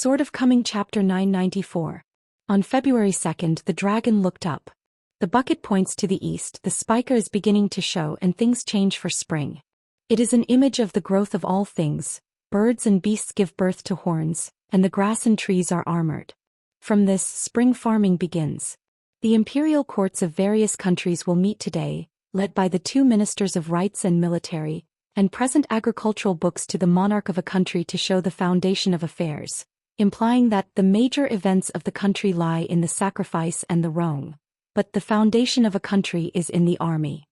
Sword of Coming Chapter 994. On February 2nd the dragon looked up. The bucket points to the east, the spica is beginning to show and things change for spring. It is an image of the growth of all things, birds and beasts give birth to horns, and the grass and trees are armored. From this, spring farming begins. The imperial courts of various countries will meet today, led by the two ministers of rights and military, and present agricultural books to the monarch of a country to show the foundation of affairs, implying that the major events of the country lie in the sacrifice and the wrong, but the foundation of a country is in the army.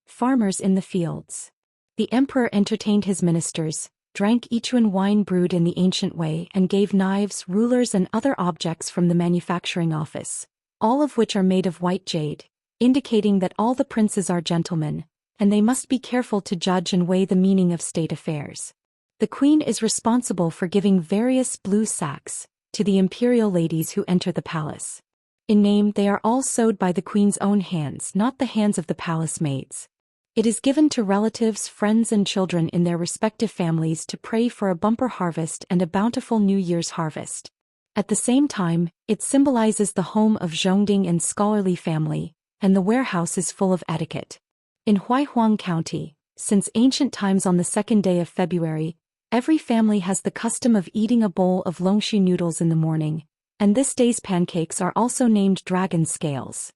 Farmers in the fields. The emperor entertained his ministers, drank Ichuan wine brewed in the ancient way and gave knives, rulers and other objects from the manufacturing office, all of which are made of white jade, indicating that all the princes are gentlemen, and they must be careful to judge and weigh the meaning of state affairs. The queen is responsible for giving various blue sacks to the imperial ladies who enter the palace. In name they are all sewed by the queen's own hands, not the hands of the palace maids. It is given to relatives, friends and children in their respective families to pray for a bumper harvest and a bountiful New Year's harvest. At the same time, it symbolizes the home of Zhongding and scholarly family, and the warehouse is full of etiquette. In Huaihuang County, since ancient times on the second day of February, every family has the custom of eating a bowl of longshu noodles in the morning, and this day's pancakes are also named dragon scales.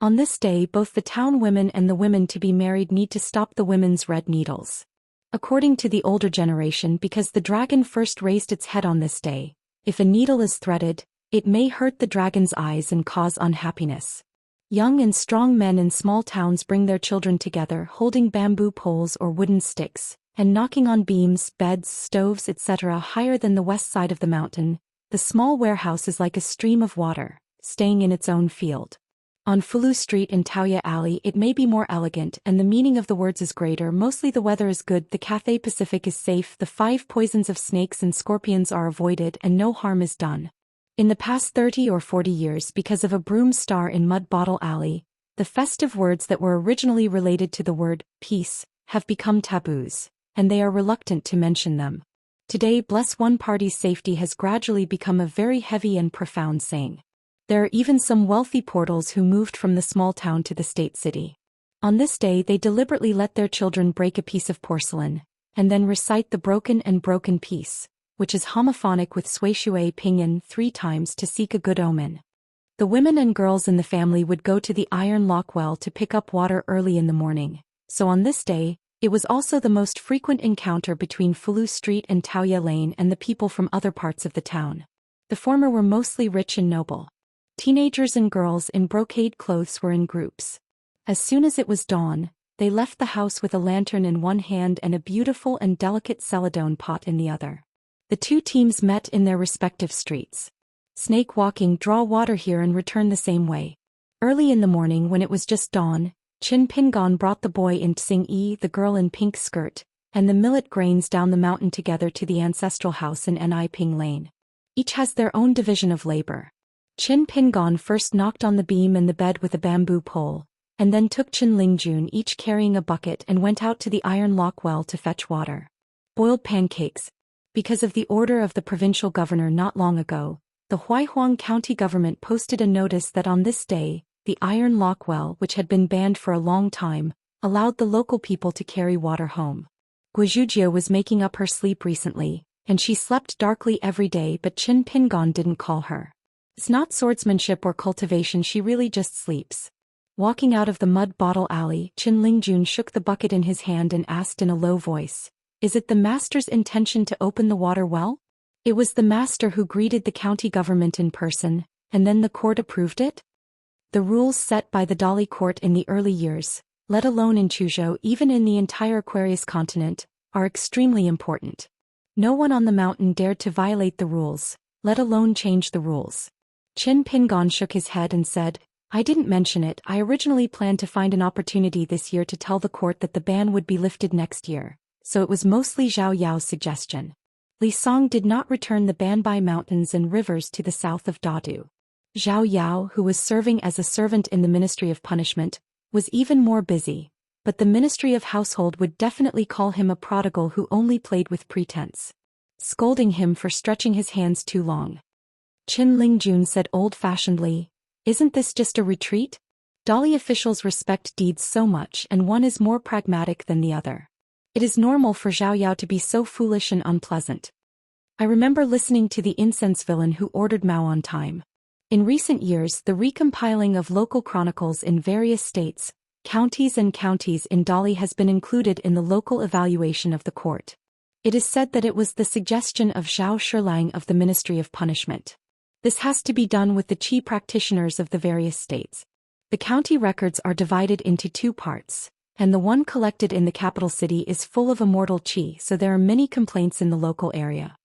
On this day both the town women and the women to be married need to stop the women's red needles. According to the older generation, because the dragon first raised its head on this day, if a needle is threaded, it may hurt the dragon's eyes and cause unhappiness. Young and strong men in small towns bring their children together holding bamboo poles or wooden sticks, and knocking on beams, beds, stoves, etc. higher than the west side of the mountain. The small warehouse is like a stream of water, staying in its own field. On Fulu Street in Taoya Alley it may be more elegant and the meaning of the words is greater. Mostly the weather is good, the Cathay Pacific is safe, the 5 poisons of snakes and scorpions are avoided and no harm is done. In the past 30 or 40 years, because of a broom star in Mud Bottle Alley, the festive words that were originally related to the word peace have become taboos, and they are reluctant to mention them. Today, bless one party's safety has gradually become a very heavy and profound saying. There are even some wealthy portals who moved from the small town to the state city. On this day they deliberately let their children break a piece of porcelain, and then recite the broken piece, which is homophonic with Sui Shui Pinyin 3 times to seek a good omen. The women and girls in the family would go to the iron lock well to pick up water early in the morning, so on this day, it was also the most frequent encounter between Fulu Street and Taoya Lane and the people from other parts of the town. The former were mostly rich and noble. Teenagers and girls in brocade clothes were in groups. As soon as it was dawn, they left the house with a lantern in one hand and a beautiful and delicate celadone pot in the other. The two teams met in their respective streets. Snake walking, draw water here and return the same way. Early in the morning when it was just dawn, Qin Pingon brought the boy in Tsing-yi, the girl in pink skirt, and the millet grains down the mountain together to the ancestral house in Ni Ping Lane. Each has their own division of labor. Qin Pingon first knocked on the beam and the bed with a bamboo pole, and then took Qin Lingjun each carrying a bucket and went out to the iron lock well to fetch water. Boiled pancakes. Because of the order of the provincial governor not long ago, the Huaihuang County government posted a notice that on this day, the iron lock well, which had been banned for a long time, allowed the local people to carry water home. Guizhujia was making up her sleep recently, and she slept darkly every day, but Qin Pingon didn't call her. It's not swordsmanship or cultivation, she really just sleeps. Walking out of the Mud Bottle Alley, Qin Lingjun shook the bucket in his hand and asked in a low voice, "Is it the master's intention to open the water well?" It was the master who greeted the county government in person, and then the court approved it? The rules set by the Dali court in the early years, let alone in Chuzhou, even in the entire Aquarius continent, are extremely important. No one on the mountain dared to violate the rules, let alone change the rules. Qin Pingon shook his head and said, "I didn't mention it. I originally planned to find an opportunity this year to tell the court that the ban would be lifted next year, so it was mostly Zhao Yao's suggestion." Li Song did not return the ban by mountains and rivers to the south of Dadu. Zhao Yao, who was serving as a servant in the Ministry of Punishment, was even more busy, but the Ministry of Household would definitely call him a prodigal who only played with pretense. scolding him for stretching his hands too long. Qin Lingjun said old-fashionedly, "Isn't this just a retreat? Dali officials respect deeds so much and one is more pragmatic than the other. It is normal for Zhao Yao to be so foolish and unpleasant. I remember listening to the incense villain who ordered Mao on time. In recent years, the recompiling of local chronicles in various states, counties in Dali has been included in the local evaluation of the court. It is said that it was the suggestion of Zhao Shilang of the Ministry of Punishment. This has to be done with the qi practitioners of the various states. The county records are divided into two parts, and the one collected in the capital city is full of immortal qi, so there are many complaints in the local area."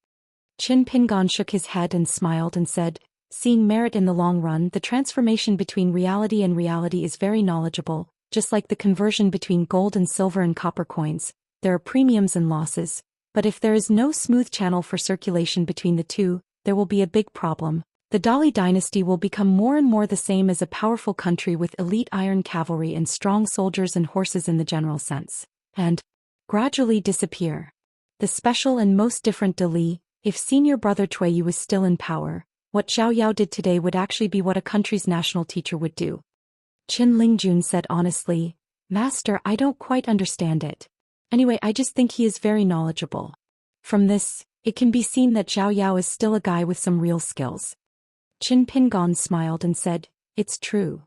Qin Pingon shook his head and smiled and said, "Seeing merit in the long run, the transformation between reality and reality is very knowledgeable, just like the conversion between gold and silver and copper coins. There are premiums and losses, but if there is no smooth channel for circulation between the two, there will be a big problem. The Dali dynasty will become more and more the same as a powerful country with elite iron cavalry and strong soldiers and horses in the general sense, and gradually disappear. The special and most different Dali, if senior brother Tuiyu was still in power, what Zhao Yao did today would actually be what a country's national teacher would do." Qin Lingjun said honestly, "Master, I don't quite understand it. Anyway, I just think he is very knowledgeable. From this, it can be seen that Zhao Yao is still a guy with some real skills." Qin Pingon smiled and said, "It's true.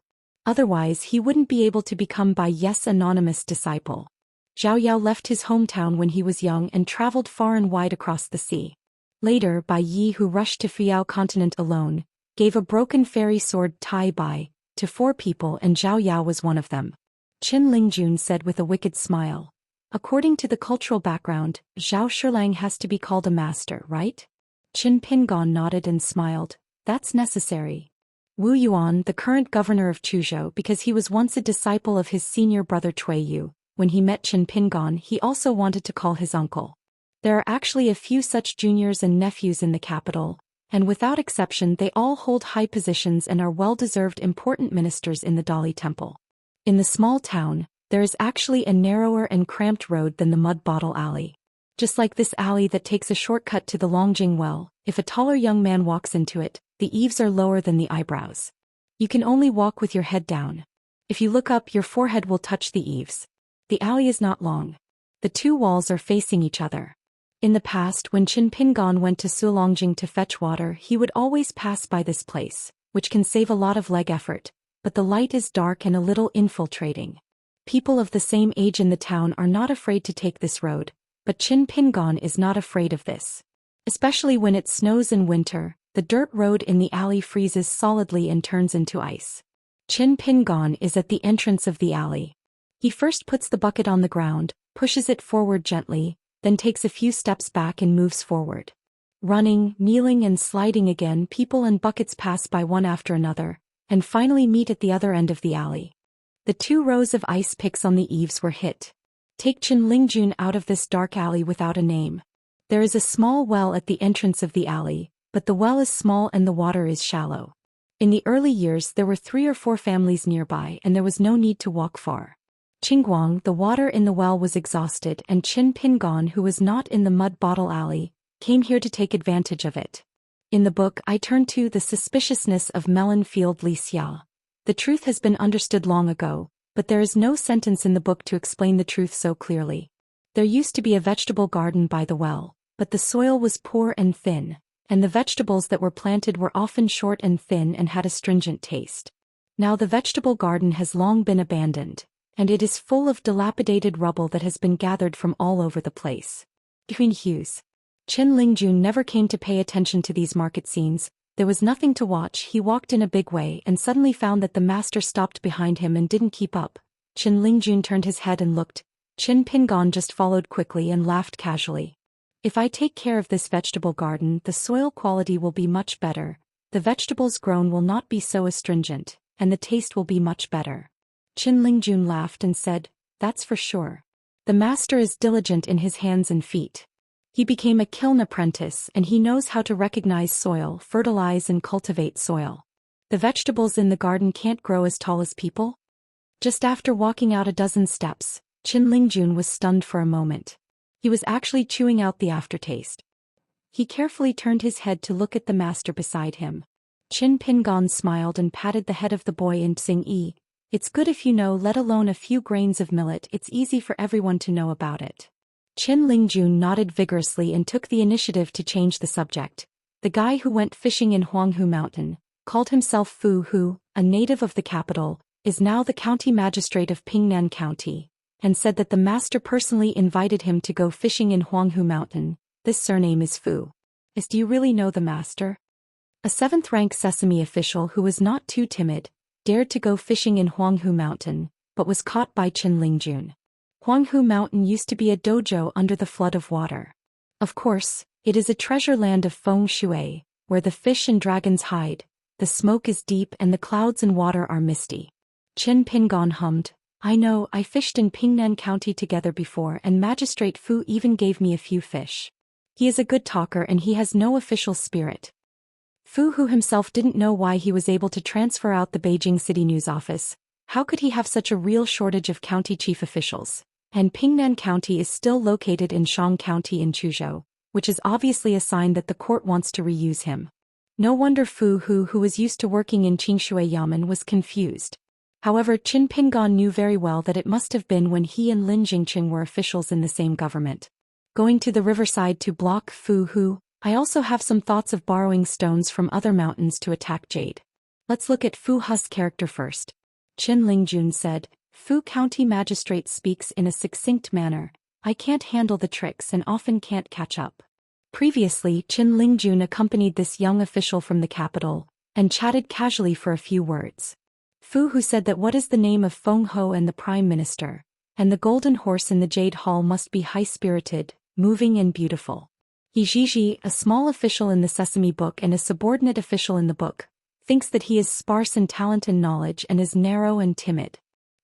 Otherwise he wouldn't be able to become Bai Ye's anonymous disciple. Zhao Yao left his hometown when he was young and traveled far and wide across the sea. Later, Bai Yi, who rushed to Fuyao continent alone, gave a broken fairy sword Tai Bai to 4 people and Zhao Yao was one of them." Qin Lingjun said with a wicked smile, "According to the cultural background, Zhao Shilang has to be called a master, right?" Qin Pingon nodded and smiled, "That's necessary. Wu Yuan, the current governor of Chuzhou, because he was once a disciple of his senior brother Tuiyu, when he met Qin Pingon he also wanted to call his uncle. There are actually a few such juniors and nephews in the capital, and without exception they all hold high positions and are well-deserved important ministers in the Dali temple. In the small town, there is actually a narrower and cramped road than the mud bottle alley. Just like this alley that takes a shortcut to the Longjing well, if a taller young man walks into it, the eaves are lower than the eyebrows. You can only walk with your head down. If you look up, your forehead will touch the eaves. The alley is not long. The 2 walls are facing each other. In the past, when Qin Pingon went to Sulongjing to fetch water, he would always pass by this place, which can save a lot of leg effort, but the light is dark and a little infiltrating. People of the same age in the town are not afraid to take this road, but Qin Pingon is not afraid of this. Especially when it snows in winter, the dirt road in the alley freezes solidly and turns into ice. Qin Pingon is at the entrance of the alley. He first puts the bucket on the ground, pushes it forward gently, then takes a few steps back and moves forward. Running, kneeling and sliding again, people and buckets pass by one after another, and finally meet at the other end of the alley. The 2 rows of ice picks on the eaves were hit. Take Qin Lingjun out of this dark alley without a name. There is a small well at the entrance of the alley, but the well is small and the water is shallow. In the early years there were 3 or 4 families nearby and there was no need to walk far. Qingguang, the water in the well was exhausted and Qin Pingon, who was not in the mud bottle alley, came here to take advantage of it. In the book I turn to the suspiciousness of Melon Field Li Xia. The truth has been understood long ago, but there is no sentence in the book to explain the truth so clearly. There used to be a vegetable garden by the well, but the soil was poor and thin, and the vegetables that were planted were often short and thin and had a stringent taste. Now the vegetable garden has long been abandoned, and it is full of dilapidated rubble that has been gathered from all over the place. Between hues. Qin Lingjun never came to pay attention to these market scenes. There was nothing to watch. He walked in a big way and suddenly found that the master stopped behind him and didn't keep up. Qin Lingjun turned his head and looked. Qin Pingon just followed quickly and laughed casually. If I take care of this vegetable garden, the soil quality will be much better, the vegetables grown will not be so astringent, and the taste will be much better. Qin Lingjun laughed and said, "That's for sure. The master is diligent in his hands and feet. He became a kiln apprentice and he knows how to recognize soil, fertilize and cultivate soil. The vegetables in the garden can't grow as tall as people?" Just after walking out a dozen steps, Qin Lingjun was stunned for a moment. He was actually chewing out the aftertaste. He carefully turned his head to look at the master beside him. Qin Pingon smiled and patted the head of the boy in Xingyi. It's good if you know, let alone a few grains of millet, it's easy for everyone to know about it. Qin Lingjun nodded vigorously and took the initiative to change the subject. The guy who went fishing in Huanghu Mountain, called himself Fu Hu, a native of the capital, is now the county magistrate of Pingnan County, and said that the master personally invited him to go fishing in Huanghu Mountain. This surname is Fu. Do you really know the master? A 7th-rank Sesame official who was not too timid, dared to go fishing in Huanghu Mountain, but was caught by Qin Lingjun. Huanghu Mountain used to be a dojo under the flood of water. Of course, it is a treasure land of feng shui, where the fish and dragons hide, the smoke is deep and the clouds and water are misty. Qin Pingon hummed, I know, I fished in Pingnan County together before and Magistrate Fu even gave me a few fish. He is a good talker and he has no official spirit. Fu Hu himself didn't know why he was able to transfer out the Beijing City News office. How could he have such a real shortage of county chief officials? And Pingnan County is still located in Shang County in Chuzhou, which is obviously a sign that the court wants to reuse him. No wonder Fu Hu, who was used to working in Qingshui Yamen, was confused. However, Qin Pingon knew very well that it must have been when he and Lin Jingqing were officials in the same government. Going to the riverside to block Fu Hu, I also have some thoughts of borrowing stones from other mountains to attack Jade. Let's look at Fu Hu's character first. Qin Lingjun said, Fu County Magistrate speaks in a succinct manner. I can't handle the tricks and often can't catch up. Previously, Qin Lingjun accompanied this young official from the capital, and chatted casually for a few words. Fu Hu said that what is the name of Feng Ho and the Prime Minister, and the golden horse in the Jade Hall must be high-spirited, moving and beautiful. Yi Zhizhi, a small official in the Sesame Book and a subordinate official in the book, thinks that he is sparse in talent and knowledge and is narrow and timid.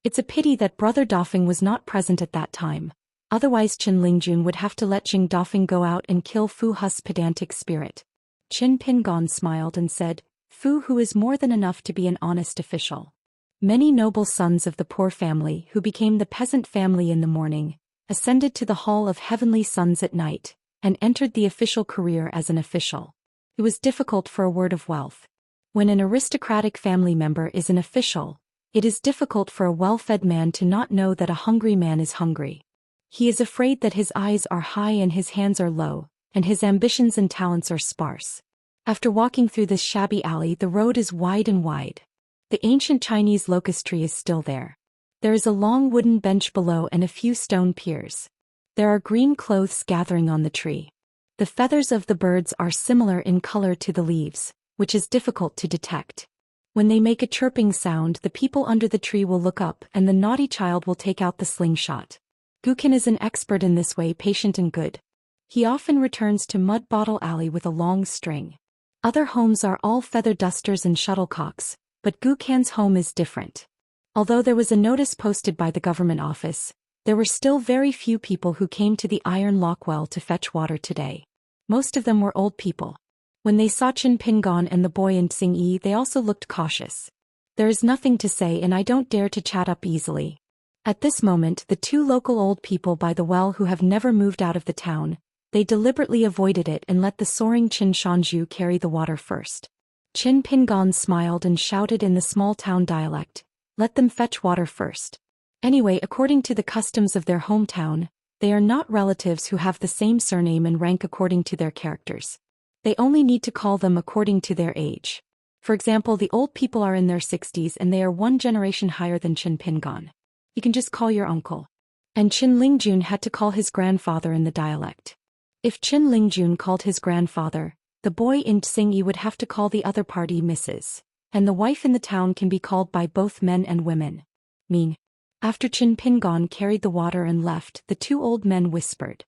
It's a pity that Brother Dafeng was not present at that time, otherwise Qin Lingjun would have to let Jing Dafeng go out and kill Fu Hu's pedantic spirit. Qin Pingon smiled and said, Fu Hu is more than enough to be an honest official. Many noble sons of the poor family who became the peasant family in the morning, ascended to the Hall of Heavenly Sons at night, and entered the official career as an official. It was difficult for a word of wealth. When an aristocratic family member is an official, it is difficult for a well-fed man to not know that a hungry man is hungry. He is afraid that his eyes are high and his hands are low, and his ambitions and talents are sparse. After walking through this shabby alley, the road is wide and wide. The ancient Chinese locust tree is still there. There is a long wooden bench below and a few stone piers. There are green clothes gathering on the tree. The feathers of the birds are similar in color to the leaves, which is difficult to detect. When they make a chirping sound, the people under the tree will look up and the naughty child will take out the slingshot. Gukin is an expert in this way, patient and good. He often returns to Mud Bottle Alley with a long string. Other homes are all feather dusters and shuttlecocks, but Gukan's home is different. Although there was a notice posted by the government office, there were still very few people who came to the Iron Lock Well to fetch water today. Most of them were old people. When they saw Qin Pingon and the boy in Xingyi, they also looked cautious. There is nothing to say and I don't dare to chat up easily. At this moment, the two local old people by the well who have never moved out of the town, they deliberately avoided it and let the soaring Qin Shanzhu carry the water first. Qin Pingon smiled and shouted in the small town dialect, let them fetch water first. Anyway, according to the customs of their hometown, they are not relatives who have the same surname and rank according to their characters. They only need to call them according to their age. For example, the old people are in their 60s and they are one generation higher than Qin Pingon. You can just call your uncle. And Qin Lingjun had to call his grandfather in the dialect. If Qin Lingjun called his grandfather, the boy in Xingyi would have to call the other party Mrs., and the wife in the town can be called by both men and women. Mean. After Qin Pingon carried the water and left, the two old men whispered.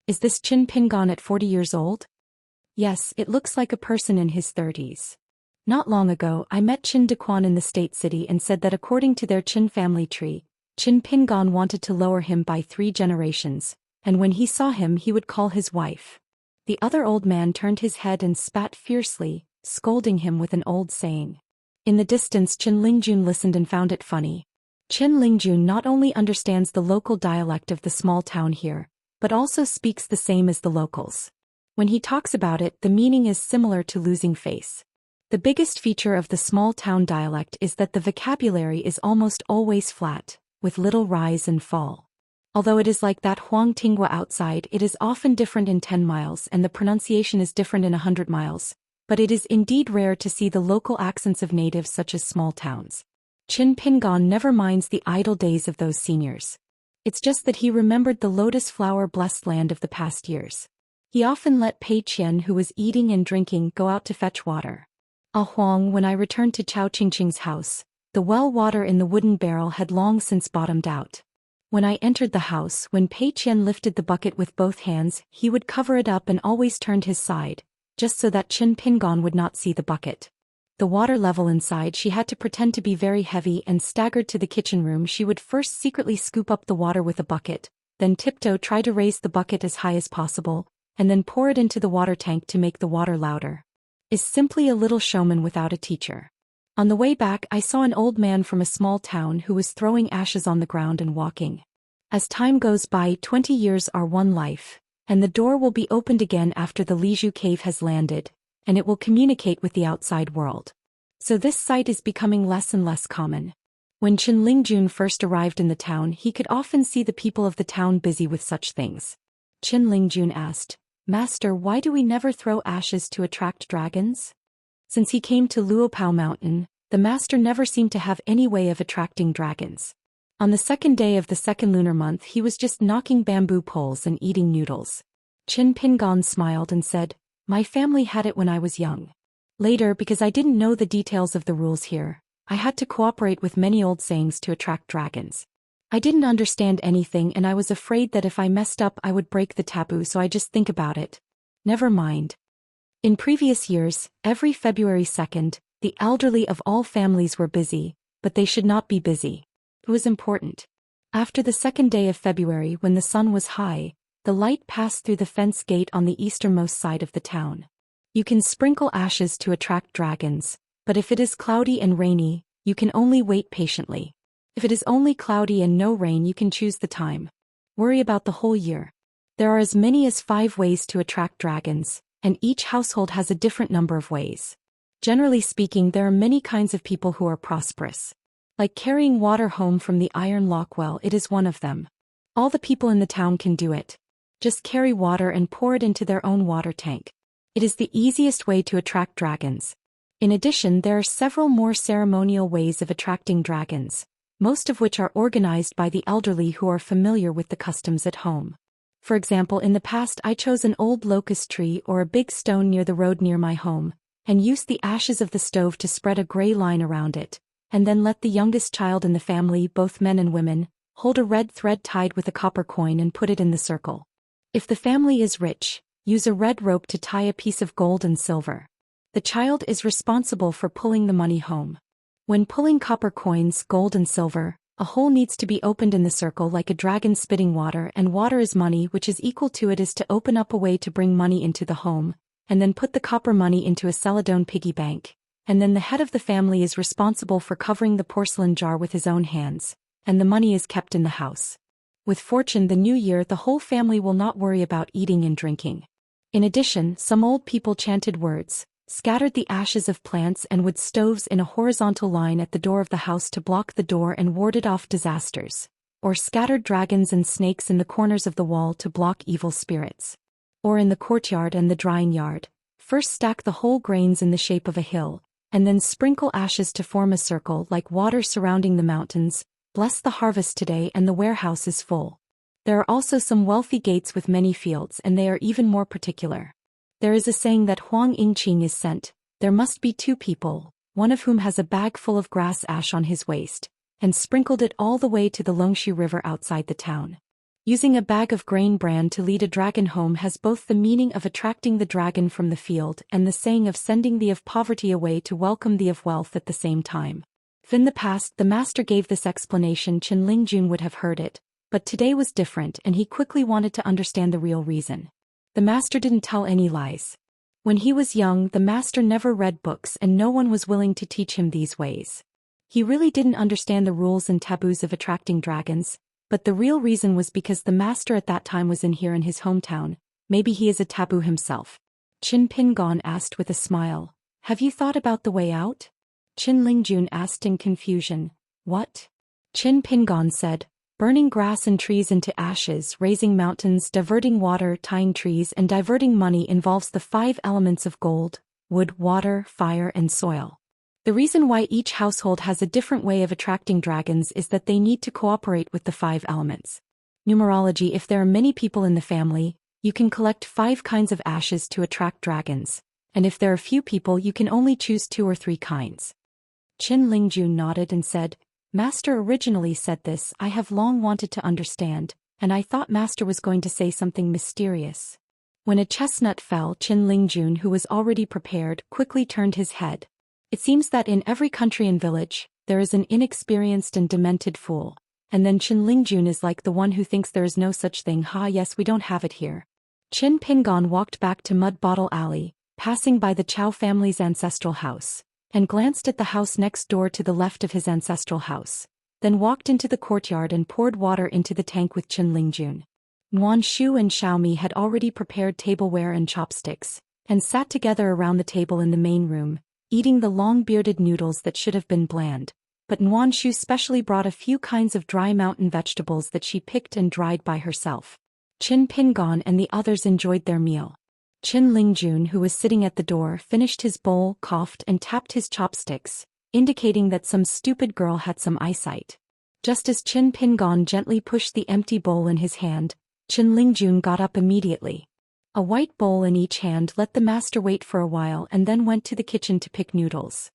Is this Qin Pingon at 40 years old? Yes, it looks like a person in his 30s. Not long ago, I met Qin Dequan in the state city and said that according to their Qin family tree, Qin Pingon wanted to lower him by 3 generations, and when he saw him he would call his wife. The other old man turned his head and spat fiercely, scolding him with an old saying. In the distance Qin Lingjun listened and found it funny. Qin Lingjun not only understands the local dialect of the small town here, but also speaks the same as the locals. When he talks about it, the meaning is similar to losing face. The biggest feature of the small-town dialect is that the vocabulary is almost always flat, with little rise and fall. Although it is like that Huang Tingwa outside, it is often different in 10 miles and the pronunciation is different in 100 miles, but it is indeed rare to see the local accents of natives such as small towns. Qin Pingon never minds the idle days of those seniors. It's just that he remembered the lotus flower-blessed land of the past years. He often let Pei Qian, who was eating and drinking, go out to fetch water. Huang, when I returned to Chao Qingqing's house, the well water in the wooden barrel had long since bottomed out. When I entered the house, when Pei Qian lifted the bucket with both hands, he would cover it up and always turned his side, just so that Qin Pingon would not see the bucket. The water level inside, she had to pretend to be very heavy and staggered to the kitchen room. She would first secretly scoop up the water with a bucket, then tiptoe try to raise the bucket as high as possible, and then pour it into the water tank to make the water louder. Is simply a little showman without a teacher. On the way back, I saw an old man from a small town who was throwing ashes on the ground and walking. As time goes by, 20 years are one life, and the door will be opened again after the Lizhu cave has landed, and it will communicate with the outside world. So this sight is becoming less and less common. When Qin Lingjun first arrived in the town, he could often see the people of the town busy with such things. Qin Lingjun asked, "Master, why do we never throw ashes to attract dragons?" Since he came to Luopao Mountain, the master never seemed to have any way of attracting dragons. On the second day of the second lunar month, he was just knocking bamboo poles and eating noodles. Qin Pingon smiled and said, "My family had it when I was young. Later, because I didn't know the details of the rules here, I had to cooperate with many old sayings to attract dragons. I didn't understand anything and I was afraid that if I messed up I would break the taboo, so I just think about it. Never mind." In previous years, every February 2nd, the elderly of all families were busy, but they should not be busy. It was important. After the second day of February, when the sun was high, the light passed through the fence gate on the easternmost side of the town. You can sprinkle ashes to attract dragons, but if it is cloudy and rainy, you can only wait patiently. If it is only cloudy and no rain, you can choose the time. Worry about the whole year. There are as many as 5 ways to attract dragons, and each household has a different number of ways. Generally speaking, there are many kinds of people who are prosperous. Like carrying water home from the iron lock well, it is one of them. All the people in the town can do it. Just carry water and pour it into their own water tank. It is the easiest way to attract dragons. In addition, there are several more ceremonial ways of attracting dragons, most of which are organized by the elderly who are familiar with the customs at home. For example, in the past I chose an old locust tree or a big stone near the road near my home, and used the ashes of the stove to spread a gray line around it, and then let the youngest child in the family, both men and women, hold a red thread tied with a copper coin and put it in the circle. If the family is rich, use a red rope to tie a piece of gold and silver. The child is responsible for pulling the money home. When pulling copper coins, gold and silver, a hole needs to be opened in the circle like a dragon spitting water, and water is money, which is equal to it, is to open up a way to bring money into the home, and then put the copper money into a celadone piggy bank. And then the head of the family is responsible for covering the porcelain jar with his own hands, and the money is kept in the house. With fortune the new year, the whole family will not worry about eating and drinking. In addition, some old people chanted words, scattered the ashes of plants and wood stoves in a horizontal line at the door of the house to block the door and warded off disasters, or scattered dragons and snakes in the corners of the wall to block evil spirits. Or in the courtyard and the drying yard, first stack the whole grains in the shape of a hill, and then sprinkle ashes to form a circle like water surrounding the mountains. Bless the harvest today and the warehouse is full. There are also some wealthy gates with many fields, and they are even more particular. There is a saying that Huang Yingqing is sent, there must be 2 people, one of whom has a bag full of grass ash on his waist, and sprinkled it all the way to the Longshu River outside the town. Using a bag of grain bran to lead a dragon home has both the meaning of attracting the dragon from the field and the saying of sending the of poverty away to welcome the of wealth at the same time. If in the past the master gave this explanation, Qin Lingjun would have heard it, but today was different and he quickly wanted to understand the real reason. The master didn't tell any lies. When he was young, the master never read books and no one was willing to teach him these ways. He really didn't understand the rules and taboos of attracting dragons, but the real reason was because the master at that time was in his hometown, Maybe he is a taboo himself. Qin Pingon asked with a smile. Have you thought about the way out? Qin Lingjun asked in confusion. What? Qin Pingon said. Burning grass and trees into ashes, raising mountains, diverting water, tying trees, and diverting money involves the 5 elements of gold, wood, water, fire, and soil. The reason why each household has a different way of attracting dragons is that they need to cooperate with the 5 elements. Numerology: if there are many people in the family, you can collect 5 kinds of ashes to attract dragons, and if there are few people you can only choose 2 or 3 kinds. Qin Lingjun nodded and said, Master originally said this. I have long wanted to understand, and I thought Master was going to say something mysterious. When a chestnut fell, Qin Lingjun, who was already prepared, quickly turned his head. It seems that in every country and village, there is an inexperienced and demented fool. And then Qin Lingjun is like the one who thinks there is no such thing. Yes, we don't have it here. Qin Pingon walked back to Mud Bottle Alley, passing by the Chow family's ancestral house, and glanced at the house next door to the left of his ancestral house, then walked into the courtyard and poured water into the tank with Qin Lingjun. Nguan Shu and Xiaomi had already prepared tableware and chopsticks, and sat together around the table in the main room, eating the long-bearded noodles that should have been bland, but Nguan Shu specially brought a few kinds of dry mountain vegetables that she picked and dried by herself. Qin Pingon and the others enjoyed their meal. Qin Lingjun, who was sitting at the door, finished his bowl, coughed and tapped his chopsticks, indicating that some stupid girl had some eyesight. Just as Qin Pingon gently pushed the empty bowl in his hand, Qin Lingjun got up immediately. A white bowl in each hand let the master wait for a while and then went to the kitchen to pick noodles.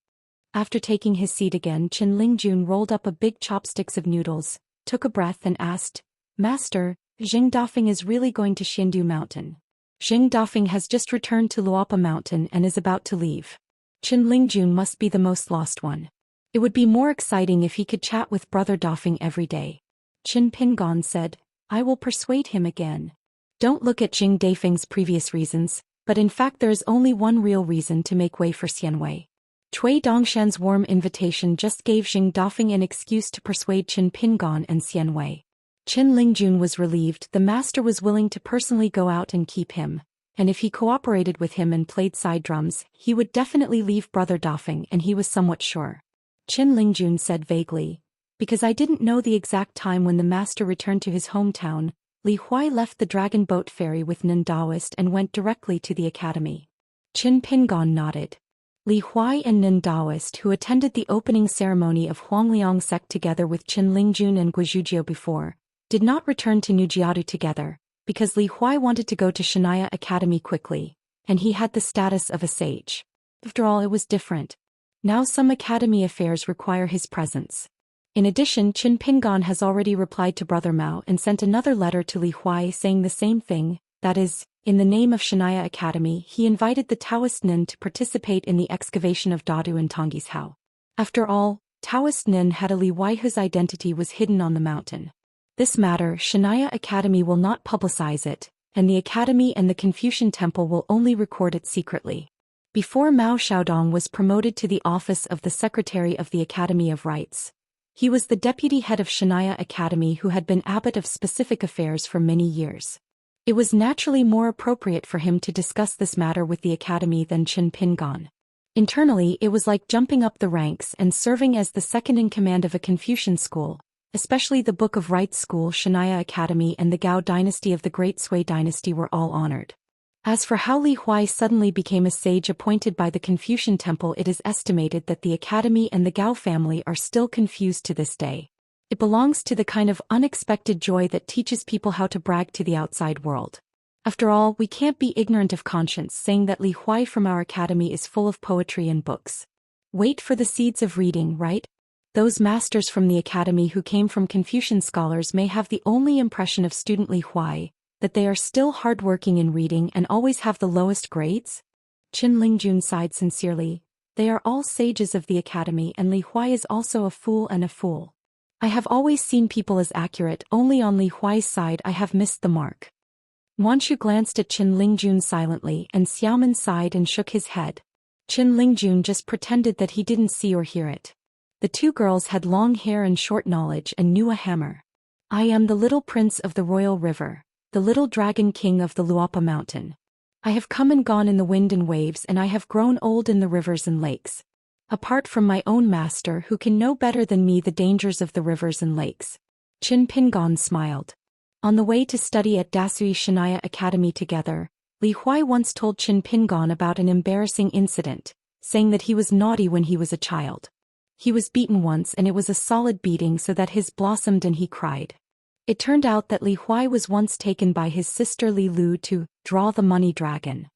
After taking his seat again, Qin Lingjun rolled up a big chopsticks of noodles, took a breath and asked, Master, Xing Dafeng is really going to Xindu Mountain. Xing Dafeng has just returned to Luopa Mountain and is about to leave. Qin Lingjun must be the most lost one. It would be more exciting if he could chat with Brother Dafeng every day. Qin Pingon said, I will persuade him again. Don't look at Xing Dafeng's previous reasons, but in fact there is only one real reason to make way for Xianwei. Cui Dongshan's warm invitation just gave Xing Dafeng an excuse to persuade Qin Pingon and Xianwei. Qin Lingjun was relieved the master was willing to personally go out and keep him, and if he cooperated with him and played side drums, he would definitely leave Brother Dafeng, and he was somewhat sure. Qin Lingjun said vaguely, because I didn't know the exact time when the master returned to his hometown. Li Huai left the dragon boat ferry with Nin Daoist and went directly to the academy. Qin Pingon nodded. Li Huai and Nin Daoist, who attended the opening ceremony of Huangliang sect together with Qin Lingjun and Guizhujiu before, did not return to Nujiadu together, because Li Huai wanted to go to Xianxia Academy quickly, and he had the status of a sage. After all, it was different. Now some academy affairs require his presence. In addition, Qin Pingon has already replied to Brother Mao and sent another letter to Li Huai saying the same thing, that is, in the name of Xianxia Academy he invited the Taoist Nin to participate in the excavation of Dadu and Tongyi's Hao. After all, Taoist Nin had a Li Huai whose identity was hidden on the mountain. This matter, Xianxia Academy will not publicize it, and the Academy and the Confucian Temple will only record it secretly. Before Mao Xiaodong was promoted to the office of the Secretary of the Academy of Rites, he was the deputy head of Xianxia Academy who had been abbot of specific affairs for many years. It was naturally more appropriate for him to discuss this matter with the Academy than Qin Pingon. Internally, it was like jumping up the ranks and serving as the second in command of a Confucian school, especially the Book of Rites School. Xianxia Academy and the Gao dynasty of the Great Sui dynasty were all honored. As for how Li Huai suddenly became a sage appointed by the Confucian Temple, it is estimated that the Academy and the Gao family are still confused to this day. It belongs to the kind of unexpected joy that teaches people how to brag to the outside world. After all, we can't be ignorant of conscience saying that Li Huai from our academy is full of poetry and books. Wait for the seeds of reading, right? Those masters from the academy who came from Confucian scholars may have the only impression of student Li Huai, that they are still hardworking in reading and always have the lowest grades? Qin Lingjun sighed sincerely. They are all sages of the academy, and Li Huai is also a fool and a fool. I have always seen people as accurate, only on Li Huai's side I have missed the mark. Wanshu glanced at Qin Lingjun silently, and Xiaoman sighed and shook his head. Qin Lingjun just pretended that he didn't see or hear it. The two girls had long hair and short knowledge and knew a hammer. I am the little prince of the royal river. the little dragon king of the Luapa mountain. I have come and gone in the wind and waves, and I have grown old in the rivers and lakes. Apart from my own master, who can know better than me the dangers of the rivers and lakes. Qin Pingon smiled. On the way to study at Dasui Xianxia Academy together, Li Huai once told Qin Pingon about an embarrassing incident, saying that he was naughty when he was a child. He was beaten once, and it was a solid beating, so that his blossomed and he cried. It turned out that Li Huai was once taken by his sister Li Lu to draw the money dragon.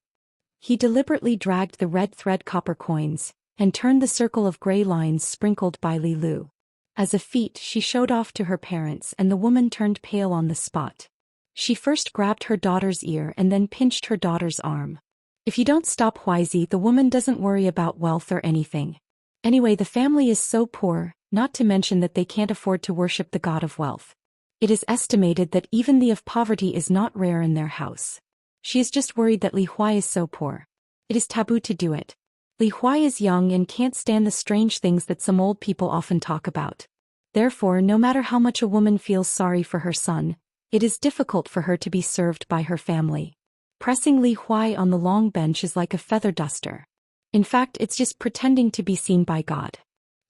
He deliberately dragged the red thread copper coins, and turned the circle of gray lines sprinkled by Li Lu. As a feat, she showed off to her parents, and the woman turned pale on the spot. She first grabbed her daughter's ear and then pinched her daughter's arm. If you don't stop Huizi, the woman doesn't worry about wealth or anything. Anyway, the family is so poor, not to mention that they can't afford to worship the god of wealth. It is estimated that even the of poverty is not rare in their house. She is just worried that Li Huai is so poor. It is taboo to do it. Li Huai is young and can't stand the strange things that some old people often talk about. Therefore, no matter how much a woman feels sorry for her son, it is difficult for her to be served by her family. Pressing Li Huai on the long bench is like a feather duster. In fact, it's just pretending to be seen by God.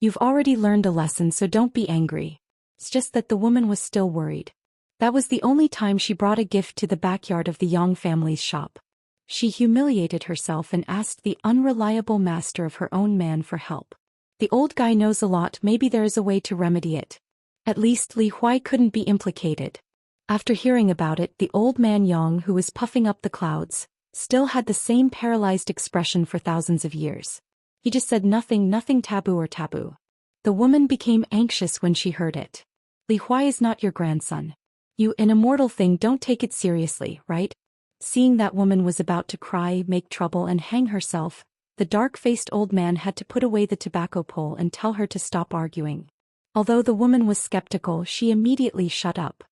You've already learned a lesson, so don't be angry. It's just that the woman was still worried. That was the only time she brought a gift to the backyard of the Yang family's shop. She humiliated herself and asked the unreliable master of her own man for help. The old guy knows a lot, maybe there is a way to remedy it. At least Li Huai couldn't be implicated. After hearing about it, the old man Yang, who was puffing up the clouds, still had the same paralyzed expression for thousands of years. He just said nothing taboo or taboo. The woman became anxious when she heard it. Li Huai is not your grandson. You, an immortal thing, don't take it seriously, right? Seeing that woman was about to cry, make trouble, and hang herself, the dark-faced old man had to put away the tobacco pole and tell her to stop arguing. Although the woman was skeptical, she immediately shut up.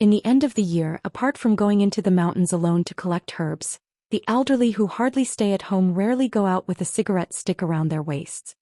In the end of the year, apart from going into the mountains alone to collect herbs, the elderly who hardly stay at home rarely go out with a cigarette stick around their waists.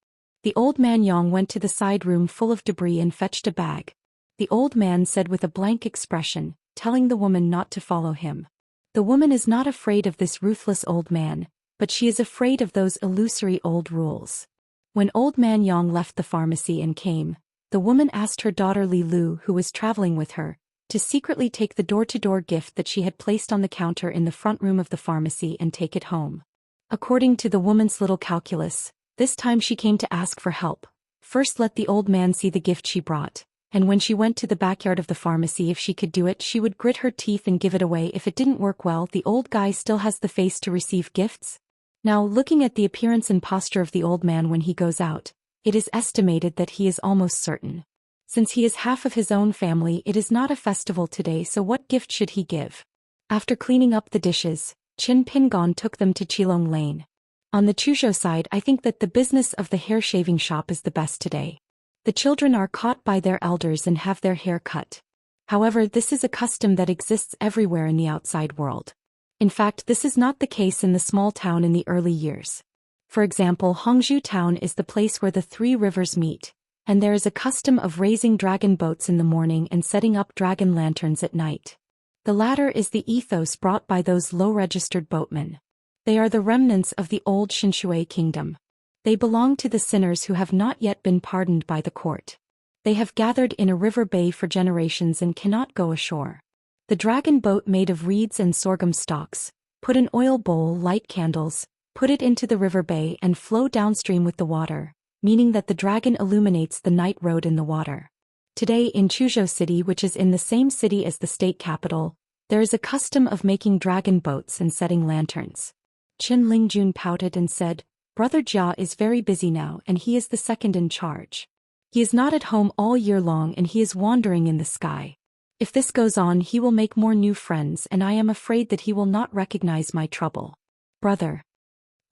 The old man Yang went to the side room full of debris and fetched a bag. The old man said with a blank expression, telling the woman not to follow him. The woman is not afraid of this ruthless old man, but she is afraid of those illusory old rules. When old man Yang left the pharmacy and came, the woman asked her daughter Li Lu, who was traveling with her, to secretly take the door-to-door gift that she had placed on the counter in the front room of the pharmacy and take it home. According to the woman's little calculus, this time she came to ask for help. First, let the old man see the gift she brought, and when she went to the backyard of the pharmacy, if she could do it, she would grit her teeth and give it away. If it didn't work well, the old guy still has the face to receive gifts. Now, looking at the appearance and posture of the old man when he goes out, it is estimated that he is almost certain. Since he is half of his own family, it is not a festival today, so what gift should he give? After cleaning up the dishes, Qin Pingon took them to Qilong Lane. On the Chuzhou side, I think that the business of the hair shaving shop is the best today. The children are caught by their elders and have their hair cut. However, this is a custom that exists everywhere in the outside world. In fact, this is not the case in the small town in the early years. For example, Hongzhou town is the place where the three rivers meet, and there is a custom of raising dragon boats in the morning and setting up dragon lanterns at night. The latter is the ethos brought by those low-registered boatmen. They are the remnants of the old Xianxia kingdom. They belong to the sinners who have not yet been pardoned by the court. They have gathered in a river bay for generations and cannot go ashore. The dragon boat made of reeds and sorghum stalks, put an oil bowl, light candles, put it into the river bay and flow downstream with the water, meaning that the dragon illuminates the night road in the water. Today in Chuzhou City, which is in the same city as the state capital, there is a custom of making dragon boats and setting lanterns. Qin Lingjun pouted and said, Brother Jia is very busy now and he is the second in charge. He is not at home all year long and he is wandering in the sky. If this goes on, he will make more new friends and I am afraid that he will not recognize my trouble. Brother.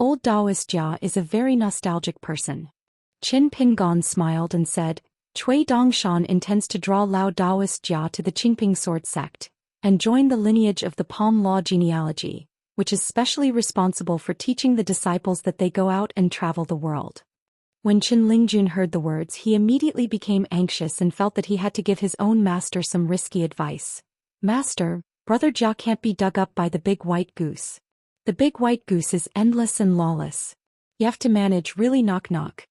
Old Daoist Jia is a very nostalgic person. Qin Pingon smiled and said, Cui Dongshan intends to draw Lao Daoist Jia to the Qingping sword sect, and join the lineage of the Palm Law genealogy, which is specially responsible for teaching the disciples that they go out and travel the world. When Qin Lingjun heard the words, he immediately became anxious and felt that he had to give his own master some risky advice. Master, Brother Jia can't be dug up by the big white goose. The big white goose is endless and lawless. You have to manage really knock knock.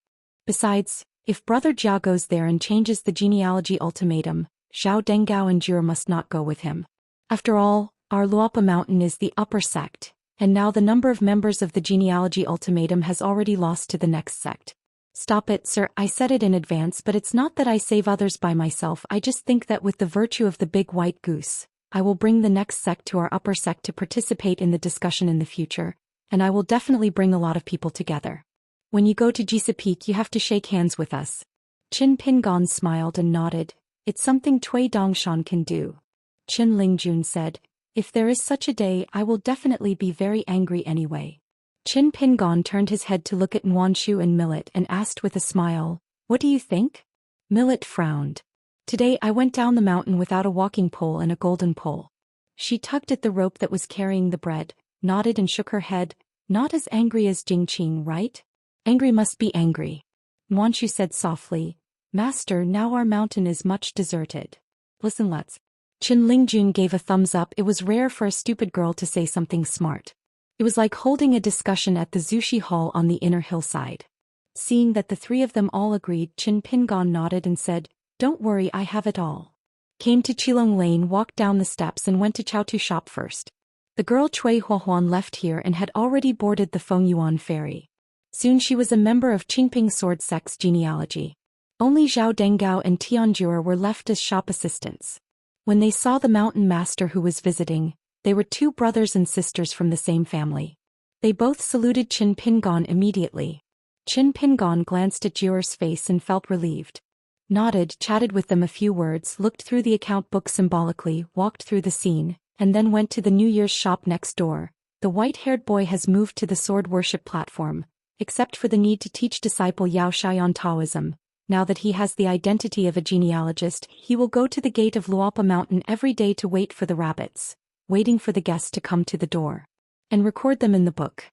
Besides, if Brother Jia goes there and changes the genealogy ultimatum, Zhao Dengao and Jura must not go with him. After all, our Luopa mountain is the upper sect, and now the number of members of the genealogy ultimatum has already lost to the next sect. Stop it, sir, I said it in advance, but it's not that I save others by myself. I just think that with the virtue of the big white goose, I will bring the next sect to our upper sect to participate in the discussion in the future, and I will definitely bring a lot of people together. When you go to Jisa Peak, you have to shake hands with us. Qin Pingon smiled and nodded. It's something Cui Dongshan can do. Qin Lingjun said, if there is such a day, I will definitely be very angry anyway. Qin Pingon turned his head to look at Nuanshu and Millet and asked with a smile, what do you think? Millet frowned. Today I went down the mountain without a walking pole and a golden pole. She tugged at the rope that was carrying the bread, nodded and shook her head, not as angry as Jingqing, right? Angry must be angry. Nuanshu said softly, Master, now our mountain is much deserted. Listen, let's. Qin Lingjun gave a thumbs up. It was rare for a stupid girl to say something smart. It was like holding a discussion at the Zushi Hall on the inner hillside. Seeing that the three of them all agreed, Qin Pingon nodded and said, don't worry, I have it all. Came to Qilong Lane, walked down the steps and went to Chaotu shop first. The girl Cui Huahuan left here and had already boarded the Fengyuan ferry. Soon she was a member of Qingping Sword Sect's genealogy. Only Zhao Dengao and Tianjura were left as shop assistants. When they saw the mountain master who was visiting, they were two brothers and sisters from the same family. They both saluted Qin Pingon immediately. Qin Pingon glanced at Jura's face and felt relieved. Nodded, chatted with them a few words, looked through the account book symbolically, walked through the scene, and then went to the New Year's shop next door. The white-haired boy has moved to the sword worship platform, except for the need to teach disciple Yao Xian Taoism. Now that he has the identity of a genealogist, he will go to the gate of Luopa Mountain every day to wait for the rabbits, waiting for the guests to come to the door, and record them in the book.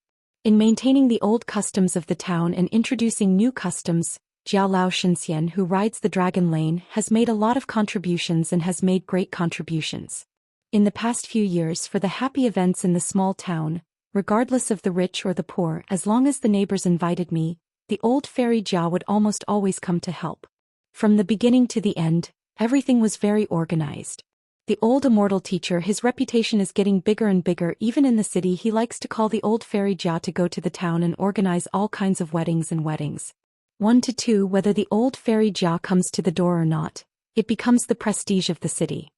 In maintaining the old customs of the town and introducing new customs, Jiao Lao Xianxian, who rides the Dragon Lane, has made a lot of contributions and has made great contributions. In the past few years, for the happy events in the small town, regardless of the rich or the poor, as long as the neighbors invited me, the old fairy Jiao would almost always come to help. From the beginning to the end, everything was very organized. The old Immortal teacher, his reputation is getting bigger and bigger. Even in the city, he likes to call the old fairy Jiao to go to the town and organize all kinds of weddings and weddings. 1 to 2, whether the old fairy Jia comes to the door or not, it becomes the prestige of the city.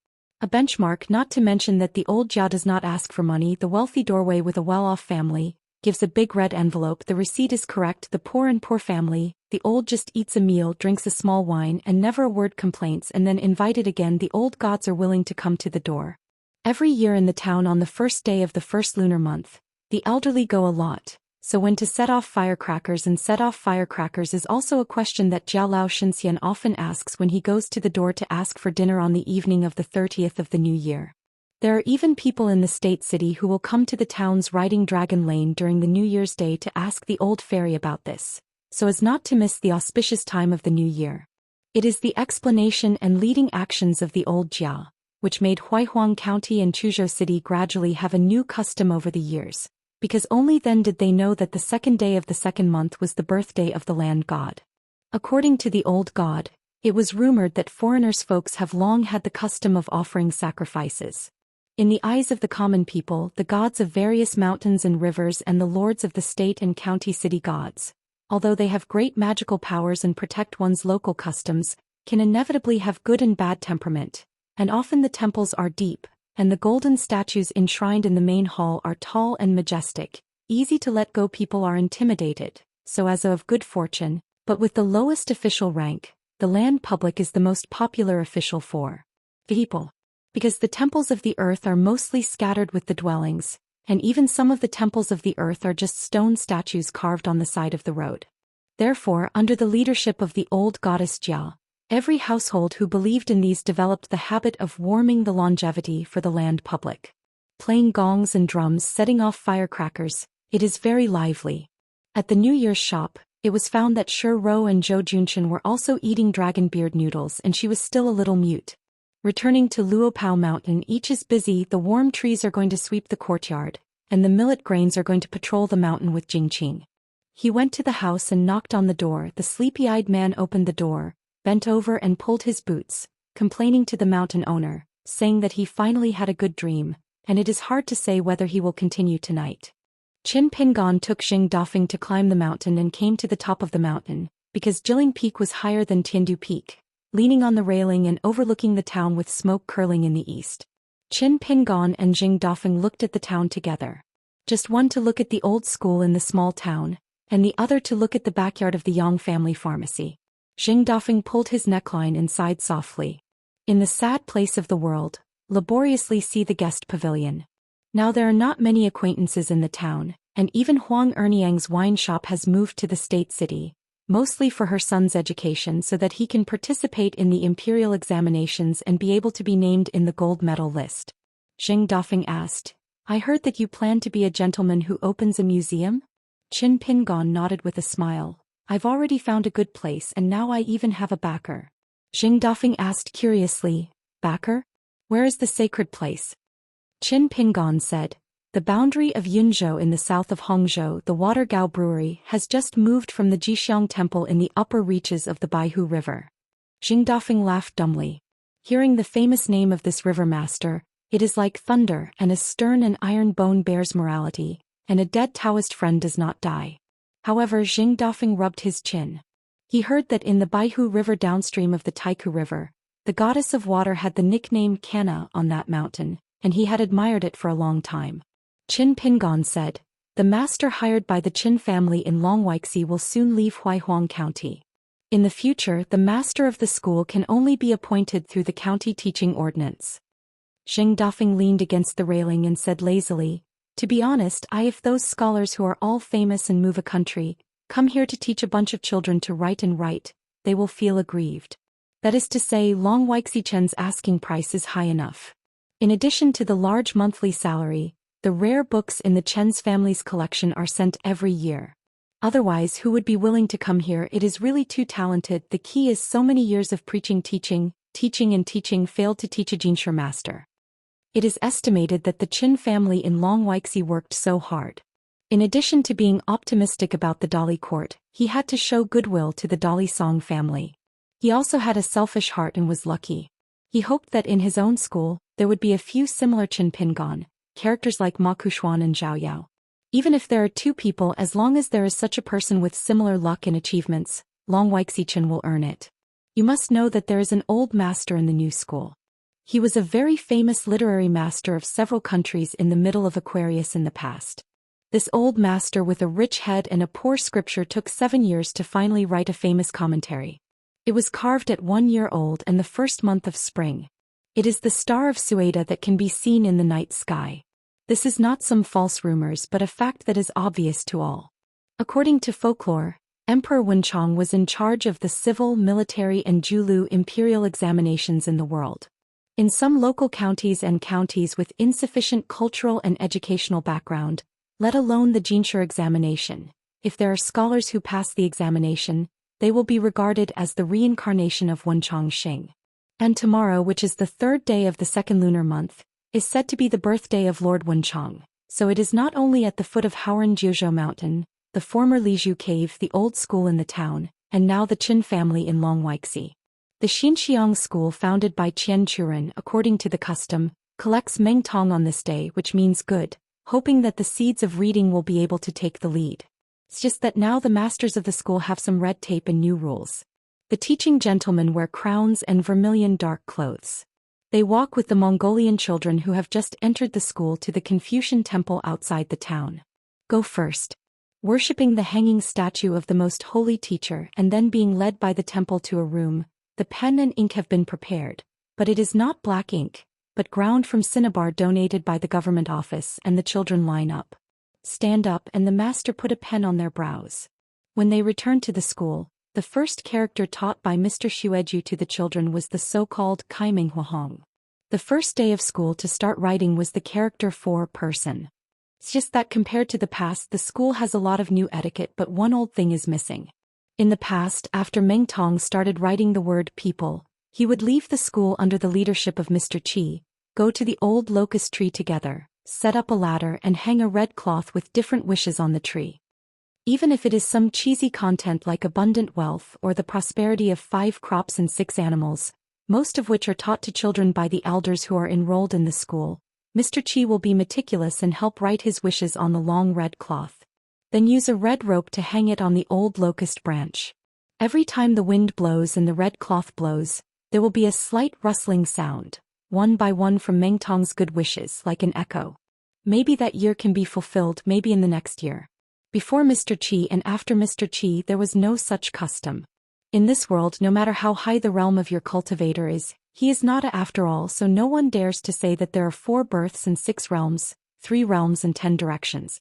A benchmark, not to mention that the old Jia does not ask for money. The wealthy doorway with a well-off family gives a big red envelope. The receipt is correct. The poor family, the old just eats a meal, drinks a small wine, and never a word complaints, and then invited again. The old gods are willing to come to the door. Every year in the town on the first day of the first lunar month, the elderly go a lot. So when to set off firecrackers, and set off firecrackers is also a question that Jiao Lao Xianxian often asks when he goes to the door to ask for dinner on the evening of the 30th of the new year. There are even people in the state city who will come to the town's riding Dragon Lane during the New Year's Day to ask the old fairy about this, so as not to miss the auspicious time of the new year. It is the explanation and leading actions of the old Jia, which made Huaihuang County and Chuzhou City gradually have a new custom over the years, because only then did they know that the second day of the second month was the birthday of the land god. According to the old god, it was rumored that foreigners' folks have long had the custom of offering sacrifices. In the eyes of the common people, the gods of various mountains and rivers and the lords of the state and county city gods, although they have great magical powers and protect one's local customs, can inevitably have good and bad temperament, and often the temples are deep, and the golden statues enshrined in the main hall are tall and majestic, easy to let go. People are intimidated, so as of good fortune, but with the lowest official rank, the land public is the most popular official for people. Because the temples of the earth are mostly scattered with the dwellings, and even some of the temples of the earth are just stone statues carved on the side of the road. Therefore, under the leadership of the old goddess Jia, every household who believed in these developed the habit of warming the longevity for the land public. Playing gongs and drums, setting off firecrackers, it is very lively. At the New Year's shop, it was found that Shi Ro and Zhou Junchen were also eating dragon beard noodles, and she was still a little mute. Returning to Luopao Mountain, each is busy. The warm trees are going to sweep the courtyard, and the millet grains are going to patrol the mountain with Jingqing. He went to the house and knocked on the door. The sleepy-eyed man opened the door, bent over and pulled his boots, complaining to the mountain owner, saying that he finally had a good dream, and it is hard to say whether he will continue tonight. Qin Pingon took Xing Dafeng to climb the mountain and came to the top of the mountain, because Jilin Peak was higher than Tiandu Peak, leaning on the railing and overlooking the town with smoke curling in the east. Qin Pingon and Xing Dafeng looked at the town together. Just one to look at the old school in the small town, and the other to look at the backyard of the Yang family pharmacy. Xing Dafeng pulled his neckline and sighed softly. In the sad place of the world, laboriously see the guest pavilion. Now there are not many acquaintances in the town, and even Huang Erniang's wine shop has moved to the state city, mostly for her son's education so that he can participate in the imperial examinations and be able to be named in the gold medal list. Xing Dafeng asked, "I heard that you plan to be a gentleman who opens a museum?" Qin Pingon nodded with a smile. "I've already found a good place and now I even have a backer." Xing Dafeng asked curiously, "Backer? Where is the sacred place?" Qin Pingon said, "The boundary of Yunzhou in the south of Hongzhou. The Watergao Brewery has just moved from the Jixiang Temple in the upper reaches of the Baihu River." Xing Dafeng laughed dumbly. Hearing the famous name of this river master, it is like thunder, and a stern and iron bone bears morality, and a dead Taoist friend does not die. However, Xing Dafeng rubbed his chin. He heard that in the Baihu River downstream of the Taiku River, the goddess of water had the nickname Kana on that mountain, and he had admired it for a long time. Qin Pingon said, "The master hired by the Qin family in Longweixi will soon leave Huaihuang County. In the future, the master of the school can only be appointed through the county teaching ordinance." Xing Dafeng leaned against the railing and said lazily, "To be honest, if those scholars who are all famous and move a country, come here to teach a bunch of children to write and write, they will feel aggrieved. That is to say, Long Weixi Chen's asking price is high enough. In addition to the large monthly salary, the rare books in the Chen's family's collection are sent every year. Otherwise, who would be willing to come here? It is really too talented. The key is so many years of preaching, teaching and teaching failed to teach a Jinsher master. It is estimated that the Qin family in Long Weixi worked so hard. In addition to being optimistic about the Dali court, he had to show goodwill to the Dali Song family. He also had a selfish heart and was lucky. He hoped that in his own school, there would be a few similar Qin Pingon, characters like Ma Kushuan and Zhao Yao. Even if there are two people, as long as there is such a person with similar luck and achievements, Long Weixi Chen will earn it. You must know that there is an old master in the new school. He was a very famous literary master of several countries in the middle of Aquarius in the past. This old master with a rich head and a poor scripture took 7 years to finally write a famous commentary. It was carved at 1 year old and the first month of spring. It is the star of Sueda that can be seen in the night sky. This is not some false rumors but a fact that is obvious to all. According to folklore, Emperor Wenchong was in charge of the civil, military and Julu imperial examinations in the world. In some local counties and counties with insufficient cultural and educational background, let alone the Jinsher examination, if there are scholars who pass the examination, they will be regarded as the reincarnation of Wenchong Xing. And tomorrow, which is the 3rd day of the 2nd lunar month, is said to be the birthday of Lord Wenchong, so it is not only at the foot of Haoren Jiuzhou Mountain, the former Lizhu Cave, the old school in the town, and now the Qin family in Long Weixi. The Xianxiang school founded by Qian Churen, according to the custom, collects Meng Tong on this day, which means good, hoping that the seeds of reading will be able to take the lead. It's just that now the masters of the school have some red tape and new rules. The teaching gentlemen wear crowns and vermilion dark clothes. They walk with the Mongolian children who have just entered the school to the Confucian temple outside the town. Go first. Worshipping the hanging statue of the most holy teacher and then being led by the temple to a room, the pen and ink have been prepared, but it is not black ink, but ground from cinnabar donated by the government office, and the children line up. Stand up, and the master put a pen on their brows. When they returned to the school, the first character taught by Mr. Xueju to the children was the so-called Kaiming Huahong. The first day of school to start writing was the character 4 person. It's just that compared to the past, the school has a lot of new etiquette, but one old thing is missing. In the past, after Meng Tong started writing the word people, He would leave the school under the leadership of Mr. Qi, go to the old locust tree together, set up a ladder and hang a red cloth with different wishes on the tree. Even if it is some cheesy content like abundant wealth or the prosperity of 5 crops and 6 animals, most of which are taught to children by the elders who are enrolled in the school, Mr. Qi will be meticulous and help write his wishes on the long red cloth. Then use a red rope to hang it on the old locust branch. Every time the wind blows and the red cloth blows, there will be a slight rustling sound, one by one from Mengtong's good wishes like an echo. Maybe that year can be fulfilled, maybe in the next year. Before Mr. Qi and after Mr. Qi there was no such custom. In this world, no matter how high the realm of your cultivator is, he is not a after all, so no one dares to say that there are 4 births and 6 realms, 3 realms and 10 directions.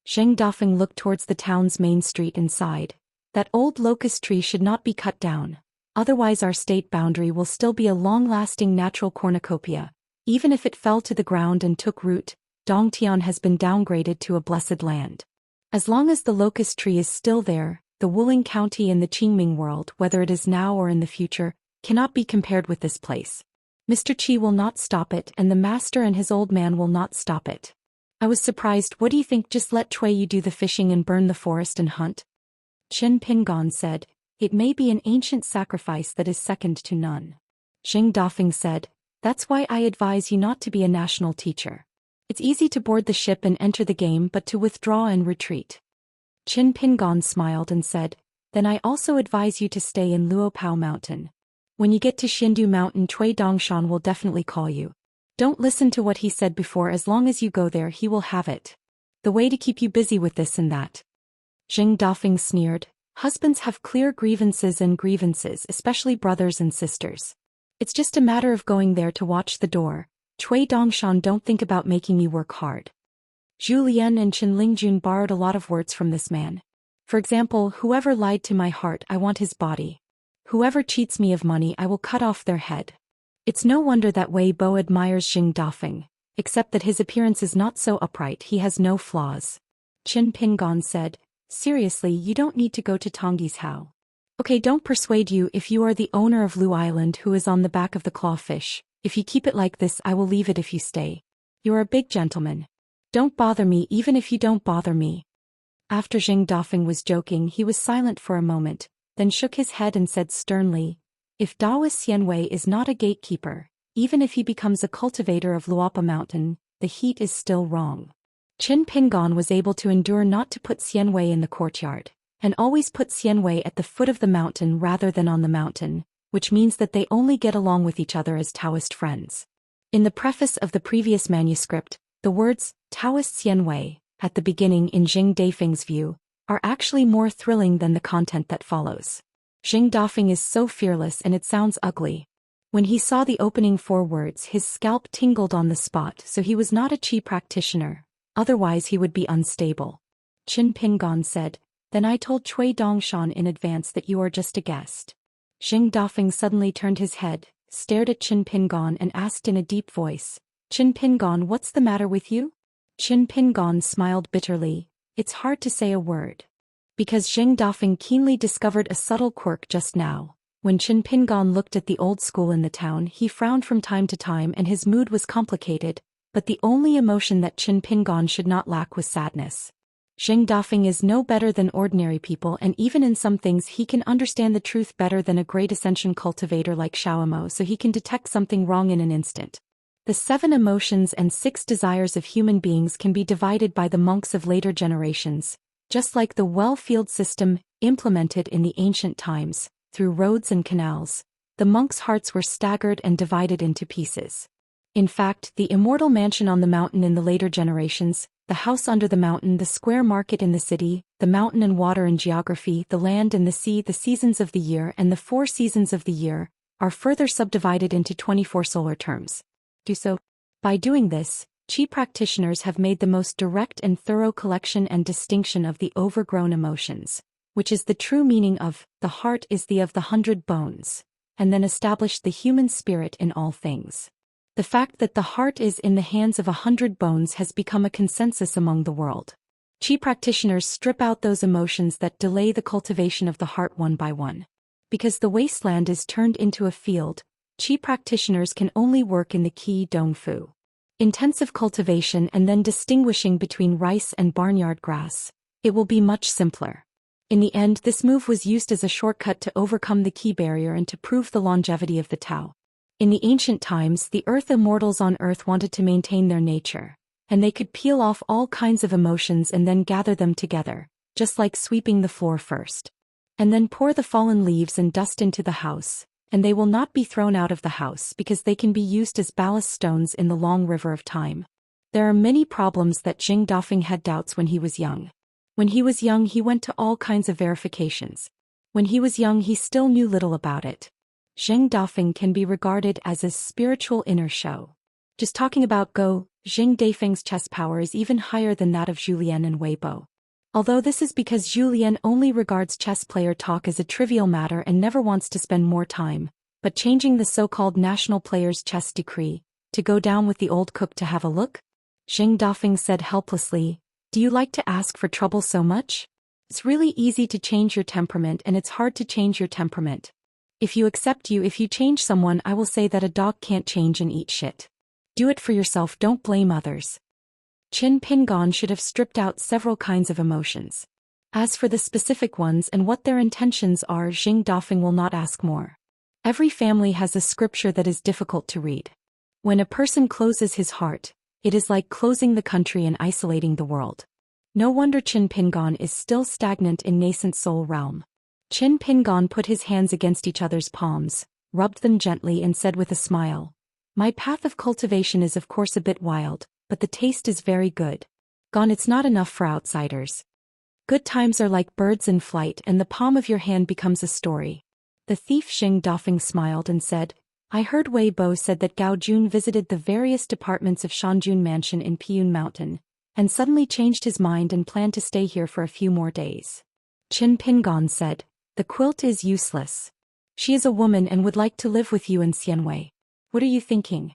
Zheng Dafeng looked towards the town's main street and sighed. That old locust tree should not be cut down. Otherwise our state boundary will still be a long-lasting natural cornucopia. Even if it fell to the ground and took root, Dongtian has been downgraded to a blessed land. As long as the locust tree is still there, the Wuling County in the Qingming world, whether it is now or in the future, cannot be compared with this place. Mr. Qi will not stop it and the master and his old man will not stop it. I was surprised. What do you think? Just let Cui Yu do the fishing and burn the forest and hunt? Qin Pingon said, it may be an ancient sacrifice that is second to none. Zheng Dafeng said, that's why I advise you not to be a national teacher. It's easy to board the ship and enter the game but to withdraw and retreat. Qin Pingon smiled and said, then I also advise you to stay in Luopao Mountain. When you get to Xindu Mountain, Cui Dongshan will definitely call you. Don't listen to what he said before. As long as you go there he will have it. The way to keep you busy with this and that. Zheng Dafeng sneered, husbands have clear grievances and grievances, especially brothers and sisters. It's just a matter of going there to watch the door. Cui Dongshan, don't think about making me work hard. Zhu Lian and Qin Lingjun borrowed a lot of words from this man. For example, whoever lied to my heart, I want his body. Whoever cheats me of money, I will cut off their head. It's no wonder that Wei Bo admires Zheng Dafeng, except that his appearance is not so upright, he has no flaws. Qin Pingon said, seriously, you don't need to go to Tongyi's house. Okay, don't persuade you. If you are the owner of Lu Island who is on the back of the clawfish, if you keep it like this I will leave it if you stay. You're a big gentleman. Don't bother me even if you don't bother me. After Zheng Dafeng was joking he was silent for a moment, then shook his head and said sternly, if Daoist Xianwei is not a gatekeeper, even if he becomes a cultivator of Luopa Mountain, the heat is still wrong. Qin Pingon was able to endure not to put Xianwei in the courtyard, and always put Xianwei at the foot of the mountain rather than on the mountain, which means that they only get along with each other as Taoist friends. In the preface of the previous manuscript, the words, Taoist Xianwei, at the beginning in Zheng Dafeng's view, are actually more thrilling than the content that follows. Zheng Dafeng is so fearless and it sounds ugly. When he saw the opening 4 words his scalp tingled on the spot, so he was not a Qi practitioner, otherwise he would be unstable. Qin Pingon said, then I told Cui Dongshan in advance that you are just a guest. Zheng Dafeng suddenly turned his head, stared at Qin Pingon and asked in a deep voice, Qin Pingon, what's the matter with you? Qin Pingon smiled bitterly, it's hard to say a word. Because Zheng Dafeng keenly discovered a subtle quirk just now. When Qin Pingon looked at the old school in the town he frowned from time to time and his mood was complicated, but the only emotion that Qin Pingon should not lack was sadness. Zheng Dafeng is no better than ordinary people, and even in some things he can understand the truth better than a great ascension cultivator like Xiaomo, so he can detect something wrong in an instant. The 7 emotions and 6 desires of human beings can be divided by the monks of later generations, just like the well-field system implemented in the ancient times, through roads and canals. The monks' hearts were staggered and divided into pieces. In fact, the immortal mansion on the mountain in the later generations, the house under the mountain, the square market in the city, the mountain and water in geography, the land and the sea, the seasons of the year and the 4 seasons of the year, are further subdivided into 24 solar terms. By doing this, Qi practitioners have made the most direct and thorough collection and distinction of the overgrown emotions, which is the true meaning of, the heart is the of the 100 bones, and then established the human spirit in all things. The fact that the heart is in the hands of 100 bones has become a consensus among the world. Qi practitioners strip out those emotions that delay the cultivation of the heart one by one. Because the wasteland is turned into a field, Qi practitioners can only work in the Qi Dong Fu. Intensive cultivation and then distinguishing between rice and barnyard grass. It will be much simpler. In the end, this move was used as a shortcut to overcome the Qi barrier and to prove the longevity of the Tao. In the ancient times, the earth immortals on earth wanted to maintain their nature, and they could peel off all kinds of emotions and then gather them together, just like sweeping the floor first. And then pour the fallen leaves and dust into the house, and they will not be thrown out of the house because they can be used as ballast stones in the long river of time. There are many problems that Jing Dafeng had doubts when he was young. When he was young, he went to all kinds of verifications. When he was young, he still knew little about it. Zheng Dafeng can be regarded as a spiritual inner show. Just talking about Go, Jing Dafeng's chess power is even higher than that of Zhou Lian and Wei Bo. Although this is because Zhou Lian only regards chess player talk as a trivial matter and never wants to spend more time, but changing the so-called national player's chess decree, to go down with the old cook to have a look? Zheng Dafeng said helplessly, "Do you like to ask for trouble so much? It's really easy to change your temperament and it's hard to change your temperament. If you change someone, I will say that a dog can't change and eat shit. Do it for yourself, don't blame others." Qin Pingon should have stripped out several kinds of emotions. As for the specific ones and what their intentions are, Zheng Dafeng will not ask more. Every family has a scripture that is difficult to read. When a person closes his heart, it is like closing the country and isolating the world. No wonder Qin Pingon is still stagnant in nascent soul realm. Qin Pingon put his hands against each other's palms, rubbed them gently and said with a smile, "My path of cultivation is of course a bit wild, but the taste is very good. Gone, it's not enough for outsiders. Good times are like birds in flight and the palm of your hand becomes a story." The thief Zheng Dafeng smiled and said, "I heard Wei Bo said that Gao Jun visited the various departments of Shanjun Mansion in Piyun Mountain, and suddenly changed his mind and planned to stay here for a few more days." Qin Pingon said, "The quilt is useless. She is a woman and would like to live with you in Xianwei. What are you thinking?"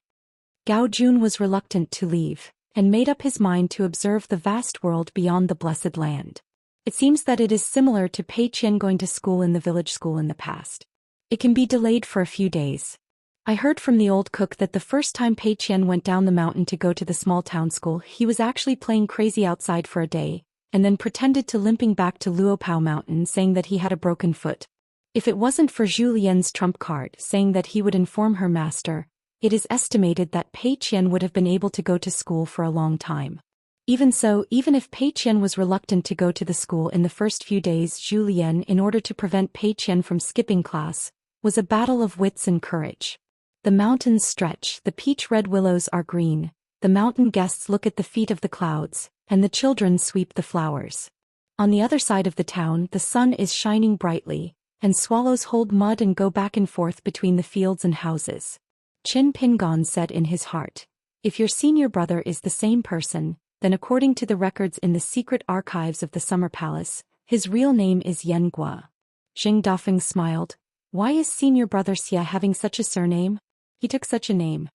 Gao Jun was reluctant to leave, and made up his mind to observe the vast world beyond the blessed land. It seems that it is similar to Pei Qian going to school in the village school in the past. It can be delayed for a few days. I heard from the old cook that the first time Pei Qian went down the mountain to go to the small town school, he was actually playing crazy outside for a day, and then pretended to limping back to Luopao Mountain saying that he had a broken foot. If it wasn't for Zhou Lian's trump card saying that he would inform her master, it is estimated that Pei Qian would have been able to go to school for a long time. Even so, even if Pei Qian was reluctant to go to the school in the first few days, Zhou Lian, in order to prevent Pei Qian from skipping class, was a battle of wits and courage. The mountains stretch, the peach-red willows are green, the mountain guests look at the feet of the clouds, and the children sweep the flowers. On the other side of the town, the sun is shining brightly, and swallows hold mud and go back and forth between the fields and houses. Qin Pingon said in his heart, "If your senior brother is the same person, then according to the records in the secret archives of the Summer Palace, his real name is Yan Gua." Zheng Dafeng smiled. "Why is senior brother Xia having such a surname? He took such a name."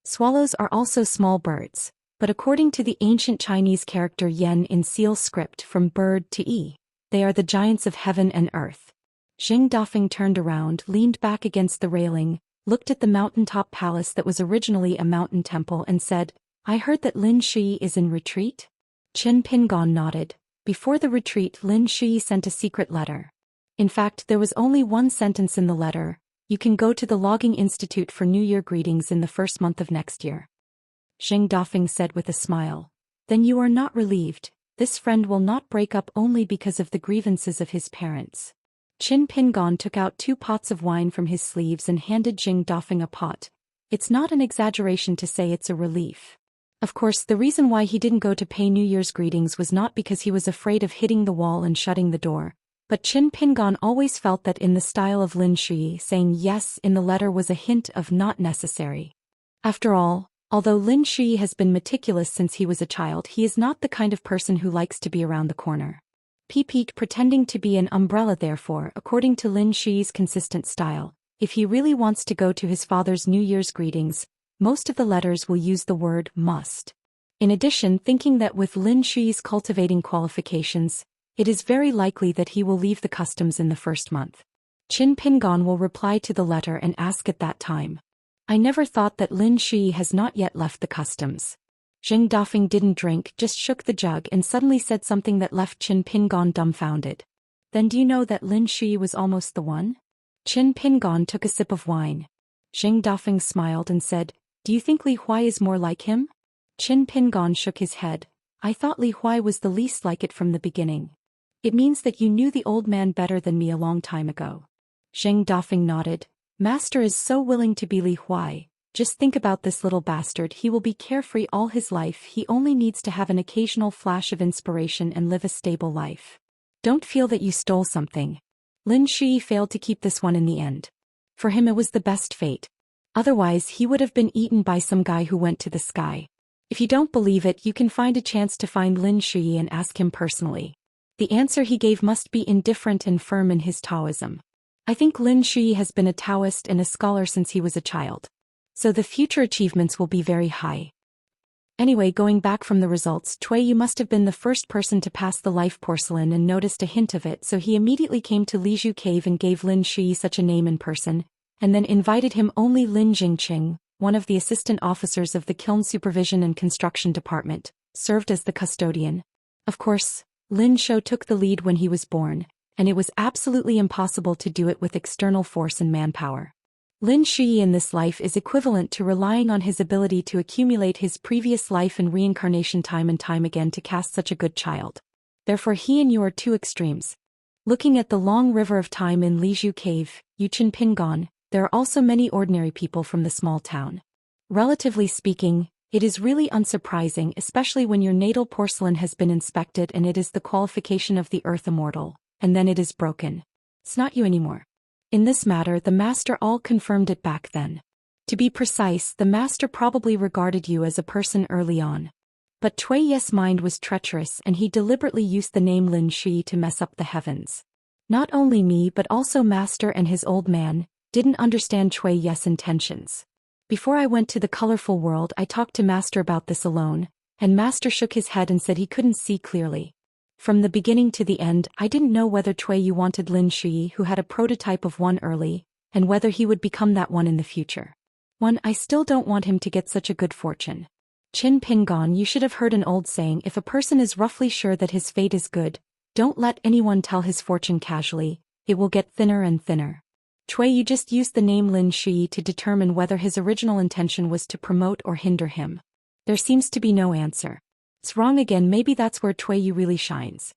Swallows are also small birds, but according to the ancient Chinese character Yan in seal script from bird to e, they are the giants of heaven and earth. Zheng Dafeng turned around, leaned back against the railing, looked at the mountaintop palace that was originally a mountain temple and said, "I heard that Lin Shui is in retreat?" Qin Pingon nodded. Before the retreat, Lin Shui sent a secret letter. In fact, there was only one sentence in the letter: "You can go to the Logging Institute for New Year greetings in the first month of next year." Zheng Dafeng said with a smile. "Then you are not relieved. This friend will not break up only because of the grievances of his parents." Qin Pingon took out 2 pots of wine from his sleeves and handed Zheng Dafeng a pot. It's not an exaggeration to say it's a relief. Of course, the reason why he didn't go to pay New Year's greetings was not because he was afraid of hitting the wall and shutting the door, but Qin Pingon always felt that in the style of Lin Shui, saying yes in the letter was a hint of not necessary. After all, although Lin Shui has been meticulous since he was a child, he is not the kind of person who likes to be around the corner. Peek pretending to be an umbrella. Therefore, according to Lin Shui's consistent style, if he really wants to go to his father's New Year's greetings, most of the letters will use the word must. In addition, thinking that with Lin Shui's cultivating qualifications, it is very likely that he will leave the customs in the first month. Qin Pingon will reply to the letter and ask at that time, I never thought that Lin Shui has not yet left the customs. Zheng Dafeng didn't drink, just shook the jug and suddenly said something that left Qin Pingon dumbfounded. Then do you know that Lin Shui was almost the one? Qin Pingon took a sip of wine. Zheng Dafeng smiled and said, do you think Li Huai is more like him? Qin Pingon shook his head. I thought Li Huai was the least like it from the beginning. It means that you knew the old man better than me a long time ago. Zheng Dafeng nodded. Master is so willing to be Li Huai. Just think about this little bastard, he will be carefree all his life, he only needs to have an occasional flash of inspiration and live a stable life. Don't feel that you stole something. Lin Shui failed to keep this one in the end. For him it was the best fate. Otherwise he would have been eaten by some guy who went to the sky. If you don't believe it, you can find a chance to find Lin Shui and ask him personally. The answer he gave must be indifferent and firm in his Taoism. I think Lin Shui has been a Taoist and a scholar since he was a child. So the future achievements will be very high. Anyway, going back from the results, Cui, you must have been the first person to pass the life porcelain and noticed a hint of it, so he immediately came to Lizhu Cave and gave Lin Shui such a name in person, and then invited him. Only Lin Jingqing, one of the assistant officers of the kiln supervision and construction department, served as the custodian. Of course, Lin Shou took the lead when he was born, and it was absolutely impossible to do it with external force and manpower. Lin Shui in this life is equivalent to relying on his ability to accumulate his previous life and reincarnation time and time again to cast such a good child. Therefore he and you are two extremes. Looking at the long river of time in Lizhu Cave, Yuqin Pingon, there are also many ordinary people from the small town. Relatively speaking, it is really unsurprising, especially when your natal porcelain has been inspected and it is the qualification of the earth immortal, and then it is broken. It's not you anymore. In this matter, the master all confirmed it back then. To be precise, the master probably regarded you as a person early on. But Cui Ye's mind was treacherous and he deliberately used the name Lin Shui to mess up the heavens. Not only me but also master and his old man didn't understand Cui Ye's intentions. Before I went to the colorful world, I talked to master about this alone, and master shook his head and said he couldn't see clearly. From the beginning to the end, I didn't know whether Cui Yu wanted Lin Shui, who had a prototype of one early, and whether he would become that one in the future. I still don't want him to get such a good fortune. Qin Pingon, you should have heard an old saying, if a person is roughly sure that his fate is good, don't let anyone tell his fortune casually, it will get thinner and thinner. Cui Yu just used the name Lin Shui to determine whether his original intention was to promote or hinder him. There seems to be no answer. It's wrong again, maybe that's where Cui Yu really shines.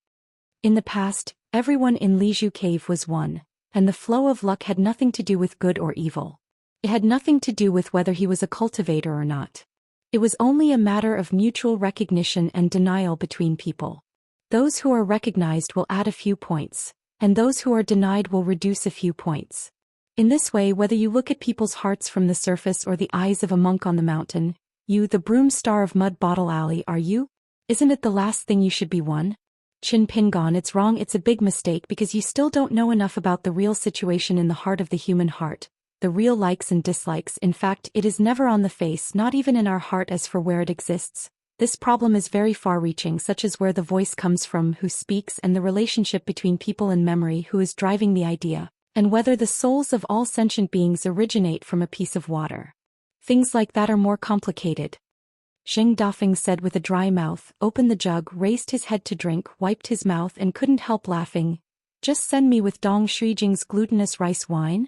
In the past, everyone in Lizhu Cave was one, and the flow of luck had nothing to do with good or evil. It had nothing to do with whether he was a cultivator or not. It was only a matter of mutual recognition and denial between people. Those who are recognized will add a few points, and those who are denied will reduce a few points. In this way, whether you look at people's hearts from the surface or the eyes of a monk on the mountain, you, the broom star of Mud Bottle Alley, are you? Isn't it the last thing you should be one? Qin Pingon, it's wrong, it's a big mistake because you still don't know enough about the real situation in the heart of the human heart, the real likes and dislikes. In fact, it is never on the face, not even in our heart. As for where it exists, this problem is very far-reaching, such as where the voice comes from, who speaks, and the relationship between people and memory, who is driving the idea, and whether the souls of all sentient beings originate from a piece of water. Things like that are more complicated. Zheng Dafeng said with a dry mouth, opened the jug, raised his head to drink, wiped his mouth and couldn't help laughing. Just send me with Dong Shijing's glutinous rice wine?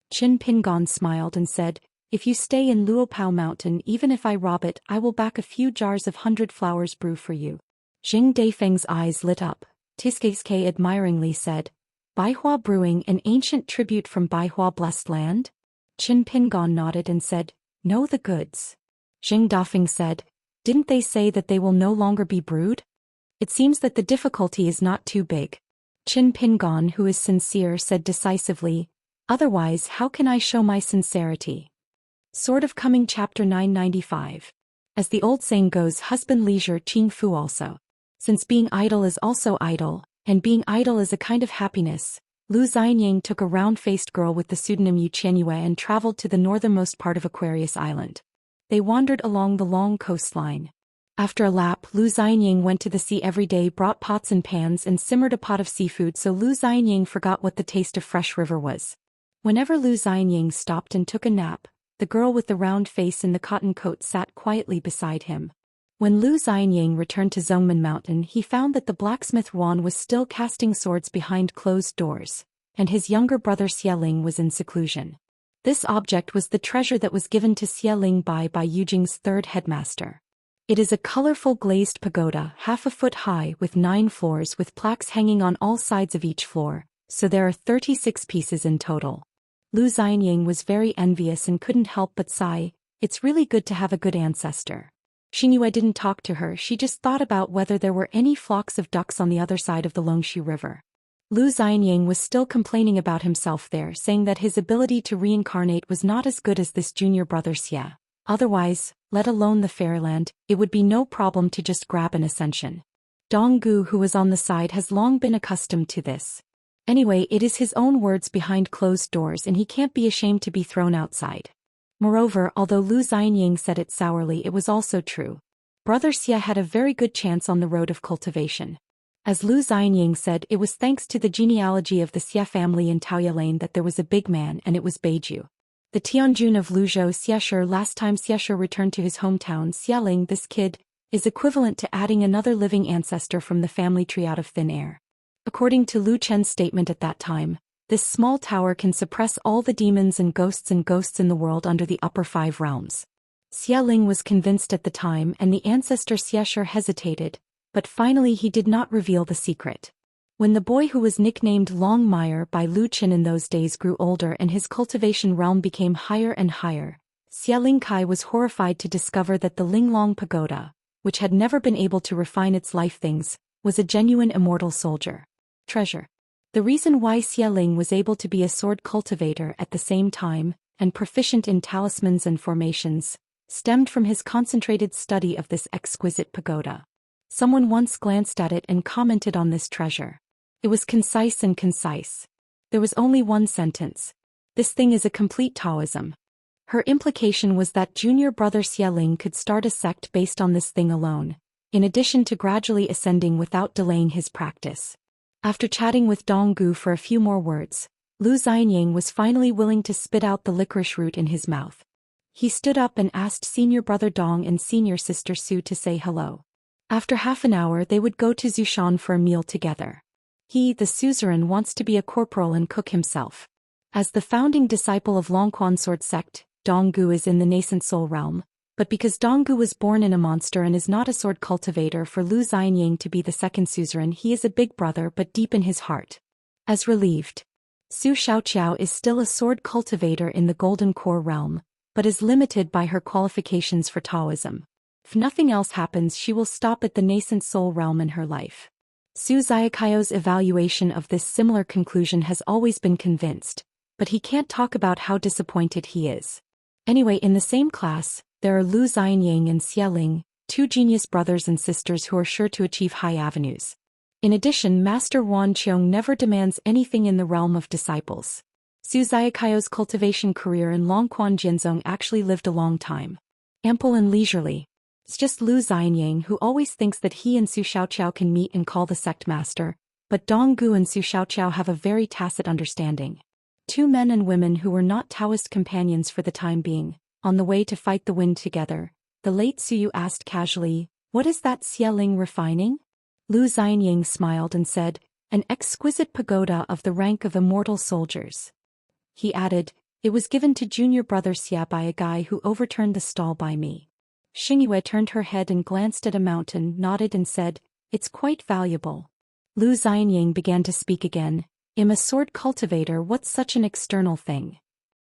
Qin Pingon smiled and said, if you stay in Luopao Mountain, even if I rob it, I will back a few jars of 100 Flowers brew for you. Zheng Dafeng's eyes lit up. Tiskeiske admiringly said, Baihua Brewing, an ancient tribute from Baihua Blessed Land? Qin Pingon nodded and said, know the goods. Zheng Dafeng said, didn't they say that they will no longer be brewed? It seems that the difficulty is not too big. Qin Pingon, who is sincere, said decisively, otherwise how can I show my sincerity? Sort of coming. Chapter 995. As the old saying goes, husband leisure Qing Fu also. Since being idle is also idle, and being idle is a kind of happiness, Lu Xianying took a round-faced girl with the pseudonym Yu Qianyue and traveled to the northernmost part of Aquarius Island. They wandered along the long coastline. After a lap, Lu Xianying went to the sea every day, brought pots and pans and simmered a pot of seafood, so Lu Xianying forgot what the taste of fresh river was. Whenever Lu Xianying stopped and took a nap, the girl with the round face in the cotton coat sat quietly beside him. When Lu Xianying returned to Zhongmen Mountain, he found that the blacksmith Wan was still casting swords behind closed doors, and his younger brother Xieling was in seclusion. This object was the treasure that was given to Xieling by Yujing's third headmaster. It is a colorful glazed pagoda, half a foot high with 9 floors with plaques hanging on all sides of each floor, so there are 36 pieces in total. Lu Xianying was very envious and couldn't help but sigh, "It's really good to have a good ancestor." Xingyue didn't talk to her, she just thought about whether there were any flocks of ducks on the other side of the Longxi River. Lu Xianying was still complaining about himself there, saying that his ability to reincarnate was not as good as this junior brother Xie. Otherwise, let alone the fairyland, it would be no problem to just grab an ascension. Donggu, who was on the side, has long been accustomed to this. Anyway, it is his own words behind closed doors and he can't be ashamed to be thrown outside. Moreover, although Lu Xianying said it sourly, it was also true. Brother Xie had a very good chance on the road of cultivation. As Lu Xianying said, it was thanks to the genealogy of the Xie family in Taoya Lane that there was a big man, and it was Beiju. The Tianjun of Luzhou Xieshe. Last time Xieshe returned to his hometown, Xieling, this kid, is equivalent to adding another living ancestor from the family tree out of thin air. According to Lu Chen's statement at that time, this small tower can suppress all the demons and ghosts in the world under the upper 5 realms. Xieling was convinced at the time, and the ancestor Xieshe hesitated, but finally he did not reveal the secret. When the boy who was nicknamed Longmire by Lu Chen in those days grew older and his cultivation realm became higher and higher, Xieling Kai was horrified to discover that the Linglong Pagoda, which had never been able to refine its life things, was a genuine immortal soldier. Treasure. The reason why Xieling was able to be a sword cultivator at the same time, and proficient in talismans and formations, stemmed from his concentrated study of this exquisite pagoda. Someone once glanced at it and commented on this treasure. It was concise and concise. There was only one sentence. "This thing is a complete Taoism." Her implication was that junior brother Xieling could start a sect based on this thing alone, in addition to gradually ascending without delaying his practice. After chatting with Donggu for a few more words, Lu Xianying was finally willing to spit out the licorice root in his mouth. He stood up and asked senior brother Dong and senior sister Su to say hello. After half an hour they would go to Zhoushan for a meal together. He, the suzerain, wants to be a corporal and cook himself. As the founding disciple of Longquan sword sect, Donggu is in the nascent soul realm, but because Donggu was born in a monster and is not a sword cultivator, for Lu Xianying to be the second suzerain, he is a big brother but deep in his heart. As relieved. Su Xiaoqiao is still a sword cultivator in the Golden Core realm, but is limited by her qualifications for Taoism. If nothing else happens, she will stop at the nascent soul realm in her life. Su Xiaoqiao's evaluation of this similar conclusion has always been convinced, but he can't talk about how disappointed he is. Anyway, in the same class, there are Lu Xianying and Xieling, 2 genius brothers and sisters who are sure to achieve high avenues. In addition, Master Wan Qiong never demands anything in the realm of disciples. Su Xiaoqiao's cultivation career in Longquan Jianzong actually lived a long time. Ample and leisurely. It's just Lu Xianying who always thinks that he and Su Xiaoqiao can meet and call the sect master, but Donggu and Su Xiaoqiao have a very tacit understanding. 2 men and women who were not Taoist companions for the time being, on the way to fight the wind together. The late Suyu asked casually, "What is that Xieling refining?" Lu Xianying smiled and said, "An exquisite pagoda of the rank of immortal soldiers." He added, "It was given to junior brother Xia by a guy who overturned the stall by me." Xingyue turned her head and glanced at a mountain, nodded and said, "It's quite valuable." Lu Xianying began to speak again. "I'm a sword cultivator, what's such an external thing?"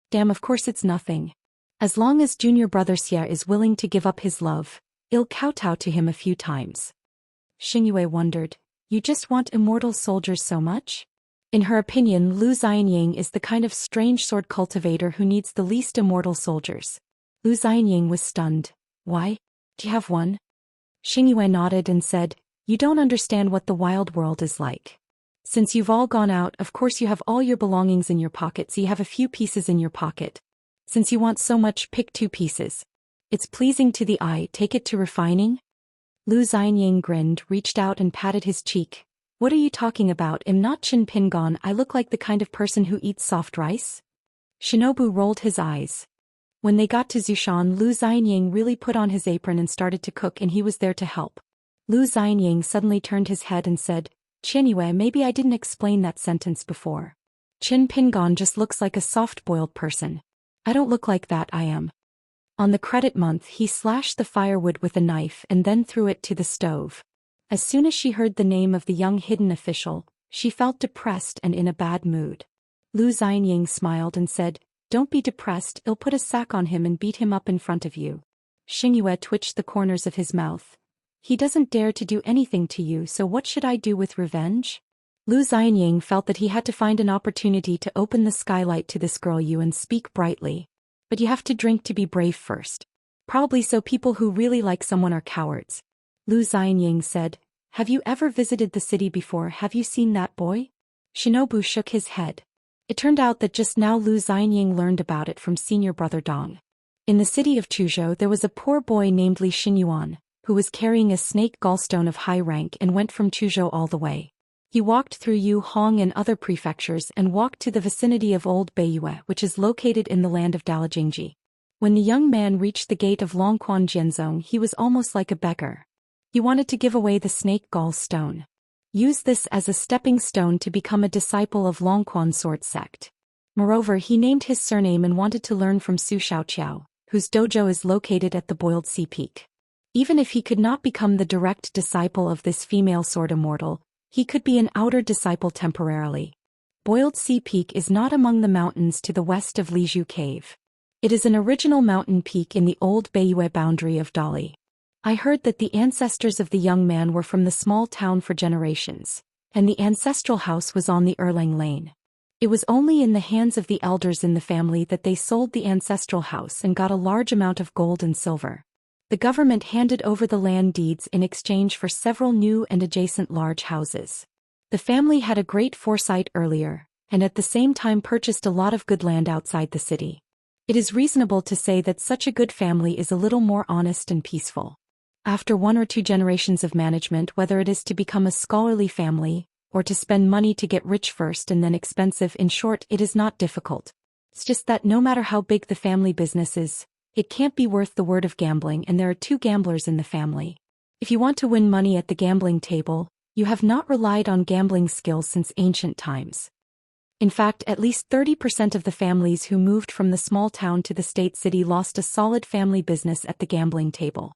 "Damn, of course it's nothing. As long as junior brother Xia is willing to give up his love, I'll kowtow to him a few times." Xingyue wondered, "You just want immortal soldiers so much?" In her opinion, Lu Xianying is the kind of strange sword cultivator who needs the least immortal soldiers. Lu Xianying was stunned. "Why? Do you have one?" Xingyue nodded and said, "You don't understand what the wild world is like. Since you've all gone out, of course you have all your belongings in your pocket, so you have a few pieces in your pocket. Since you want so much, pick 2 pieces. It's pleasing to the eye, take it to refining." Lu Xianying grinned, reached out and patted his cheek. "What are you talking about? I'm not Chin Pingon, I look like the kind of person who eats soft rice?" Shinobu rolled his eyes. When they got to Zhou Xian, Lu Xianying really put on his apron and started to cook, and he was there to help. Lu Xianying suddenly turned his head and said, "Qianyue, maybe I didn't explain that sentence before. Qin Pingon just looks like a soft-boiled person. I don't look like that, I am." On the credit month, he slashed the firewood with a knife and then threw it to the stove. As soon as she heard the name of the young hidden official, she felt depressed and in a bad mood. Lu Xianying smiled and said, "Don't be depressed, I'll put a sack on him and beat him up in front of you." Xingyue twitched the corners of his mouth. "He doesn't dare to do anything to you, so what should I do with revenge?" Lu Xianying felt that he had to find an opportunity to open the skylight to this girl Yu and speak brightly. "But you have to drink to be brave first. Probably so people who really like someone are cowards." Lu Xianying said, "Have you ever visited the city before? Have you seen that boy?" Shinobu shook his head. It turned out that just now Lu Xianying learned about it from senior brother Dong. In the city of Chuzhou there was a poor boy named Li Xinyuan, who was carrying a snake gallstone of high rank and went from Chuzhou all the way. He walked through Yu Hong and other prefectures and walked to the vicinity of Old Beiyue, which is located in the land of Dalajingji. When the young man reached the gate of Longquan Jianzong, he was almost like a beggar. He wanted to give away the snake gall stone. Use this as a stepping stone to become a disciple of Longquan sword sect. Moreover, he named his surname and wanted to learn from Su Xiaoqiao, whose dojo is located at the Boiled Sea Peak. Even if he could not become the direct disciple of this female sword immortal, he could be an outer disciple temporarily. Boiled Sea Peak is not among the mountains to the west of Lizhu Cave. It is an original mountain peak in the old Beiyue boundary of Dali. I heard that the ancestors of the young man were from the small town for generations, and the ancestral house was on the Erlang Lane. It was only in the hands of the elders in the family that they sold the ancestral house and got a large amount of gold and silver. The government handed over the land deeds in exchange for several new and adjacent large houses. The family had a great foresight earlier, and at the same time purchased a lot of good land outside the city. It is reasonable to say that such a good family is a little more honest and peaceful. After 1 or 2 generations of management, whether it is to become a scholarly family, or to spend money to get rich first and then expensive, in short, it is not difficult. It's just that no matter how big the family business is, it can't be worth the word of gambling, and there are 2 gamblers in the family. If you want to win money at the gambling table, you have not relied on gambling skills since ancient times. In fact, at least 30% of the families who moved from the small town to the state city lost a solid family business at the gambling table.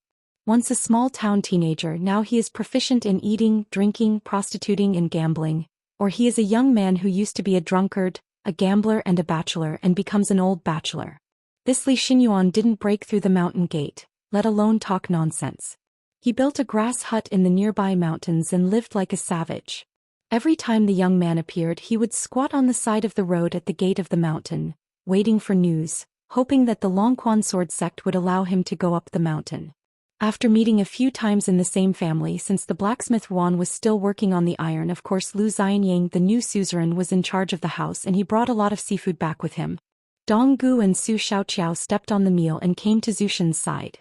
Once a small-town teenager, now he is proficient in eating, drinking, prostituting and gambling, or he is a young man who used to be a drunkard, a gambler and a bachelor and becomes an old bachelor. This Li Xinyuan didn't break through the mountain gate, let alone talk nonsense. He built a grass hut in the nearby mountains and lived like a savage. Every time the young man appeared, he would squat on the side of the road at the gate of the mountain, waiting for news, hoping that the Longquan sword sect would allow him to go up the mountain. After meeting a few times in the same family, since the blacksmith Wan was still working on the iron, of course Lu Xianying, the new suzerain, was in charge of the house, and he brought a lot of seafood back with him. Dong Gu and Su Xiaoqiao stepped on the meal and came to Zhou Xian's side.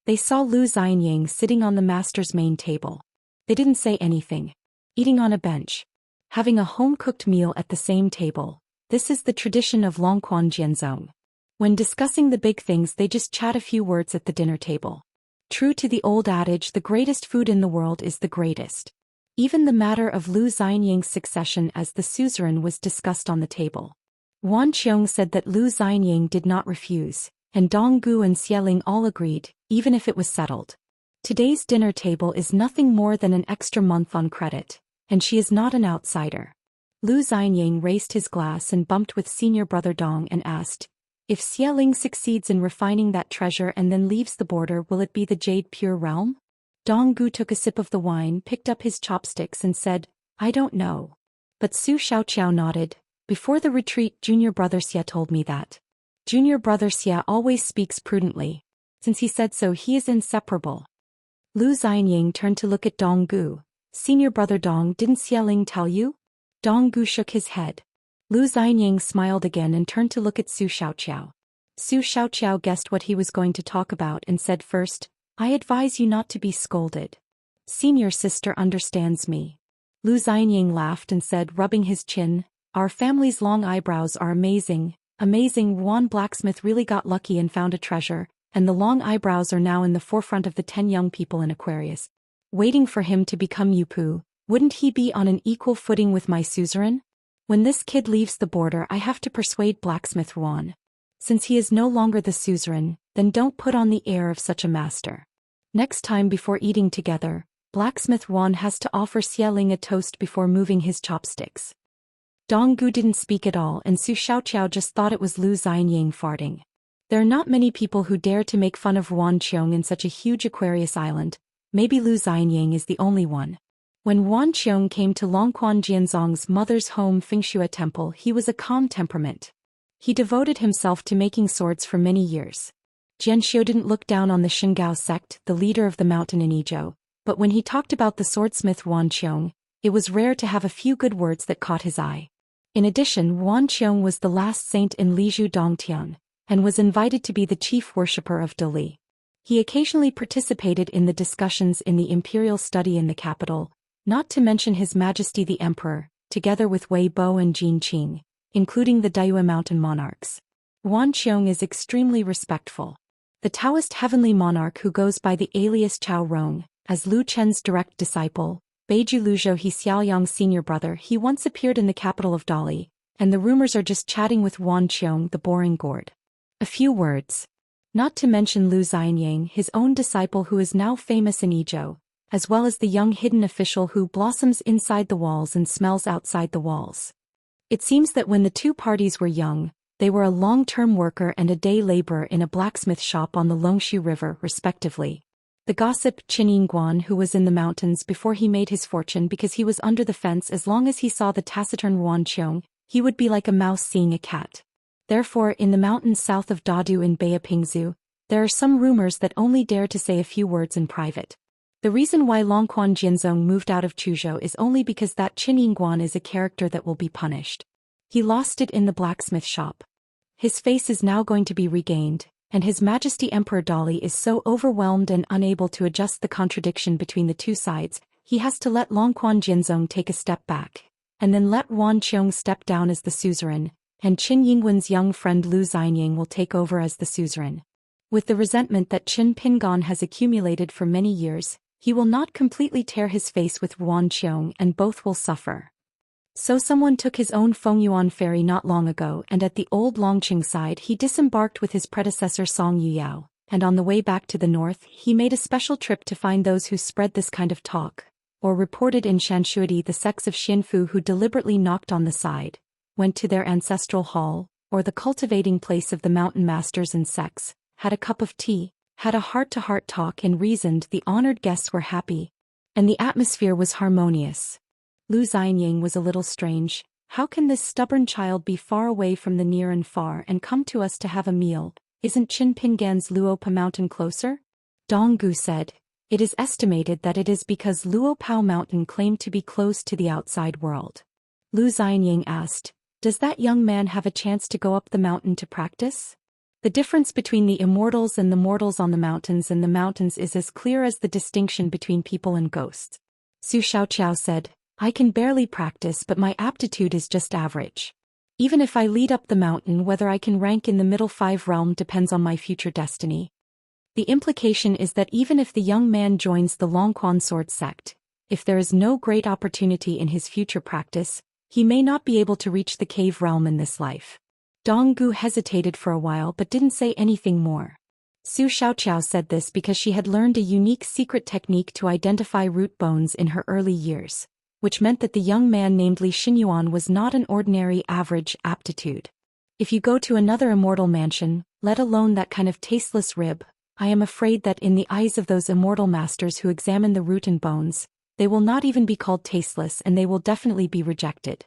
They saw Lu Xianying sitting on the master's main table. They didn't say anything. Eating on a bench. Having a home-cooked meal at the same table. This is the tradition of Longquan Jianzong. When discussing the big things, they just chat a few words at the dinner table. True to the old adage, the greatest food in the world is the greatest. Even the matter of Lu Xianying's succession as the suzerain was discussed on the table. Wan Qiong said that Lu Xianying did not refuse, and Dong Gu and Xieling all agreed, even if it was settled. Today's dinner table is nothing more than an extra month on credit, and she is not an outsider. Lu Xianying raised his glass and bumped with senior brother Dong and asked, "If Xieling succeeds in refining that treasure and then leaves the border, will it be the Jade Pure Realm?" Dong Gu took a sip of the wine, picked up his chopsticks and said, "I don't know." But Su Xiaoqiao nodded. "Before the retreat, junior brother Xia told me that. Junior brother Xia always speaks prudently. Since he said so, he is inseparable." Lu Xianying turned to look at Dong Gu. "Senior brother Dong, didn't Xieling tell you?" Dong Gu shook his head. Lu Xianying smiled again and turned to look at Su Xiaoqiao. Su Xiaoqiao guessed what he was going to talk about and said, "First, I advise you not to be scolded. Senior sister understands me." Lu Xianying laughed and said, rubbing his chin, "Our family's long eyebrows are amazing, Amazing, Yuan blacksmith really got lucky and found a treasure, and the long eyebrows are now in the forefront of the 10 young people in Aquarius. Waiting for him to become Yupu, wouldn't he be on an equal footing with my suzerain? When this kid leaves the border I have to persuade blacksmith Yuan. Since he is no longer the suzerain, then don't put on the air of such a master. Next time before eating together, blacksmith Yuan has to offer Xieling a toast before moving his chopsticks. Donggu didn't speak at all and Su Xiaoqiao just thought it was Lu Xianying farting. There are not many people who dare to make fun of Yuan Qiong in such a huge Aquarius island. Maybe Lu Xianying is the only one. When Yuan Qiong came to Longquan Jianzong's mother's home Fengxue Temple, he was a calm temperament. He devoted himself to making swords for many years. Jianxiu didn't look down on the Shingao sect, the leader of the mountain in Izhou, but when he talked about the swordsmith Yuan Qiong, it was rare to have a few good words that caught his eye. In addition, Yuan Qiong was the last saint in Lizhu Dongtian, and was invited to be the chief worshipper of Dali. He occasionally participated in the discussions in the imperial study in the capital, not to mention His Majesty the Emperor, together with Wei Bo and Jin Qing, including the Daoist mountain monarchs. Yuan Qiong is extremely respectful. The Taoist heavenly monarch who goes by the alias Chao Rong, as Lu Chen's direct disciple, Beiju Luzhou He Xiaoyang's senior brother, he once appeared in the capital of Dali, and the rumors are just chatting with Yuan Qiong the boring gourd. A few words. Not to mention Lu Xianying, his own disciple who is now famous in Izhou, as well as the young hidden official who blossoms inside the walls and smells outside the walls. It seems that when the two parties were young, they were a long-term worker and a day laborer in a blacksmith shop on the Longshu River, respectively. The gossip Qin Yingguan, who was in the mountains before he made his fortune because he was under the fence, as long as he saw the taciturn Yuan Qiong, he would be like a mouse seeing a cat. Therefore, in the mountains south of Dadu in Beipingzu, there are some rumors that only dare to say a few words in private. The reason why Longquan Jianzong moved out of Chuzhou is only because that Qin Yingguan is a character that will be punished. He lost it in the blacksmith shop. His face is now going to be regained, and His Majesty Emperor Dali is so overwhelmed and unable to adjust the contradiction between the two sides, he has to let Longquan Jianzong take a step back, and then let Yuan Qiong step down as the suzerain, and Qin Yingguan's young friend Lu Xianying will take over as the suzerain. With the resentment that Qin Pingan has accumulated for many years, he will not completely tear his face with Yuan Qiong and both will suffer. So someone took his own Fengyuan ferry not long ago, and at the old Longqing side he disembarked with his predecessor Song Yuyao, and on the way back to the north he made a special trip to find those who spread this kind of talk, or reported in Shanshuodi the sects of Xinfu who deliberately knocked on the side, went to their ancestral hall, or the cultivating place of the mountain masters and sects, had a cup of tea, had a heart-to-heart talk and reasoned. The honored guests were happy, and the atmosphere was harmonious. Lu Xianying was a little strange. How can this stubborn child be far away from the near and far and come to us to have a meal? Isn't Qin Pingan's Luopa mountain closer? Donggu said. It is estimated that it is because Luopao mountain claimed to be close to the outside world. Lu Xianying asked, does that young man have a chance to go up the mountain to practice? The difference between the immortals and the mortals on the mountains and the mountains is as clear as the distinction between people and ghosts. Su Xiaoqiao said, I can barely practice, but my aptitude is just average. Even if I lead up the mountain, whether I can rank in the middle 5 realm depends on my future destiny. The implication is that even if the young man joins the Longquan sword sect, if there is no great opportunity in his future practice, he may not be able to reach the cave realm in this life. Donggu hesitated for a while but didn't say anything more. Su Xiaoqiao said this because she had learned a unique secret technique to identify root bones in her early years, which meant that the young man named Li Xinyuan was not an ordinary average aptitude. If you go to another immortal mansion, let alone that kind of tasteless rib, I am afraid that in the eyes of those immortal masters who examine the root and bones, they will not even be called tasteless and they will definitely be rejected.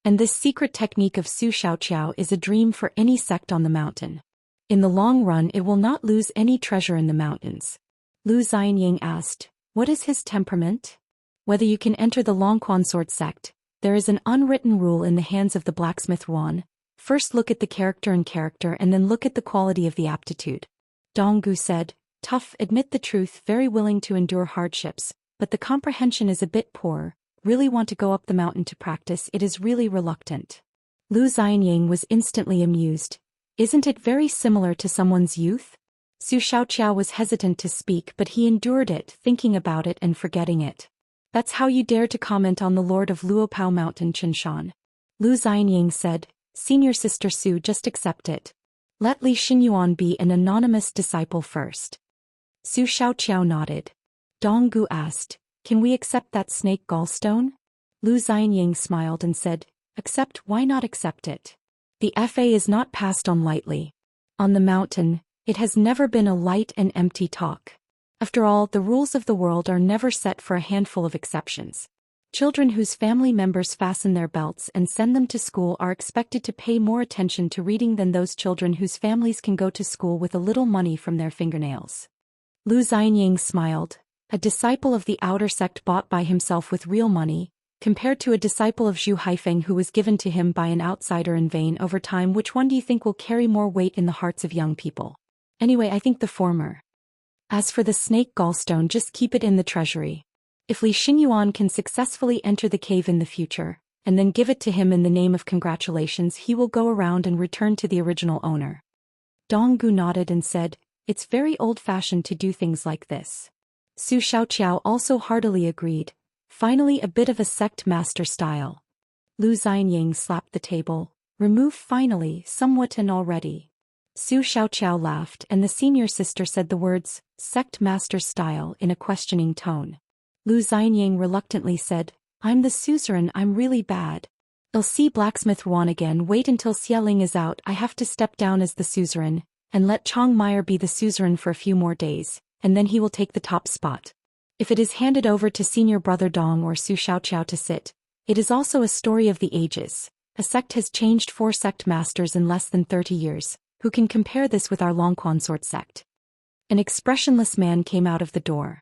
And this secret technique of Su Xiaoqiao is a dream for any sect on the mountain. In the long run it will not lose any treasure in the mountains. Lu Xianying asked, what is his temperament? Whether you can enter the Longquan sword sect, there is an unwritten rule in the hands of the blacksmith Yuan. First look at the character and then look at the quality of the aptitude. Donggu said, tough, admit the truth, very willing to endure hardships, but the comprehension is a bit poor. Really want to go up the mountain to practice, it is really reluctant. Lu Xianying was instantly amused. Isn't it very similar to someone's youth? Su Xiaoqiao was hesitant to speak, but he endured it, thinking about it and forgetting it. That's how you dare to comment on the Lord of Luopao Mountain Qinshan. Lu Xianying said, Senior Sister Su, just accept it. Let Li Xinyuan be an anonymous disciple first. Su Xiaoqiao nodded. Donggu asked, can we accept that snake gallstone? Lu Xianying smiled and said, accept, why not accept it? The FA is not passed on lightly. On the mountain, it has never been a light and empty talk. After all, the rules of the world are never set for a handful of exceptions. Children whose family members fasten their belts and send them to school are expected to pay more attention to reading than those children whose families can go to school with a little money from their fingernails. Lu Xianying smiled. A disciple of the outer sect bought by himself with real money, compared to a disciple of Zhu Haifeng who was given to him by an outsider in vain over time, which one do you think will carry more weight in the hearts of young people? Anyway, I think the former. As for the snake gallstone, just keep it in the treasury. If Li Xinyuan can successfully enter the cave in the future, and then give it to him in the name of congratulations, he will go around and return to the original owner. Donggu nodded and said, it's very old-fashioned to do things like this. Su Xiaoqiao also heartily agreed. Finally, a bit of a sect master style. Lu Xianying slapped the table. Remove finally, somewhat and already. Su Xiaoqiao laughed, and the senior sister said the words, sect master style, in a questioning tone. Lu Xianying reluctantly said, I'm the suzerain, I'm really bad. I'll see Blacksmith Wan again, wait until Xieling is out, I have to step down as the suzerain, and let Chong Meyer be the suzerain for a few more days, and then he will take the top spot. If it is handed over to senior brother Dong or Su Xiaoqiao to sit, it is also a story of the ages. A sect has changed 4 sect masters in less than 30 years, who can compare this with our Longquan Sword sect? An expressionless man came out of the door.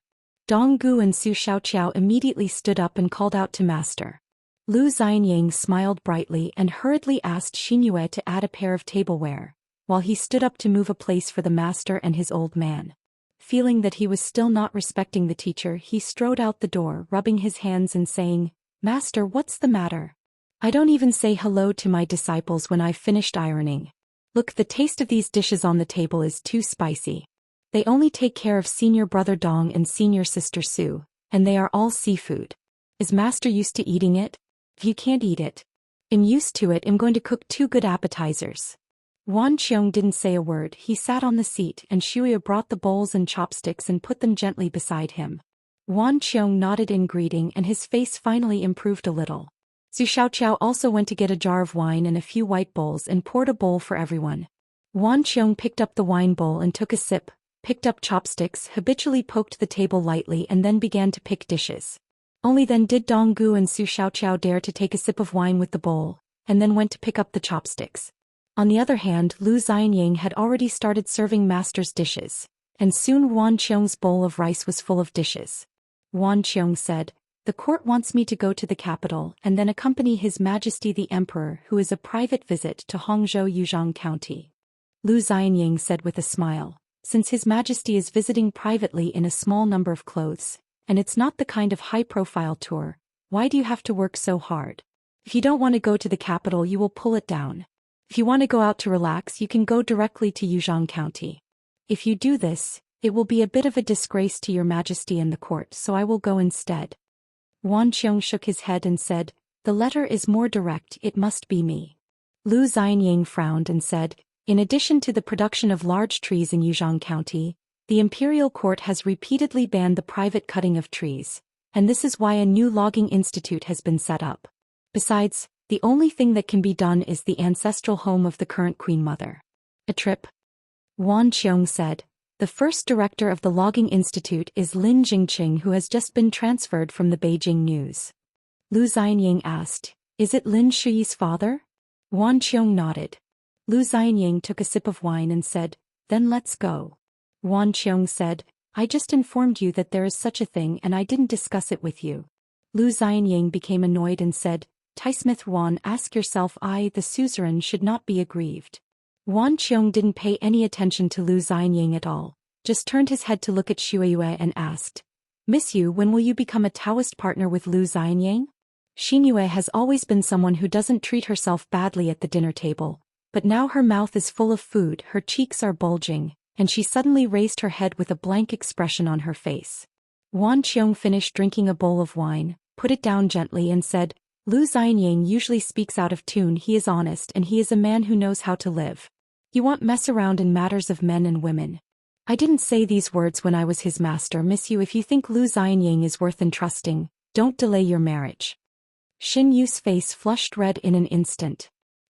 Donggu and Su Xiaoqiao immediately stood up and called out to Master. Lu Xianying smiled brightly and hurriedly asked Xinyue to add a pair of tableware, while he stood up to move a place for the master and his old man. Feeling that he was still not respecting the teacher, he strode out the door, rubbing his hands and saying, Master, what's the matter? I don't even say hello to my disciples when I've finished ironing. Look, the taste of these dishes on the table is too spicy. They only take care of senior brother Dong and senior sister Su, and they are all seafood. Is Master used to eating it? If you can't eat it, I'm used to it. I'm going to cook 2 good appetizers. Wan Qiong didn't say a word. He sat on the seat, and Shuya brought the bowls and chopsticks and put them gently beside him. Wan Qiong nodded in greeting, and his face finally improved a little. Su Xiaoqiao also went to get a jar of wine and a few white bowls and poured a bowl for everyone. Wan Qiong picked up the wine bowl and took a sip, picked up chopsticks, habitually poked the table lightly, and then began to pick dishes. Only then did Donggu and Su Xiaoqiao dare to take a sip of wine with the bowl, and then went to pick up the chopsticks. On the other hand, Lu Xianying had already started serving Master's dishes, and soon Wan Qiong's bowl of rice was full of dishes. Wan Qiong said, The court wants me to go to the capital and then accompany His Majesty the Emperor, who is a private visit to Hongzhou Yuzhong County. Lu Xianying said with a smile, Since His Majesty is visiting privately in a small number of clothes, and it's not the kind of high-profile tour, why do you have to work so hard? If you don't want to go to the capital, you will pull it down. If you want to go out to relax, you can go directly to Yuzhong County. If you do this, it will be a bit of a disgrace to your Majesty and the court, so I will go instead. Wan Qiong shook his head and said, The letter is more direct, it must be me. Lu Xianying frowned and said, In addition to the production of large trees in Yuzhong County, the imperial court has repeatedly banned the private cutting of trees, and this is why a new logging institute has been set up. Besides, the only thing that can be done is the ancestral home of the current Queen Mother. A trip? Wan Qiong said. The first director of the Logging Institute is Lin Jingqing, who has just been transferred from the Beijing News. Lu Xianying asked, Is it Lin Shuyi's father? Wan Qiong nodded. Lu Xianying took a sip of wine and said, Then let's go. Wan Qiong said, I just informed you that there is such a thing and I didn't discuss it with you. Lu Xianying became annoyed and said, Taismith Wan, ask yourself, I, the suzerain, should not be aggrieved. Wan Qiong didn't pay any attention to Lu Xianying at all, just turned his head to look at Xue and asked, Miss Yu, when will you become a Taoist partner with Lu Xianying? Xingyue has always been someone who doesn't treat herself badly at the dinner table, but now her mouth is full of food, her cheeks are bulging, and she suddenly raised her head with a blank expression on her face. Wan Qiong finished drinking a bowl of wine, put it down gently and said, Lu Xianyang usually speaks out of tune. He is honest and he is a man who knows how to live. You won't mess around in matters of men and women. I didn't say these words when I was his master. Miss you, if you think Lu Xianyang is worth entrusting, don't delay your marriage. Xin Yu's face flushed red in an instant.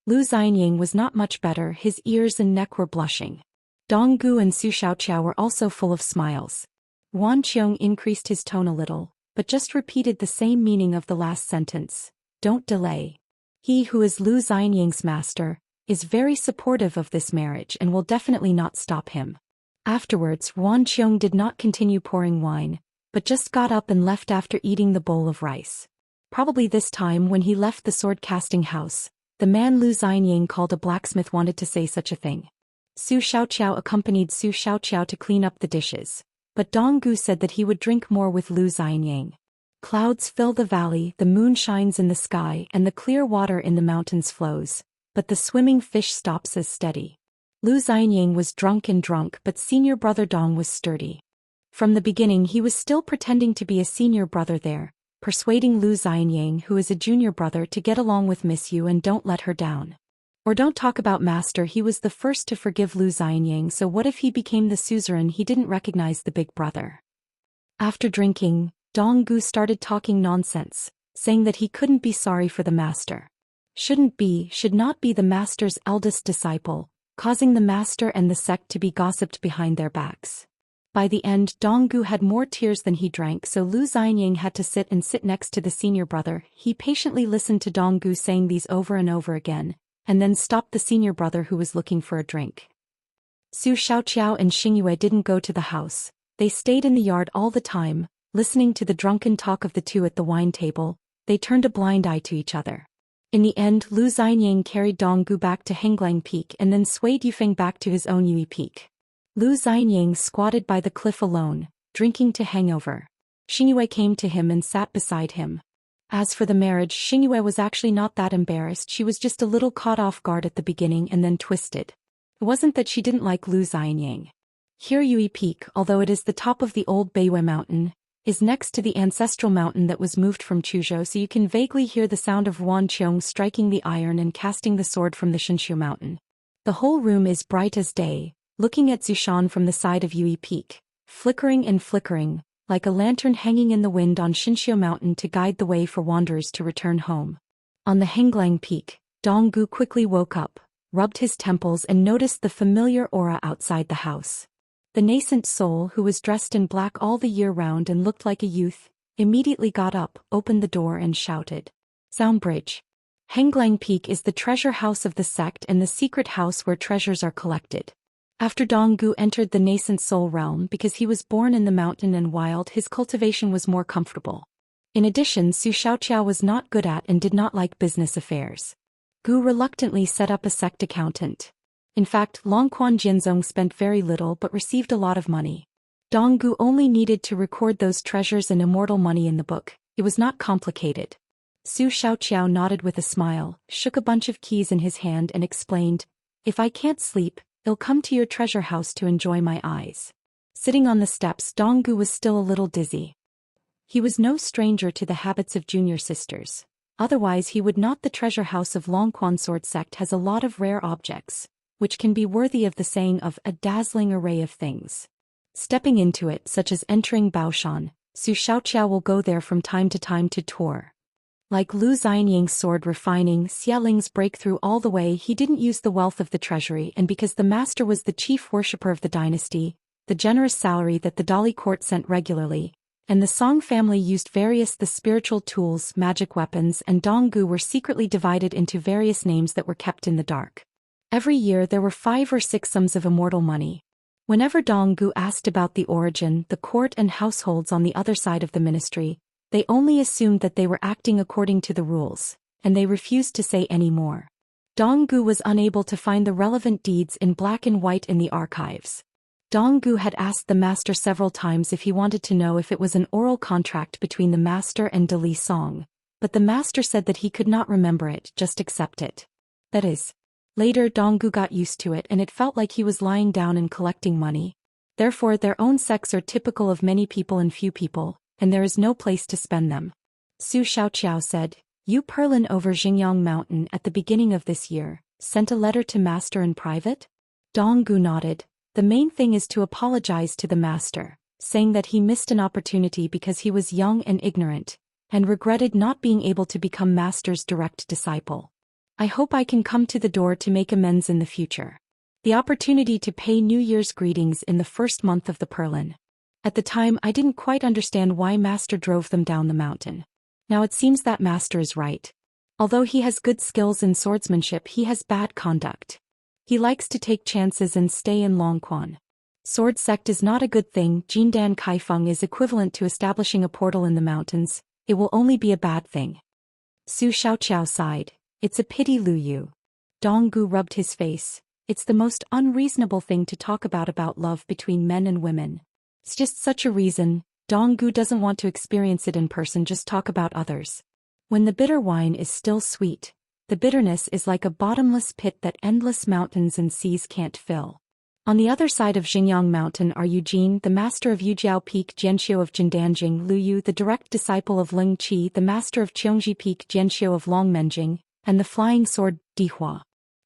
Lu Xianyang was not much better, his ears and neck were blushing. Donggu and Su Xiaoqiao were also full of smiles. Wan Qiong increased his tone a little, but just repeated the same meaning of the last sentence. Don't delay. He who is Lu Xianyang's master is very supportive of this marriage and will definitely not stop him. Afterwards, Wan Qiong did not continue pouring wine, but just got up and left after eating the bowl of rice. Probably this time when he left the sword-casting house, the man Lu Xianyang called a blacksmith wanted to say such a thing. Su Xiaoqiao accompanied Su Xiaoqiao to clean up the dishes, but Donggu said that he would drink more with Lu Xianyang. Clouds fill the valley, the moon shines in the sky, and the clear water in the mountains flows, but the swimming fish stops as steady. Lu Xianyang was drunk, but senior brother Dong was sturdy. From the beginning he was still pretending to be a senior brother there, persuading Lu Xianyang, who is a junior brother, to get along with Miss Yu and don't let her down. Or don't talk about master, he was the first to forgive Lu Xianyang, so what if he became the suzerain? He didn't recognize the big brother. After drinking, Donggu started talking nonsense, saying that he couldn't be sorry for the master. Should not be the master's eldest disciple, causing the master and the sect to be gossiped behind their backs. By the end, Donggu had more tears than he drank, so Lu Xianyang had to sit next to the senior brother. He patiently listened to Donggu saying these over and over again, and then stopped the senior brother who was looking for a drink. Su Xiaoqiao and Xingyue didn't go to the house. They stayed in the yard all the time, listening to the drunken talk of the two at the wine table. They turned a blind eye to each other. In the end, Lu Xianyang carried Donggu back to Henglang Peak and then swayed Yufeng back to his own Yui Peak. Lu Xianyang squatted by the cliff alone, drinking to hangover. Xingyue came to him and sat beside him. As for the marriage, Xingyue was actually not that embarrassed. She was just a little caught off guard at the beginning and then twisted. It wasn't that she didn't like Lu Xianyang. Here Yui Peak, although it is the top of the old Beiyue mountain, is next to the ancestral mountain that was moved from Chuzhou, so you can vaguely hear the sound of Wan Qiong striking the iron and casting the sword from the Xianxia mountain. The whole room is bright as day, looking at Zhou Xian from the side of Yui Peak, flickering and flickering, like a lantern hanging in the wind on Xianxia mountain to guide the way for wanderers to return home. On the Henglang Peak, Donggu quickly woke up, rubbed his temples and noticed the familiar aura outside the house. The nascent soul, who was dressed in black all the year round and looked like a youth, immediately got up, opened the door and shouted. Soundbridge. Henglang Peak is the treasure house of the sect and the secret house where treasures are collected. After Donggu entered the nascent soul realm, because he was born in the mountain and wild, his cultivation was more comfortable. In addition, Su Xiaoqiao was not good at and did not like business affairs. Gu reluctantly set up a sect accountant. In fact, Longquan Jianzong spent very little but received a lot of money. Donggu only needed to record those treasures and immortal money in the book. It was not complicated. Su Xiaoqiao nodded with a smile, shook a bunch of keys in his hand and explained, If I can't sleep, I'll come to your treasure house to enjoy my eyes. Sitting on the steps, Donggu was still a little dizzy. He was no stranger to the habits of junior sisters. Otherwise he would not. The treasure house of Longquan Sword Sect has a lot of rare objects, which can be worthy of the saying of a dazzling array of things. Stepping into it, such as entering Baoshan, Su Xiaoqiao will go there from time to time to tour. Like Lu Xianyang's sword refining, Xialing's breakthrough all the way, he didn't use the wealth of the treasury, and because the master was the chief worshipper of the dynasty, the generous salary that the Dali court sent regularly, and the Song family used the spiritual tools, magic weapons, and Donggu were secretly divided into various names that were kept in the dark. Every year there were 5 or 6 sums of immortal money. Whenever Donggu asked about the origin, the court and households on the other side of the ministry, they only assumed that they were acting according to the rules, and they refused to say any more. Donggu was unable to find the relevant deeds in black and white in the archives. Donggu had asked the master several times if he wanted to know if it was an oral contract between the master and Dali Song, but the master said that he could not remember it, just accept it. That is, Later Donggu got used to it and it felt like he was lying down and collecting money. Therefore their own sex are typical of many people and few people, and there is no place to spend them. Su Xiaoqiao said, "You Perlin over Xingyang Mountain at the beginning of this year, sent a letter to master in private?" Donggu nodded. "The main thing is to apologize to the master, saying that he missed an opportunity because he was young and ignorant, and regretted not being able to become master's direct disciple. I hope I can come to the door to make amends in the future. The opportunity to pay New Year's greetings in the first month of the Perlin. At the time I didn't quite understand why master drove them down the mountain. Now it seems that master is right. Although he has good skills in swordsmanship, he has bad conduct. He likes to take chances and stay in Longquan. Sword sect is not a good thing. Jindan Kaifeng is equivalent to establishing a portal in the mountains. It will only be a bad thing." Su Xiaoqiao sighed. "It's a pity, Lu Yu." Donggu rubbed his face. "It's the most unreasonable thing to talk about love between men and women. It's just such a reason. Donggu doesn't want to experience it in person, just talk about others. When the bitter wine is still sweet, the bitterness is like a bottomless pit that endless mountains and seas can't fill." On the other side of Xingyang Mountain are Eugene, the master of Yujiao Peak, Jianxiu of Jindanjing, Lu Yu, the direct disciple of Ling Qi, the master of Qiongji Peak, Jianxiu of Longmenjing, and the flying sword, Dihua.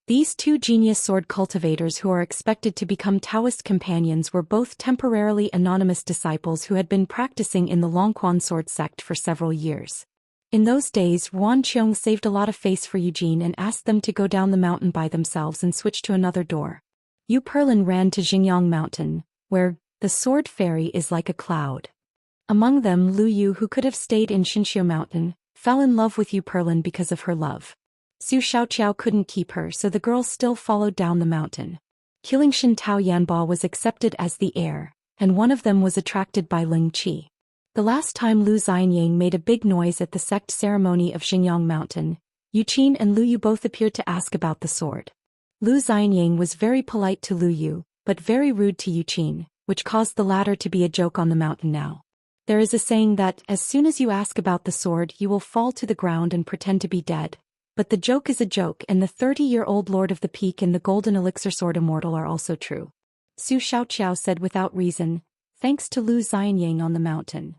These two genius sword cultivators who are expected to become Taoist companions were both temporarily anonymous disciples who had been practicing in the Longquan sword sect for several years. In those days, Wan Qiong saved a lot of face for Eugene and asked them to go down the mountain by themselves and switch to another door. Yu Perlin ran to Xingyang Mountain, where the sword fairy is like a cloud. Among them Lu Yu, who could have stayed in Xianxia Mountain, fell in love with Yu Perlin because of her love. Su Xiaoqiao couldn't keep her, so the girl still followed down the mountain. Qiling Tao Yanba was accepted as the heir, and one of them was attracted by Ling Qi. The last time Lu Xianyang made a big noise at the sect ceremony of Xingyang Mountain, Yu Qin and Lu Yu both appeared to ask about the sword. Lu Xianyang was very polite to Lu Yu, but very rude to Yu Qin, which caused the latter to be a joke on the mountain now. There is a saying that, as soon as you ask about the sword you will fall to the ground and pretend to be dead. But the joke is a joke, and the 30-year-old Lord of the Peak and the Golden Elixir Sword Immortal are also true. Su Xiaoqiao said without reason, "Thanks to Lu Xianyang on the mountain."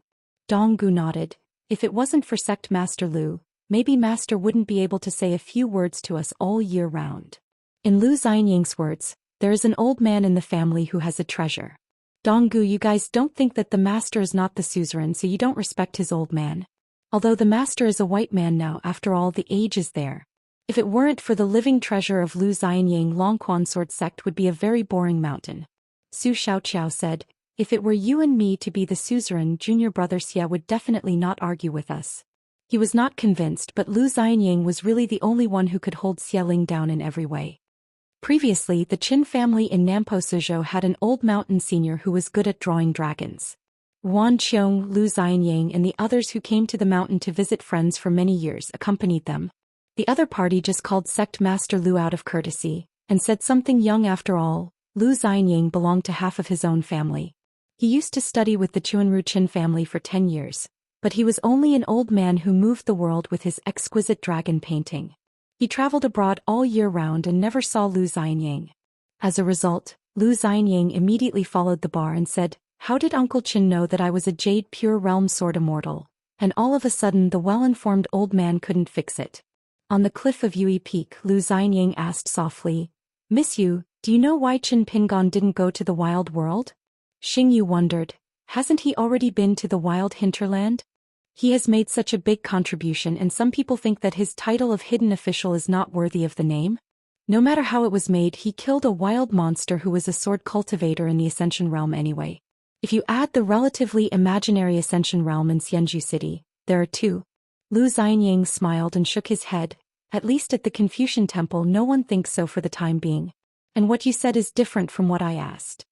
Donggu nodded. "If it wasn't for Sect Master Lu, maybe Master wouldn't be able to say a few words to us all year round." In Lu Xianyang's words, there is an old man in the family who has a treasure. Donggu, you guys don't think that the master is not the suzerain, so you don't respect his old man. Although the master is a white man now, after all, the age is there. If it weren't for the living treasure of Lu Xianyang, Longquan sword sect would be a very boring mountain. Su Xiaoqiao said, "If it were you and me to be the suzerain, junior brother Xia would definitely not argue with us." He was not convinced, but Lu Xianyang was really the only one who could hold Xia Ling down in every way. Previously, the Qin family in Nampo Suzhou had an old mountain senior who was good at drawing dragons. Wan Qiong, Lu Xianyang and the others who came to the mountain to visit friends for many years accompanied them. The other party just called Sect Master Lu out of courtesy, and said something young. After all, Lu Xianyang belonged to half of his own family. He used to study with the Chuanru Qin family for 10 years, but he was only an old man who moved the world with his exquisite dragon painting. He traveled abroad all year round and never saw Lu Xianyang. As a result, Lu Xianyang immediately followed the bar and said, "How did Uncle Qin know that I was a Jade Pure Realm Sword Immortal?" And all of a sudden the well-informed old man couldn't fix it. On the cliff of Yui Peak, Lu Xianyang asked softly, "Miss Yu, do you know why Qin Pingon didn't go to the wild world?" Xing Yu wondered, hasn't he already been to the wild hinterland? He has made such a big contribution, and some people think that his title of hidden official is not worthy of the name. No matter how it was made, he killed a wild monster who was a sword cultivator in the Ascension Realm anyway. If you add the relatively imaginary Ascension Realm in Xianju City, there are two. Lu Xianyang smiled and shook his head. At least at the Confucian Temple no one thinks so for the time being. And what you said is different from what I asked.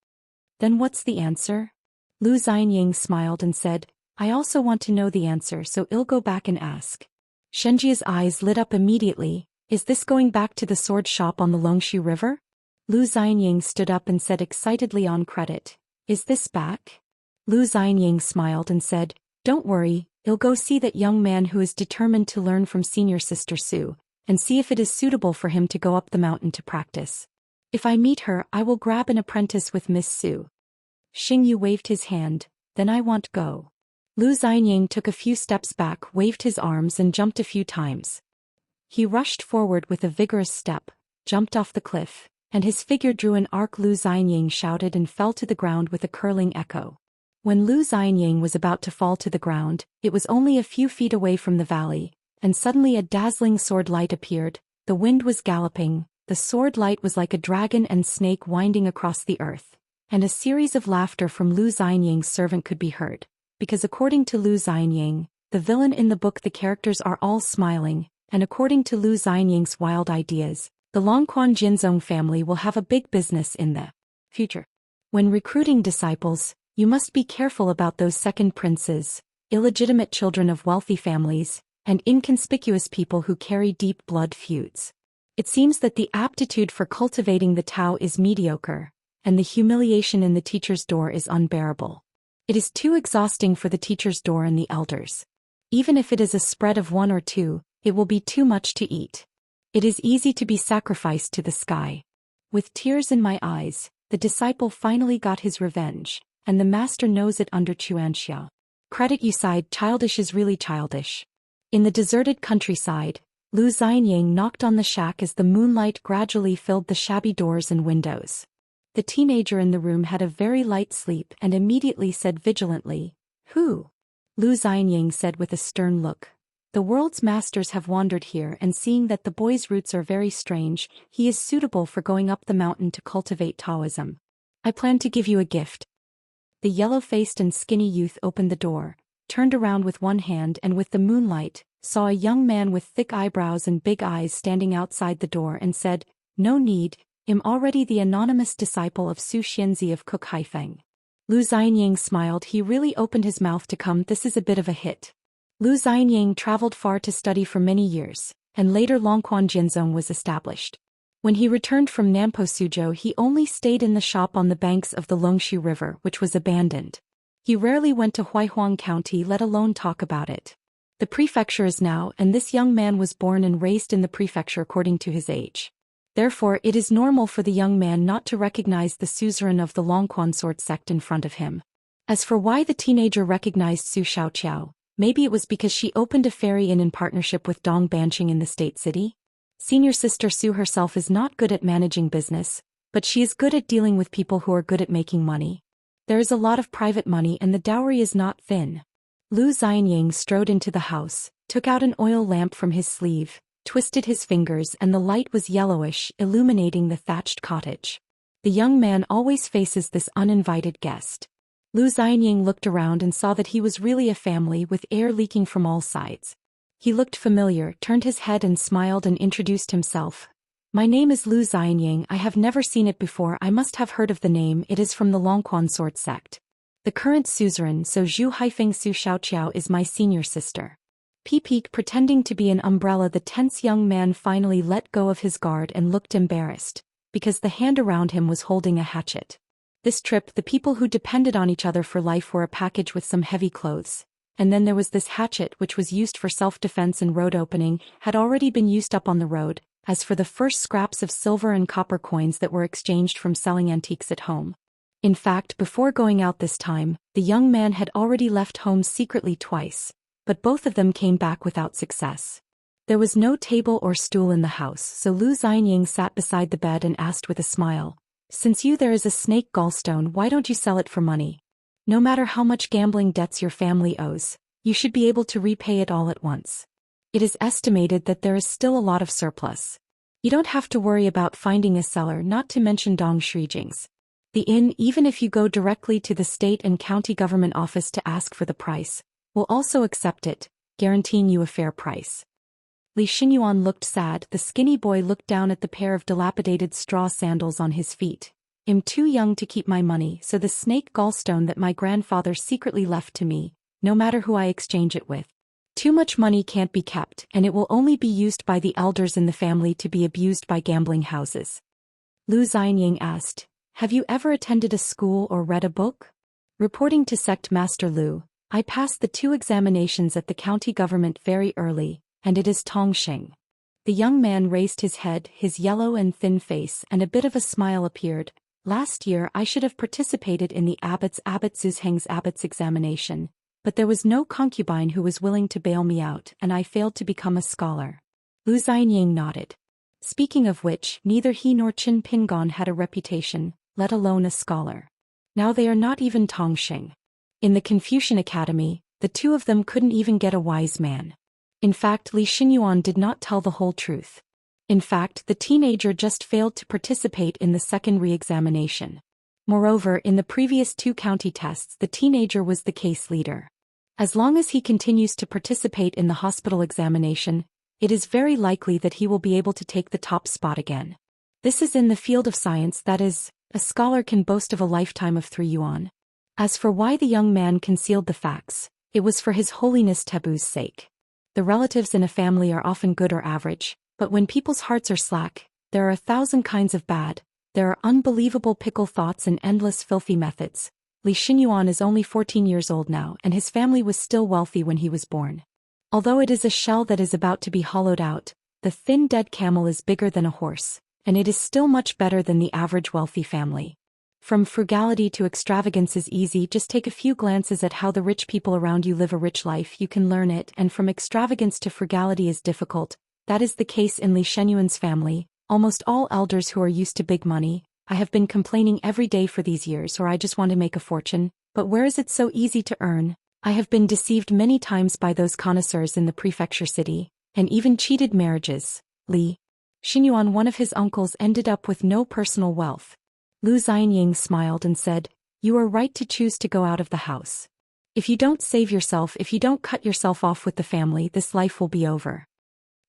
Then what's the answer? Lu Xianyang smiled and said, "I also want to know the answer, so I'll go back and ask." Shenjia's eyes lit up immediately. "Is this going back to the sword shop on the Longshu River?" Lu Xianyang stood up and said excitedly on credit, "Is this back?" Lu Xianyang smiled and said, "Don't worry, I'll go see that young man who is determined to learn from senior sister Su, and see if it is suitable for him to go up the mountain to practice. If I meet her, I will grab an apprentice with Miss Su. Xingyu waved his hand. Then I want go. Lu Xianying took a few steps back, waved his arms and jumped a few times. He rushed forward with a vigorous step, jumped off the cliff, and his figure drew an arc. Lu Xianying shouted and fell to the ground with a curling echo. When Lu Xianying was about to fall to the ground, it was only a few feet away from the valley, and suddenly a dazzling sword light appeared. The wind was galloping, the sword light was like a dragon and snake winding across the earth, and a series of laughter from Lu Xianying's servant could be heard, because according to Lu Xianying, the villain in the book, the characters are all smiling, and according to Lu Xianying's wild ideas, the Longquan Jinzong family will have a big business in the future. When recruiting disciples, you must be careful about those second princes, illegitimate children of wealthy families, and inconspicuous people who carry deep blood feuds. It seems that the aptitude for cultivating the Tao is mediocre, and the humiliation in the teacher's door is unbearable. It is too exhausting for the teacher's door and the elders. Even if it is a spread of 1 or 2, it will be too much to eat. It is easy to be sacrificed to the sky. With tears in my eyes, the disciple finally got his revenge, and the master knows it under Xianxia. Credit you side, childish is really childish. In the deserted countryside, Lu Xianying knocked on the shack as the moonlight gradually filled the shabby doors and windows. The teenager in the room had a very light sleep and immediately said vigilantly, "Who?" Lu Xianying said with a stern look. The world's masters have wandered here, and seeing that the boy's roots are very strange, he is suitable for going up the mountain to cultivate Taoism. I plan to give you a gift. The yellow-faced and skinny youth opened the door, turned around with one hand and with the moonlight, saw a young man with thick eyebrows and big eyes standing outside the door and said, "No need, I'm already the anonymous disciple of Zhou Xian of Cook Haifeng." Lu Xianying smiled. He really opened his mouth to come. This is a bit of a hit. Lu Xianying traveled far to study for many years, and later Longquan Jinzong was established. When he returned from Nampo Suzhou, he only stayed in the shop on the banks of the Longshu River, which was abandoned. He rarely went to Huaihuang County, let alone talk about it. The prefecture is now, and this young man was born and raised in the prefecture according to his age. Therefore, it is normal for the young man not to recognize the suzerain of the Longquan sword sect in front of him. As for why the teenager recognized Su Xiaoqiao, maybe it was because she opened a fairy inn in partnership with Dong Banqing in the state city. Senior sister Su herself is not good at managing business, but she is good at dealing with people who are good at making money. There is a lot of private money and the dowry is not thin. Lu Xianying strode into the house, took out an oil lamp from his sleeve, twisted his fingers, and the light was yellowish, illuminating the thatched cottage. The young man always faces this uninvited guest. Lu Xianying looked around and saw that he was really a family with air leaking from all sides. He looked familiar, turned his head and smiled and introduced himself. "My name is Lu Xianying. I have never seen it before. I must have heard of the name. It is from the Longquan sword sect. The current suzerain, so Zhu Haifeng Su Xiaoqiao, is my senior sister." Peek pretending to be an umbrella, the tense young man finally let go of his guard and looked embarrassed, because the hand around him was holding a hatchet. This trip, the people who depended on each other for life were a package with some heavy clothes. And then there was this hatchet, which was used for self-defense and road opening, had already been used up on the road. As for the first scraps of silver and copper coins that were exchanged from selling antiques at home. In fact, before going out this time, the young man had already left home secretly twice, but both of them came back without success. There was no table or stool in the house, so Lu Xianying sat beside the bed and asked with a smile, "Since there is a snake gallstone, why don't you sell it for money? No matter how much gambling debts your family owes, you should be able to repay it all at once. It is estimated that there is still a lot of surplus. You don't have to worry about finding a seller, not to mention Dong Shrijing's. The inn, even if you go directly to the state and county government office to ask for the price, will also accept it, guaranteeing you a fair price." Li Xingyuan looked sad. The skinny boy looked down at the pair of dilapidated straw sandals on his feet. "I'm too young to keep my money, so the snake gallstone that my grandfather secretly left to me, no matter who I exchange it with. Too much money can't be kept, and it will only be used by the elders in the family to be abused by gambling houses." Lu Xianying asked, "Have you ever attended a school or read a book?" Reporting to Sect Master Lu, "I passed the 2 examinations at the county government very early, and it is Tongxing." The young man raised his head, his yellow and thin face, and a bit of a smile appeared. Last year I should have participated in the Abbot Zhou Xian's abbot's examination, but there was no concubine who was willing to bail me out, and I failed to become a scholar. Lu Xianying nodded. Speaking of which, neither he nor Qin Pingon had a reputation, let alone a scholar. Now they are not even Tongsheng. In the Confucian Academy, the two of them couldn't even get a wise man. In fact, Li Xinyuan did not tell the whole truth. In fact, the teenager just failed to participate in the second re-examination. Moreover, in the previous 2 county tests, the teenager was the case leader. As long as he continues to participate in the hospital examination, it is very likely that he will be able to take the top spot again. This is in the field of science, that is, a scholar can boast of a lifetime of 3 yuan. As for why the young man concealed the facts, it was for His Holiness Tebu's sake. The relatives in a family are often good or average, but when people's hearts are slack, there are 1,000 kinds of bad, there are unbelievable pickle thoughts and endless filthy methods. Li Xinyuan is only 14 years old now, and his family was still wealthy when he was born. Although it is a shell that is about to be hollowed out, the thin dead camel is bigger than a horse, and it is still much better than the average wealthy family. From frugality to extravagance is easy, just take a few glances at how the rich people around you live a rich life, you can learn it, and from extravagance to frugality is difficult. That is the case in Li Shenyuan's family. Almost all elders who are used to big money, I have been complaining every day for these years, or I just want to make a fortune, but where is it so easy to earn? I have been deceived many times by those connoisseurs in the prefecture city, and even cheated marriages. Li Xinyuan, one of his uncles, ended up with no personal wealth. Lu Xianying smiled and said, "You are right to choose to go out of the house. If you don't save yourself, if you don't cut yourself off with the family, this life will be over."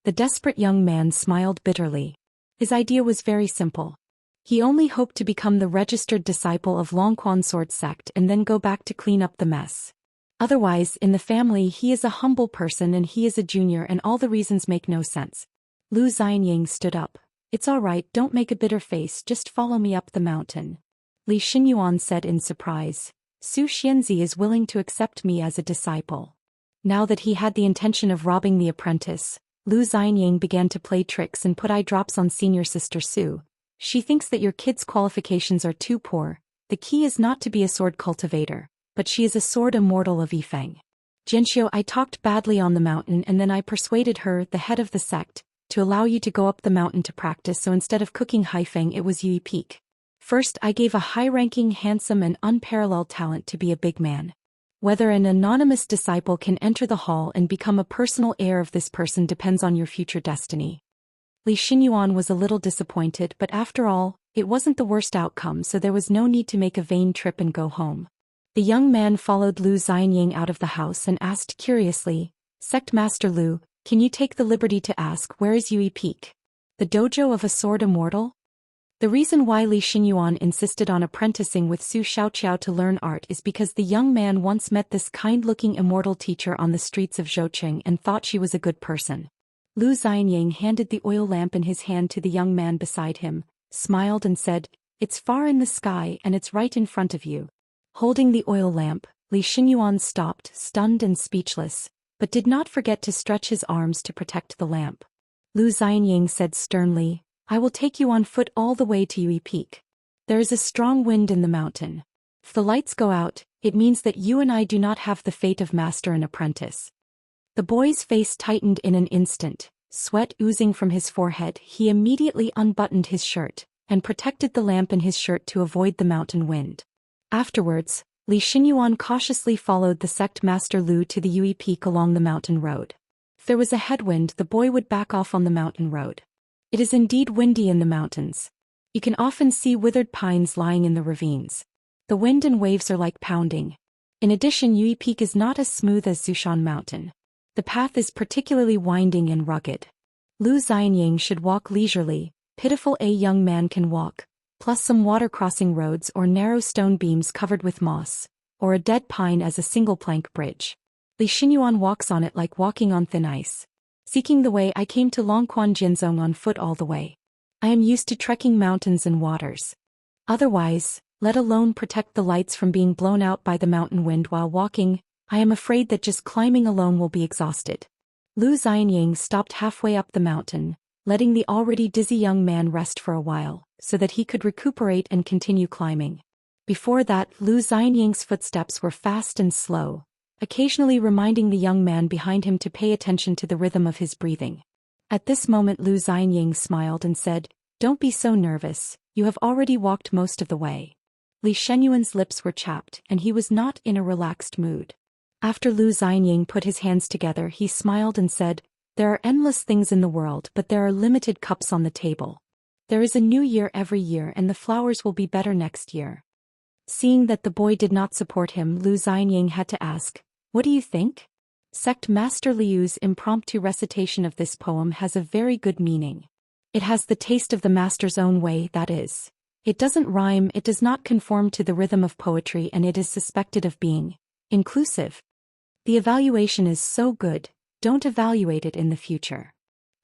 The desperate young man smiled bitterly. His idea was very simple. He only hoped to become the registered disciple of Longquan sword sect and then go back to clean up the mess. Otherwise, in the family he is a humble person and he is a junior, and all the reasons make no sense. Lu Xianying stood up. "It's all right, don't make a bitter face, just follow me up the mountain." Li Xinyuan said in surprise. Zhou Xian is willing to accept me as a disciple. Now that he had the intention of robbing the apprentice, Lu Xianying began to play tricks and put eye drops on senior sister Su. "She thinks that your kid's qualifications are too poor. The key is not to be a sword cultivator, but she is a sword immortal of Yifeng. Jianxiu, I talked badly on the mountain and then I persuaded her, the head of the sect, to allow you to go up the mountain to practice, so instead of cooking Haifeng it was Yui Peak. First I gave a high-ranking, handsome and unparalleled talent to be a big man. Whether an anonymous disciple can enter the hall and become a personal heir of this person depends on your future destiny." Li Xinyuan was a little disappointed, but after all, it wasn't the worst outcome, so there was no need to make a vain trip and go home. The young man followed Lu Xianying out of the house and asked curiously, "Sect Master Lu, can you take the liberty to ask, where is Yui Peak? The dojo of a sword immortal?" The reason why Li Xinyuan insisted on apprenticing with Su Xiaoqiao to learn art is because the young man once met this kind-looking immortal teacher on the streets of Zhoucheng and thought she was a good person. Lu Xianying handed the oil lamp in his hand to the young man beside him, smiled and said, "It's far in the sky and it's right in front of you." Holding the oil lamp, Li Xinyuan stopped, stunned and speechless, but did not forget to stretch his arms to protect the lamp. Lu Xianying said sternly, "I will take you on foot all the way to Yui Peak. There is a strong wind in the mountain. If the lights go out, it means that you and I do not have the fate of master and apprentice." The boy's face tightened in an instant, sweat oozing from his forehead. He immediately unbuttoned his shirt, and protected the lamp in his shirt to avoid the mountain wind. Afterwards, Li Xinyuan cautiously followed the sect master Lu to the Yui Peak along the mountain road. If there was a headwind, the boy would back off on the mountain road. It is indeed windy in the mountains. You can often see withered pines lying in the ravines. The wind and waves are like pounding. In addition, Yui Peak is not as smooth as Zushan Mountain. The path is particularly winding and rugged. Lu Xianying should walk leisurely, pitiful a young man can walk, plus some water crossing roads or narrow stone beams covered with moss, or a dead pine as a single plank bridge. Li Xinyuan walks on it like walking on thin ice. Seeking the way, I came to Longquan Jinzong on foot all the way. I am used to trekking mountains and waters. Otherwise, let alone protect the lights from being blown out by the mountain wind while walking, I am afraid that just climbing alone will be exhausted. Lu Xianying stopped halfway up the mountain, letting the already dizzy young man rest for a while, so that he could recuperate and continue climbing. Before that, Lu Xianying's footsteps were fast and slow, occasionally reminding the young man behind him to pay attention to the rhythm of his breathing. At this moment Lu Xianying smiled and said, "Don't be so nervous, you have already walked most of the way." Li Shenyuan's lips were chapped and he was not in a relaxed mood. After Lu Xianying put his hands together he smiled and said, "There are endless things in the world but there are limited cups on the table. There is a new year every year and the flowers will be better next year." Seeing that the boy did not support him, Lu Xianying had to ask, "What do you think?" Sect Master Liu's impromptu recitation of this poem has a very good meaning. It has the taste of the master's own way, that is. It doesn't rhyme, it does not conform to the rhythm of poetry, and it is suspected of being inclusive. The evaluation is so good, don't evaluate it in the future.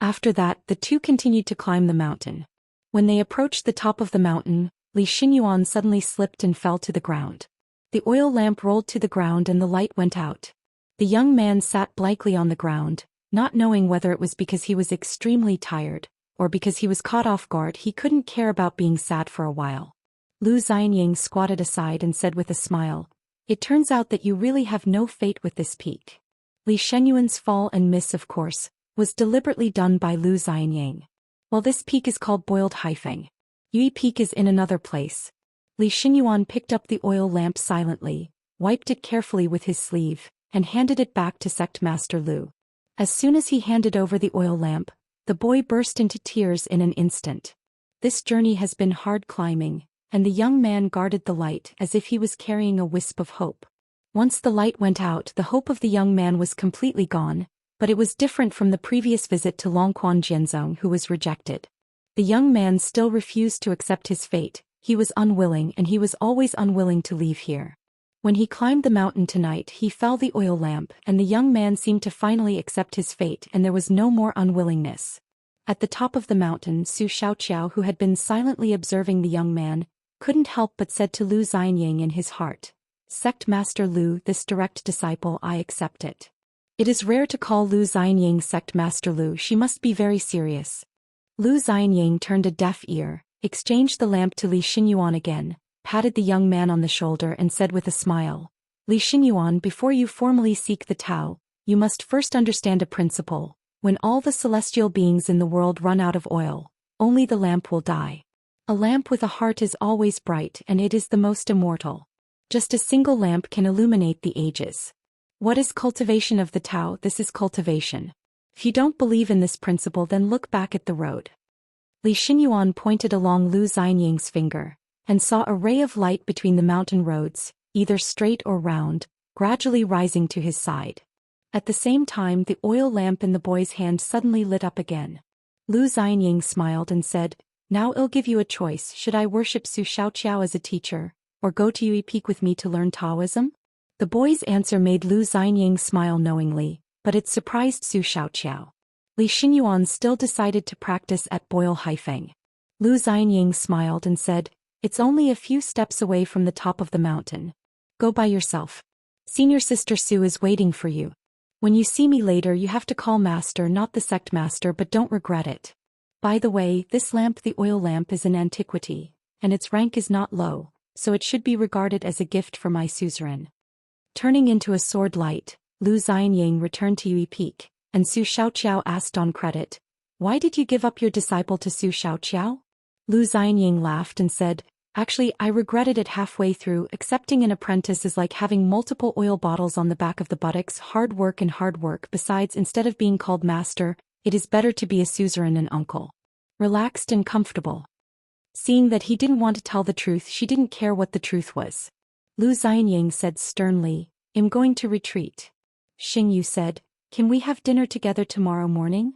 After that, the two continued to climb the mountain. When they approached the top of the mountain, Li Xinyuan suddenly slipped and fell to the ground. The oil lamp rolled to the ground and the light went out. The young man sat blankly on the ground, not knowing whether it was because he was extremely tired, or because he was caught off guard. He couldn't care about being sad for a while. Lu Xianying squatted aside and said with a smile, "It turns out that you really have no fate with this peak." Li Shenyuan's fall and miss, of course, was deliberately done by Lu Xianying. While this peak is called Boiled Haifeng, Yui Peak is in another place. Li Xinyuan picked up the oil lamp silently, wiped it carefully with his sleeve, and handed it back to Sect Master Lu. As soon as he handed over the oil lamp, the boy burst into tears in an instant. This journey has been hard climbing, and the young man guarded the light as if he was carrying a wisp of hope. Once the light went out, the hope of the young man was completely gone, but it was different from the previous visit to Longquan Jianzong, who was rejected. The young man still refused to accept his fate. He was unwilling, and he was always unwilling to leave here. When he climbed the mountain tonight, he fell the oil lamp, and the young man seemed to finally accept his fate, and there was no more unwillingness. At the top of the mountain, Su Xiaoqiao, who had been silently observing the young man, couldn't help but said to Lu Xianying in his heart, "Sect Master Lu, this direct disciple, I accept it." It is rare to call Lu Xianying Sect Master Lu. She must be very serious. Lu Xianying turned a deaf ear, exchanged the lamp to Li Xinyuan again, patted the young man on the shoulder and said with a smile, "Li Xinyuan, before you formally seek the Tao, you must first understand a principle. When all the celestial beings in the world run out of oil, only the lamp will die. A lamp with a heart is always bright, and it is the most immortal. Just a single lamp can illuminate the ages. What is cultivation of the Tao? This is cultivation. If you don't believe in this principle, then look back at the road." Li Xinyuan pointed along Lu Xianying's finger, and saw a ray of light between the mountain roads, either straight or round, gradually rising to his side. At the same time, the oil lamp in the boy's hand suddenly lit up again. Lu Xianying smiled and said, "Now I'll give you a choice. Should I worship Su Xiaoqiao as a teacher, or go to Yui Peak with me to learn Taoism?" The boy's answer made Lu Xianying smile knowingly, but it surprised Su Xiaoqiao. Li Xinyuan still decided to practice at Boiled Haifeng. Lu Xianying smiled and said, "It's only a few steps away from the top of the mountain. Go by yourself. Senior Sister Su is waiting for you. When you see me later, you have to call Master, not the Sect Master, but don't regret it. By the way, this lamp, the oil lamp, is an antiquity, and its rank is not low, so it should be regarded as a gift for my suzerain." Turning into a sword light, Lu Xianying returned to Yui Peak, and Su Xiaoqiao asked on credit, "Why did you give up your disciple to Su Xiaoqiao?" Lu Xianying laughed and said, "Actually, I regretted it halfway through. Accepting an apprentice is like having multiple oil bottles on the back of the buttocks, hard work and hard work. Besides, instead of being called master, it is better to be a suzerain and uncle. Relaxed and comfortable." Seeing that he didn't want to tell the truth, she didn't care what the truth was. Lu Xianying said sternly, "I'm going to retreat." Xingyu said, "Can we have dinner together tomorrow morning?"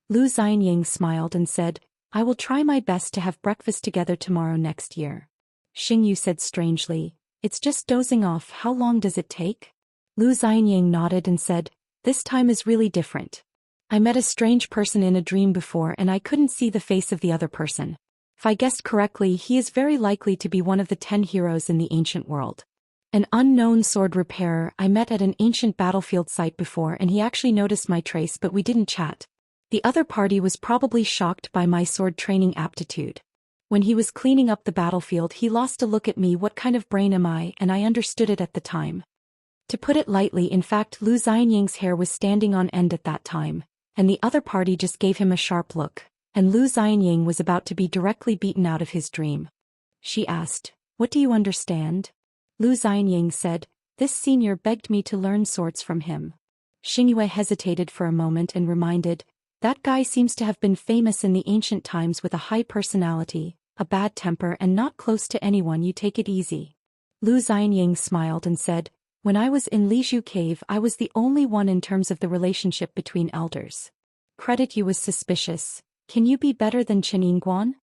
Lu Xianying smiled and said, "I will try my best to have breakfast together tomorrow next year." Xingyu said strangely, "It's just dozing off. How long does it take?" Lu Xianying nodded and said, "This time is really different. I met a strange person in a dream before and I couldn't see the face of the other person. If I guessed correctly, he is very likely to be one of the 10 heroes in the ancient world. An unknown sword repairer I met at an ancient battlefield site before, and he actually noticed my trace, but we didn't chat. The other party was probably shocked by my sword training aptitude. When he was cleaning up the battlefield, he lost a look at me. What kind of brain am I? And I understood it at the time. To put it lightly, in fact, Lu Xianying's hair was standing on end at that time, and the other party just gave him a sharp look, and Lu Xianying was about to be directly beaten out of his dream. She asked, "What do you understand?" Lu Xianying said, "This senior begged me to learn swords from him." Xingyue hesitated for a moment and reminded, "That guy seems to have been famous in the ancient times with a high personality, a bad temper, and not close to anyone. You take it easy." Lu Xianying smiled and said, "When I was in Lizhu Cave, I was the only one in terms of the relationship between elders. Credit you was suspicious. Can you be better than Chen Yingguan?"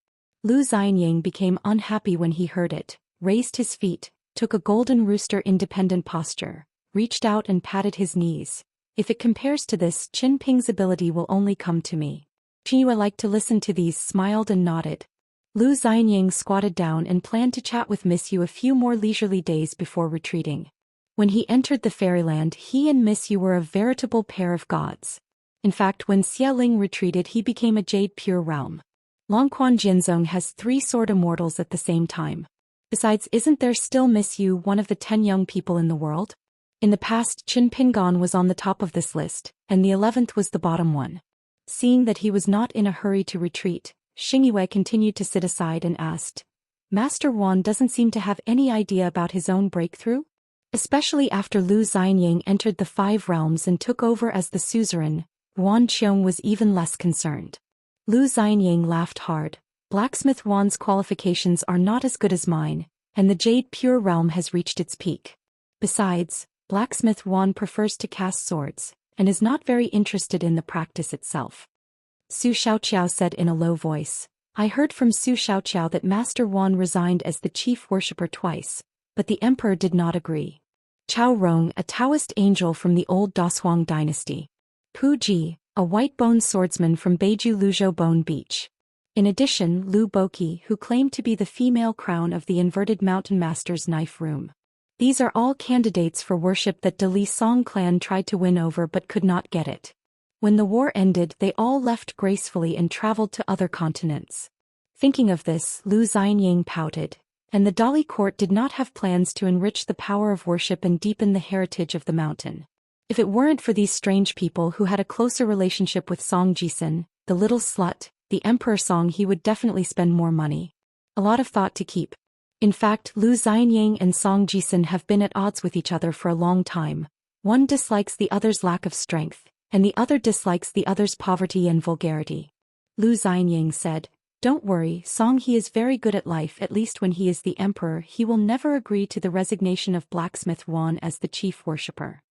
Lu Xianying became unhappy when he heard it, raised his feet, took a golden rooster independent posture, reached out and patted his knees. "If it compares to this, Qin Ping's ability will only come to me." Xingyue liked to listen to these, smiled and nodded. Lu Xianying squatted down and planned to chat with Miss Yu a few more leisurely days before retreating. When he entered the fairyland, he and Miss Yu were a veritable pair of gods. In fact, when Xie Ling retreated, he became a jade pure realm. Longquan Jinzong has 3 sword immortals at the same time. Besides, isn't there still Miss Yu, one of the 10 young people in the world? In the past, Qin Pingon was on the top of this list, and the 11th was the bottom one. Seeing that he was not in a hurry to retreat, Xingyue continued to sit aside and asked, "Master Wan doesn't seem to have any idea about his own breakthrough?" Especially after Lu Xianying entered the 5 realms and took over as the suzerain, Wan Qiong was even less concerned. Lu Xianying laughed hard. "Blacksmith Wan's qualifications are not as good as mine, and the Jade Pure realm has reached its peak. Besides, Blacksmith Wan prefers to cast swords, and is not very interested in the practice itself." Su Xiaoqiao said in a low voice, "I heard from Su Xiaoqiao that Master Wan resigned as the chief worshipper twice, but the emperor did not agree." Chao Rong, a Taoist angel from the old Daoist dynasty. Pu Ji, a white-bone swordsman from Beiju Luzhou Bone Beach. In addition, Lu Boqi, who claimed to be the female crown of the inverted mountain master's knife room. These are all candidates for worship that the Li Song clan tried to win over but could not get it. When the war ended, they all left gracefully and traveled to other continents. Thinking of this, Lu Xianying pouted, and the Dali court did not have plans to enrich the power of worship and deepen the heritage of the mountain. If it weren't for these strange people who had a closer relationship with Song Jisun, the little slut, the Emperor Song, he would definitely spend more money. A lot of thought to keep. In fact, Lu Xianying and Song Jisun have been at odds with each other for a long time. One dislikes the other's lack of strength, and the other dislikes the other's poverty and vulgarity. Lu Xianying said, "Don't worry, Song, he is very good at life. At least when he is the emperor, he will never agree to the resignation of Blacksmith Wan as the chief worshipper."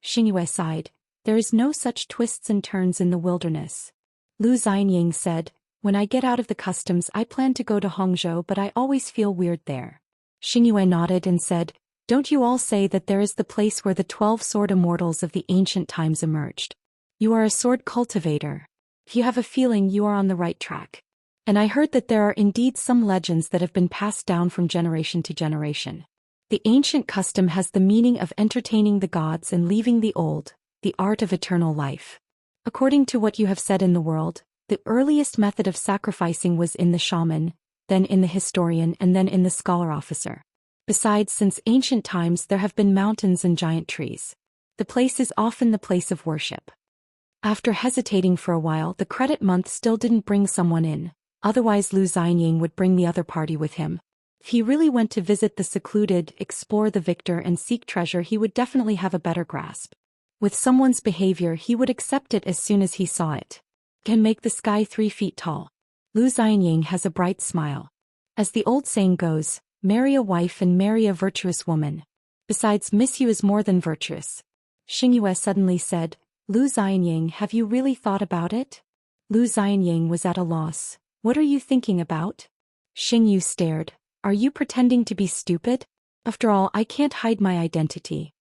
Xingyue sighed, "There is no such twists and turns in the wilderness." Lu Xianying said, "When I get out of the customs, I plan to go to Hongzhou, but I always feel weird there." Xingyue nodded and said, "Don't you all say that there is the place where the 12 sword immortals of the ancient times emerged? You are a sword cultivator. You have a feeling you are on the right track. And I heard that there are indeed some legends that have been passed down from generation to generation. The ancient custom has the meaning of entertaining the gods and leaving the old, the art of eternal life. According to what you have said in the world, the earliest method of sacrificing was in the shaman, then in the historian, and then in the scholar officer. Besides, since ancient times there have been mountains and giant trees. The place is often the place of worship." After hesitating for a while, the credit month still didn't bring someone in, otherwise Lu Xianying would bring the other party with him. If he really went to visit the secluded, explore the victor and seek treasure, he would definitely have a better grasp. With someone's behavior, he would accept it as soon as he saw it. Can make the sky 3 feet tall. Lu Xianying has a bright smile. As the old saying goes, marry a wife and marry a virtuous woman. Besides, Miss Yu is more than virtuous. Xingyue suddenly said, "Lu Xianying, have you really thought about it?" Lu Xianying was at a loss. "What are you thinking about?" Xingyu stared. "Are you pretending to be stupid? After all, I can't hide my identity."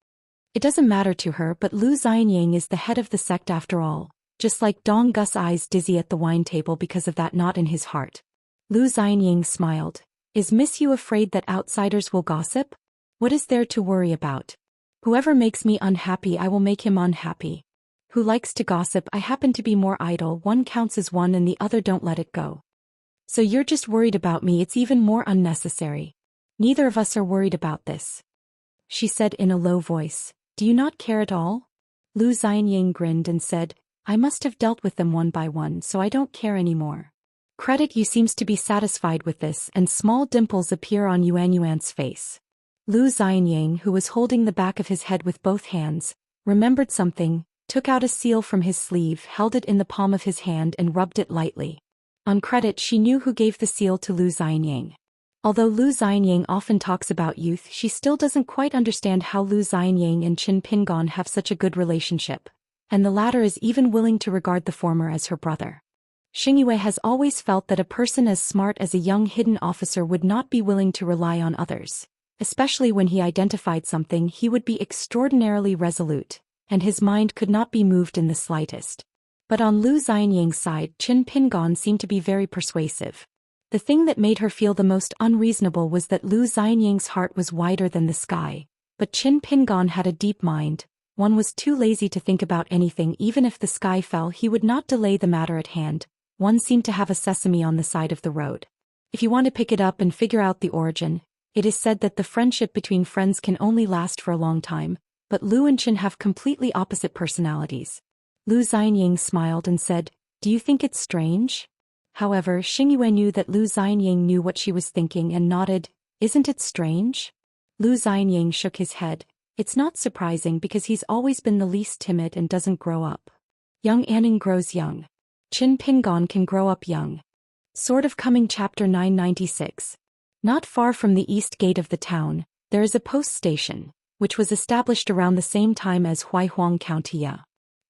It doesn't matter to her, but Lu Xianying is the head of the sect after all. Just like Dong Gus' eyes dizzy at the wine table because of that knot in his heart. Lu Xianying smiled. "Is Miss Yu afraid that outsiders will gossip? What is there to worry about? Whoever makes me unhappy, I will make him unhappy." Who likes to gossip? I happen to be more idle. One counts as one and the other don't let it go. So you're just worried about me. It's even more unnecessary. Neither of us are worried about this, she said in a low voice. Do you not care at all? Lu Xianying grinned and said, I must have dealt with them one by one, so I don't care anymore. Credit you. Seems to be satisfied with this, and small dimples appear on Yuan's face. Lu Xianying, who was holding the back of his head with both hands, remembered something, took out a seal from his sleeve, held it in the palm of his hand and rubbed it lightly. On credit, she knew who gave the seal to Lu Xianying. Although Lu Xianying often talks about youth, she still doesn't quite understand how Lu Xianying and Qin Pingon have such a good relationship, and the latter is even willing to regard the former as her brother. Xingyue has always felt that a person as smart as a young hidden officer would not be willing to rely on others, especially when he identified something. He would be extraordinarily resolute, and his mind could not be moved in the slightest. But on Lu Xianying's side, Qin Pingon seemed to be very persuasive. The thing that made her feel the most unreasonable was that Lu Xianying's heart was wider than the sky, but Qin Pingon had a deep mind. One was too lazy to think about anything. Even if the sky fell, he would not delay the matter at hand. One seemed to have a sesame on the side of the road. If you want to pick it up and figure out the origin, it is said that the friendship between friends can only last for a long time, but Lu and Qin have completely opposite personalities. Lu Xianying smiled and said, Do you think it's strange? However, Xingyue knew that Lu Xianying knew what she was thinking and nodded. Isn't it strange? Lu Xianying shook his head. It's not surprising because he's always been the least timid and doesn't grow up. Young Anning grows young. Qin Pingon can grow up young. Sort of coming. Chapter 996. Not far from the east gate of the town, there is a post station, which was established around the same time as Huaihuang County.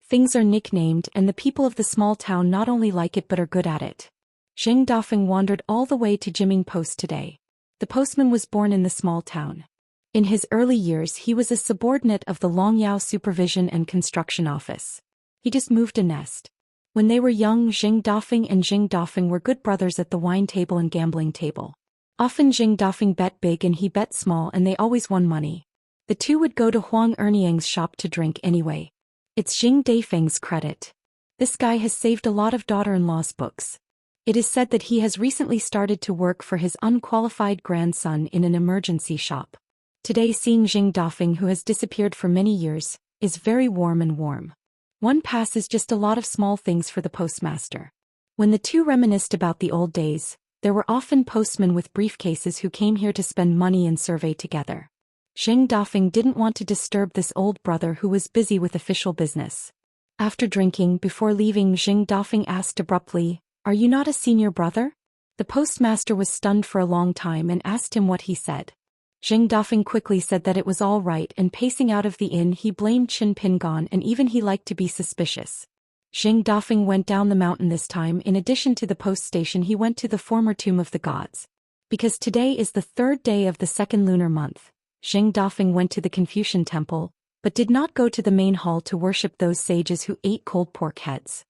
Things are nicknamed, and the people of the small town not only like it but are good at it. Zheng Dafeng wandered all the way to Jiming Post today. The postman was born in the small town. In his early years, he was a subordinate of the Longyao Supervision and Construction Office. He just moved a nest. When they were young, Zheng Dafeng and Zheng Dafeng were good brothers at the wine table and gambling table. Often Zheng Dafeng bet big and he bet small, and they always won money. The two would go to Huang Erniang's shop to drink anyway. It's Zheng Dafeng's credit. This guy has saved a lot of daughter-in-law's books. It is said that he has recently started to work for his unqualified grandson in an emergency shop. Today, seeing Zheng Dafeng, who has disappeared for many years, is very warm. One passes just a lot of small things for the postmaster. When the two reminisced about the old days, there were often postmen with briefcases who came here to spend money and survey together. Zheng Dafeng didn't want to disturb this old brother who was busy with official business. After drinking, before leaving, Zheng Dafeng asked abruptly, Are you not a senior brother? The postmaster was stunned for a long time and asked him what he said. Zheng Dafeng quickly said that it was all right, and pacing out of the inn he blamed Qin Pingon, and even he liked to be suspicious. Zheng Dafeng went down the mountain this time. In addition to the post station, he went to the former tomb of the gods. Because today is the third day of the second lunar month, Zheng Dafeng went to the Confucian temple, but did not go to the main hall to worship those sages who ate cold pork heads.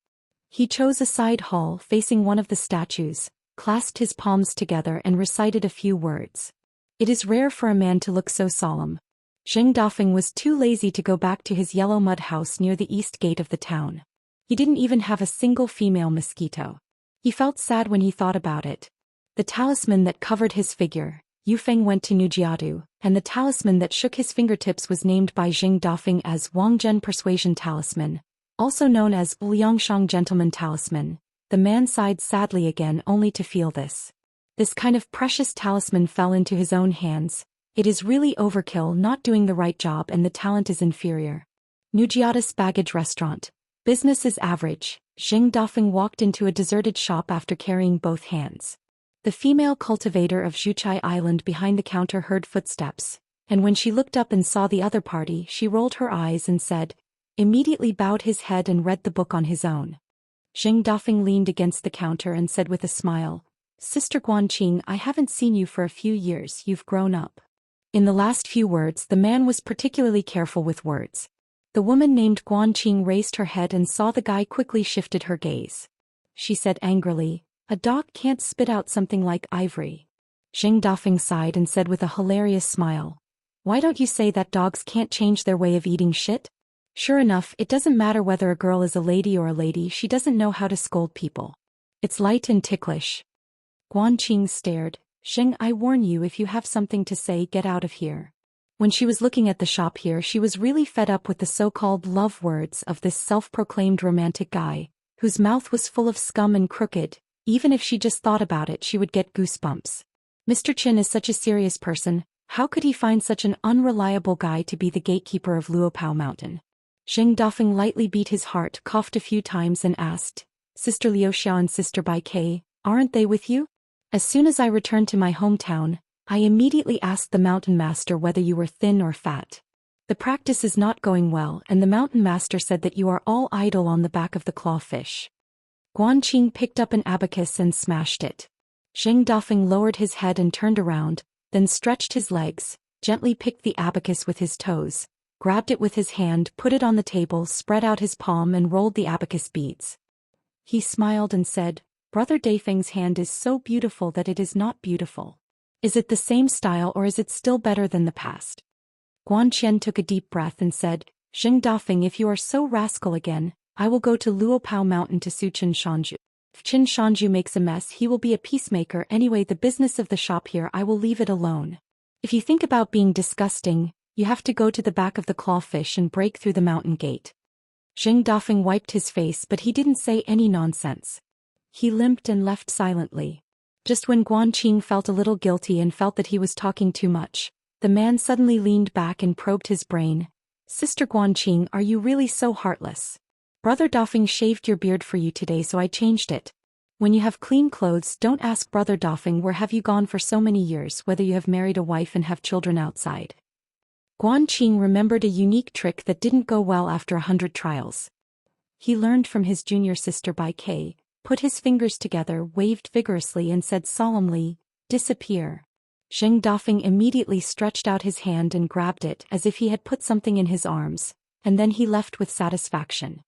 He chose a side hall facing one of the statues, clasped his palms together and recited a few words. It is rare for a man to look so solemn. Zheng Dafeng was too lazy to go back to his yellow mud house near the east gate of the town. He didn't even have a single female mosquito. He felt sad when he thought about it. The talisman that covered his figure, Yufeng, went to Nujiadu, and the talisman that shook his fingertips was named by Zheng Dafeng as Wangzhen Persuasion Talisman, also known as Liangshang Gentleman Talisman. The man sighed sadly again, only to feel this. This kind of precious talisman fell into his own hands. It is really overkill, not doing the right job, and the talent is inferior. Nujiada's baggage restaurant. Business is average. Zheng Dafeng walked into a deserted shop after carrying both hands. The female cultivator of Zhuchai Island behind the counter heard footsteps, and when she looked up and saw the other party, she rolled her eyes and said, immediately bowed his head and read the book on his own. Zheng Dafeng leaned against the counter and said with a smile, Sister Guanqing, I haven't seen you for a few years. You've grown up. In the last few words, the man was particularly careful with words. The woman named Guanqing raised her head and saw the guy. Quickly shifted her gaze. She said angrily, A dog can't spit out something like ivory. Zheng Dafeng sighed and said with a hilarious smile, Why don't you say that dogs can't change their way of eating shit? Sure enough, it doesn't matter whether a girl is a lady or a lady, she doesn't know how to scold people. It's light and ticklish. Guanqing stared. Sheng, I warn you, if you have something to say, get out of here. When she was looking at the shop here, she was really fed up with the so-called love words of this self-proclaimed romantic guy, whose mouth was full of scum and crooked. Even if she just thought about it, she would get goosebumps. Mr. Qin is such a serious person. How could he find such an unreliable guy to be the gatekeeper of Luopao Mountain? Zheng Dafeng lightly beat his heart, coughed a few times and asked, Sister Liu Xiao and Sister Bai Kei, aren't they with you? As soon as I returned to my hometown, I immediately asked the mountain master whether you were thin or fat. The practice is not going well, and the mountain master said that you are all idle on the back of the clawfish. Guanqing picked up an abacus and smashed it. Zheng Dafeng lowered his head and turned around, then stretched his legs, gently picked the abacus with his toes, grabbed it with his hand, put it on the table, spread out his palm and rolled the abacus beads. He smiled and said, Brother Dafeng's hand is so beautiful that it is not beautiful. Is it the same style or is it still better than the past? Guanqian took a deep breath and said, Zheng Dafeng, if you are so rascal again, I will go to Luopao Mountain to sue Qin Shanju. If Qin Shanju makes a mess, he will be a peacemaker. Anyway, the business of the shop here, I will leave it alone. If you think about being disgusting, you have to go to the back of the clawfish and break through the mountain gate. Zheng Dafeng wiped his face, but he didn't say any nonsense. He limped and left silently. Just when Guanqing felt a little guilty and felt that he was talking too much, the man suddenly leaned back and probed his brain. Sister Guanqing, are you really so heartless? Brother Dafeng shaved your beard for you today, so I changed it. When you have clean clothes, don't ask Brother Dafeng where have you gone for so many years, whether you have married a wife and have children outside. Guanqing remembered a unique trick that didn't go well after 100 trials. He learned from his junior sister Bai Kei, put his fingers together, waved vigorously and said solemnly, disappear. Zheng Dafeng immediately stretched out his hand and grabbed it as if he had put something in his arms, and then he left with satisfaction.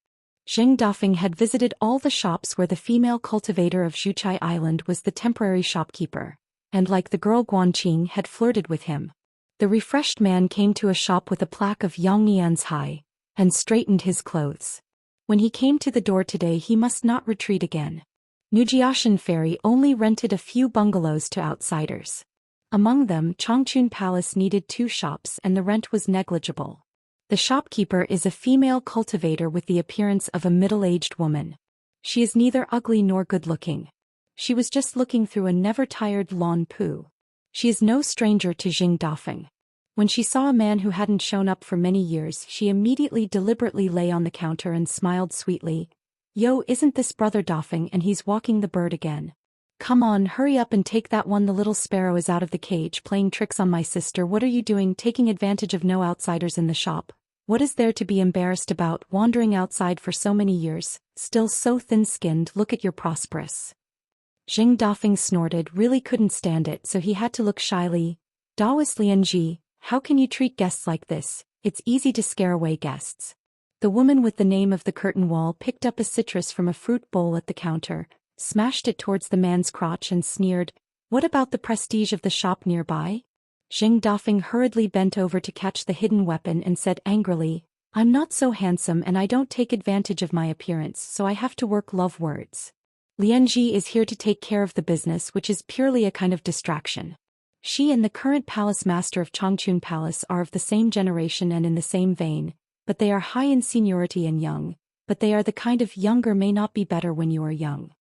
Zheng Dafeng had visited all the shops where the female cultivator of Zhuchai Island was the temporary shopkeeper, and like the girl Guanqing had flirted with him. The refreshed man came to a shop with a plaque of Yangnian's high, and straightened his clothes. When he came to the door today, he must not retreat again. Nujiashan Ferry only rented a few bungalows to outsiders. Among them, Changchun Palace needed 2 shops and the rent was negligible. The shopkeeper is a female cultivator with the appearance of a middle-aged woman. She is neither ugly nor good-looking. She was just looking through a never-tired lawn poo. She is no stranger to Zheng Dafeng. When she saw a man who hadn't shown up for many years, she immediately deliberately lay on the counter and smiled sweetly. Yo, isn't this Brother Dafeng, and he's walking the bird again? Come on, hurry up and take that one. The little sparrow is out of the cage playing tricks on my sister. What are you doing, taking advantage of no outsiders in the shop? What is there to be embarrassed about, wandering outside for so many years, still so thin-skinned? Look at your prosperous. Zheng Dafeng snorted, really couldn't stand it, so he had to look shyly. Daoist Lianji, how can you treat guests like this? It's easy to scare away guests. The woman with the name of the curtain wall picked up a citrus from a fruit bowl at the counter, smashed it towards the man's crotch and sneered, what about the prestige of the shop nearby? Zheng Dafeng hurriedly bent over to catch the hidden weapon and said angrily, I'm not so handsome and I don't take advantage of my appearance, so I have to work love words. Lianji is here to take care of the business, which is purely a kind of distraction. She and the current palace master of Changchun Palace are of the same generation and in the same vein, but they are high in seniority and young, but they are the kind of younger may not be better when you are young.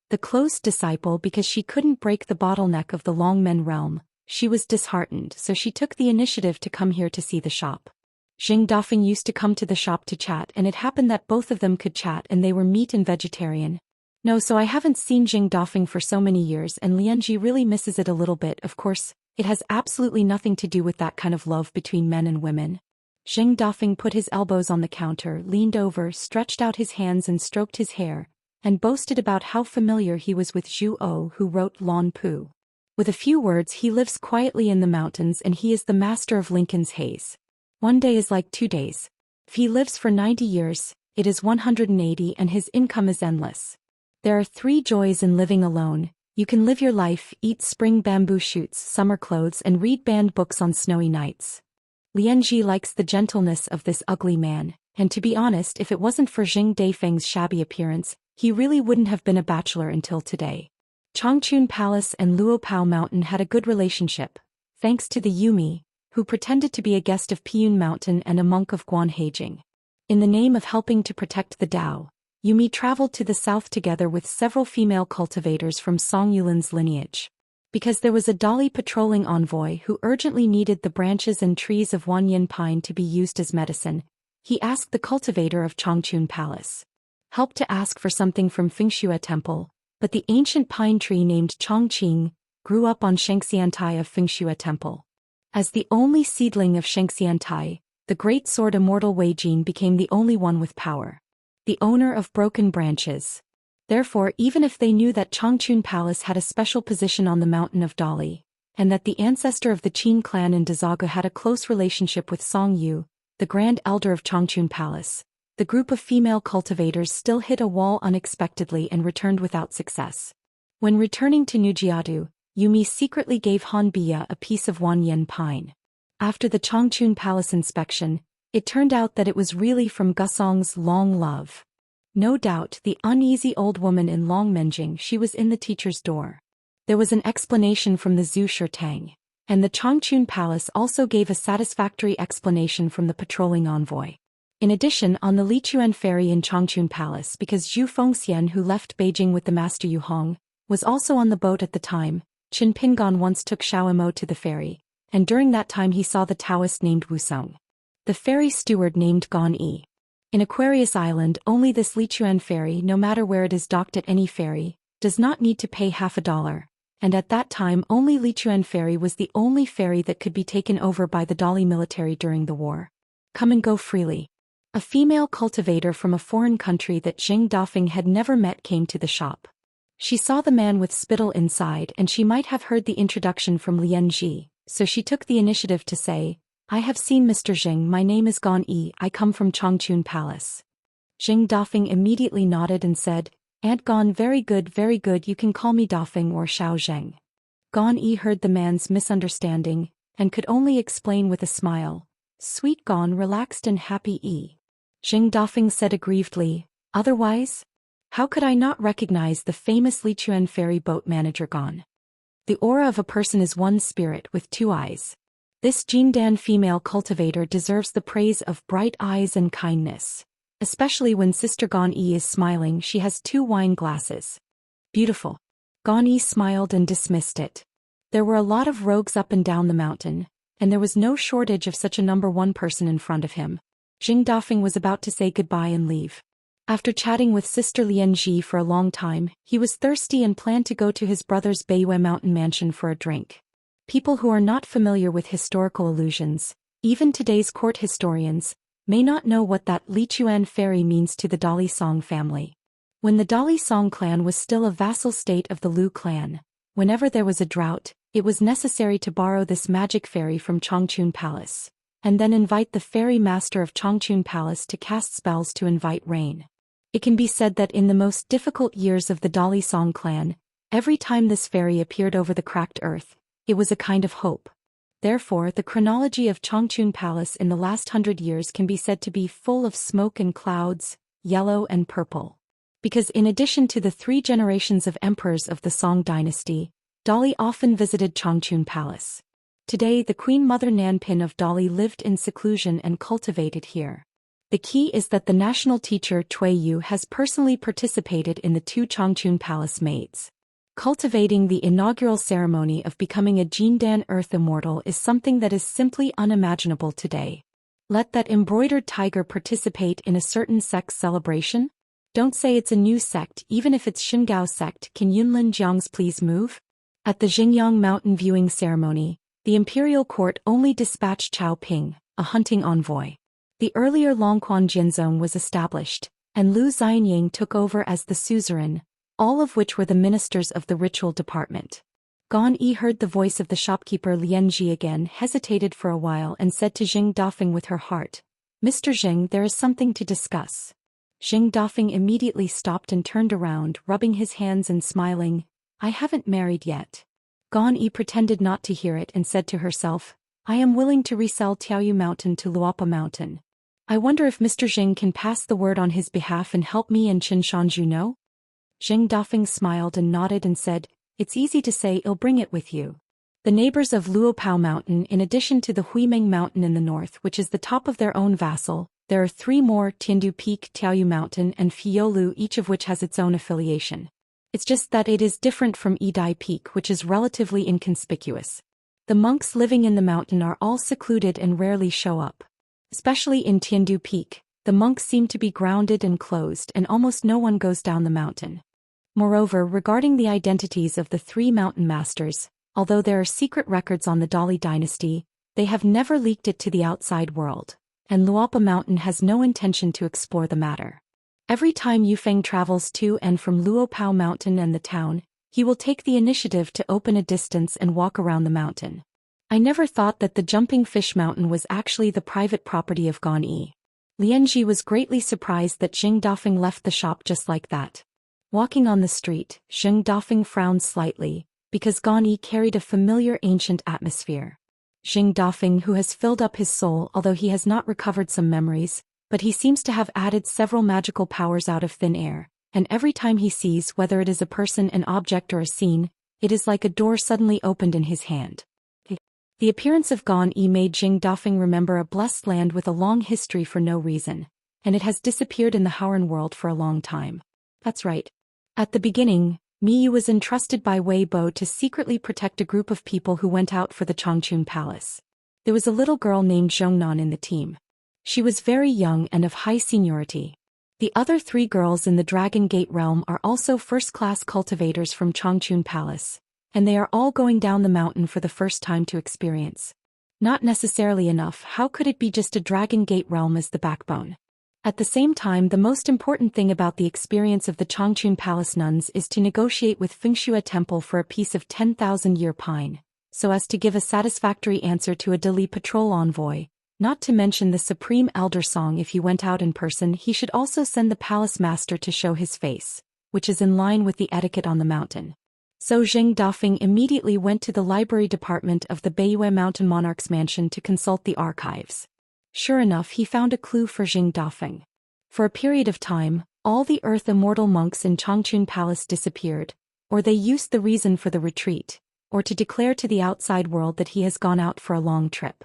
The close disciple, because she couldn't break the bottleneck of the Longmen realm, she was disheartened, so she took the initiative to come here to see the shop. Zheng Dafeng used to come to the shop to chat, and it happened that both of them could chat and they were meat and vegetarian. No, so I haven't seen Zheng Dafeng for so many years and Lianji really misses it a little bit. Of course, it has absolutely nothing to do with that kind of love between men and women. Zheng Dafeng put his elbows on the counter, leaned over, stretched out his hands and stroked his hair, and boasted about how familiar he was with Zhu O, who wrote Lan Pu. With a few words, he lives quietly in the mountains and he is the master of Lincoln's haze. 1 day is like 2 days. If he lives for 90 years, it is 180 and his income is endless. There are 3 joys in living alone. You can live your life, eat spring bamboo shoots, summer clothes and read banned books on snowy nights. Lianji likes the gentleness of this ugly man. And to be honest, if it wasn't for Jing Daifeng's shabby appearance, he really wouldn't have been a bachelor until today. Changchun Palace and Luopao Mountain had a good relationship, thanks to the Yumi, who pretended to be a guest of Piyun Mountain and a monk of Guanheijing. In the name of helping to protect the Dao, Yumi traveled to the south together with several female cultivators from Song Yulin's lineage. Because there was a Dali patrolling envoy who urgently needed the branches and trees of Wanyin pine to be used as medicine, he asked the cultivator of Changchun Palace help to ask for something from Fengxue Temple, but the ancient pine tree named Chongqing grew up on Xianxia of Fengxue Temple. As the only seedling of Xianxia, the great sword Immortal Wei Jin became the only one with power, the owner of broken branches. Therefore, even if they knew that Changchun Palace had a special position on the mountain of Dali, and that the ancestor of the Qin clan in Dazaga had a close relationship with Song Yu, the grand elder of Changchun Palace, the group of female cultivators still hit a wall unexpectedly and returned without success. When returning to Nujiadu, Yumi secretly gave Han Biya a piece of Wanyan pine. After the Changchun Palace inspection, it turned out that it was really from Gusong's long love. No doubt, the uneasy old woman in Longmenjing, she was in the teacher's door. There was an explanation from the Zhu Xian, and the Changchun Palace also gave a satisfactory explanation from the patrolling envoy. In addition, on the Lichuan ferry in Changchun Palace, because Zhu Fengxian, who left Beijing with the master Yu Hong, was also on the boat at the time, Qin Pingan once took Xiaomo to the ferry, and during that time he saw the Daoist named Wusong, the ferry steward named Gan Yi. In Aquarius Island, only this Lichuan ferry, no matter where it is docked at any ferry, does not need to pay $50, and at that time only Lichuan ferry was the only ferry that could be taken over by the Dali military during the war. Come and go freely. A female cultivator from a foreign country that Jing Dafeng had never met came to the shop. She saw the man with spittle inside and she might have heard the introduction from Lian Ji, so she took the initiative to say, "I have seen Mr. Jing, my name is Gan Yi, I come from Changchun Palace." Jing Dafeng immediately nodded and said, "Aunt Gan, very good, you can call me Dafeng or Xiao Zheng." Gan Yi heard the man's misunderstanding, and could only explain with a smile, "Sweet Gan, relaxed and happy Yi." Jing Dafeng said aggrievedly, "Otherwise? How could I not recognize the famous Lichuan ferry boat manager Gan? The aura of a person is one spirit with two eyes. This Jindan female cultivator deserves the praise of bright eyes and kindness. Especially when Sister Gan Yi is smiling, she has 2 wine glasses. Beautiful." Gan Yi smiled and dismissed it. There were a lot of rogues up and down the mountain, and there was no shortage of such a number one person in front of him. Jing Dafeng was about to say goodbye and leave. After chatting with Sister Lian Ji for a long time, he was thirsty and planned to go to his brother's Beiyue mountain mansion for a drink. People who are not familiar with historical allusions, even today's court historians, may not know what that Lichuan ferry means to the Dali Song family. When the Dali Song clan was still a vassal state of the Lu clan, whenever there was a drought, it was necessary to borrow this magic ferry from Changchun Palace, and then invite the ferry master of Changchun Palace to cast spells to invite rain. It can be said that in the most difficult years of the Dali Song clan, every time this ferry appeared over the cracked earth, it was a kind of hope. Therefore, the chronology of Changchun Palace in the last 100 years can be said to be full of smoke and clouds, yellow and purple. Because in addition to the 3 generations of emperors of the Song dynasty, Dali often visited Changchun Palace. Today, the Queen Mother Nanpin of Dali lived in seclusion and cultivated here. The key is that the national teacher Cui Yu has personally participated in the 2 Changchun Palace maids. Cultivating the inaugural ceremony of becoming a Jindan Earth Immortal is something that is simply unimaginable today. Let that embroidered tiger participate in a certain sect's celebration? Don't say it's a new sect, even if it's Xingao sect. Can Yunlin Jiang's please move? At the Xingyang mountain viewing ceremony, the imperial court only dispatched Chao Ping, a hunting envoy. The earlier Longquan Jianzong was established, and Lu Xianying took over as the suzerain, all of which were the ministers of the ritual department. Gan Yi heard the voice of the shopkeeper Lian Ji again, hesitated for a while and said to Jing Dafeng with her heart, "Mr. Jing, there is something to discuss." Jing Dafeng immediately stopped and turned around, rubbing his hands and smiling, "I haven't married yet." Gan Yi pretended not to hear it and said to herself, "I am willing to resell Tiaoyu Mountain to Luapa Mountain. I wonder if Mr. Jing can pass the word on his behalf and help me and Qin Shanju know? Jing Dafeng smiled and nodded and said, "It's easy to say I'll bring it with you." The neighbors of Luopao Mountain, in addition to the Huimeng Mountain in the north, which is the top of their own vassal, there are 3 more: Tiandu Peak, Tiaoyu Mountain and Fiolu, each of which has its own affiliation. It's just that it is different from Yidai Peak, which is relatively inconspicuous. The monks living in the mountain are all secluded and rarely show up. Especially in Tiandu Peak, the monks seem to be grounded and closed and almost no one goes down the mountain. Moreover, regarding the identities of the 3 mountain masters, although there are secret records on the Dali dynasty, they have never leaked it to the outside world, and Luopa Mountain has no intention to explore the matter. Every time Yufeng travels to and from Luopao Mountain and the town, he will take the initiative to open a distance and walk around the mountain. I never thought that the Jumping Fish Mountain was actually the private property of Gan Yi. Lianji was greatly surprised that Jing Dafeng left the shop just like that. Walking on the street, Jing Dafeng frowned slightly, because Gan Yi carried a familiar ancient atmosphere. Jing Dafeng, who has filled up his soul, although he has not recovered some memories, but he seems to have added several magical powers out of thin air, and every time he sees, whether it is a person, an object or a scene, it is like a door suddenly opened in his hand. The appearance of Gan Yi made Jing Dafeng remember a blessed land with a long history for no reason, and it has disappeared in the Howren world for a long time. That's right. At the beginning, Miyu was entrusted by Wei Bo to secretly protect a group of people who went out for the Changchun Palace. There was a little girl named Zhongnan in the team. She was very young and of high seniority. The other 3 girls in the Dragon Gate realm are also first-class cultivators from Changchun Palace, and they are all going down the mountain for the first time to experience. Not necessarily enough, how could it be just a Dragon Gate realm as the backbone? At the same time, the most important thing about the experience of the Changchun Palace nuns is to negotiate with Fengxue Temple for a piece of 10,000-year pine, so as to give a satisfactory answer to a Dali patrol envoy, not to mention the Supreme Elder Song. If he went out in person, he should also send the palace master to show his face, which is in line with the etiquette on the mountain. So Jing Dafeng immediately went to the library department of the Beiyue Mountain Monarch's mansion to consult the archives. Sure enough, he found a clue for Jing Dafeng. For a period of time, all the Earth Immortal monks in Changchun Palace disappeared, or they used the reason for the retreat, or to declare to the outside world that he has gone out for a long trip.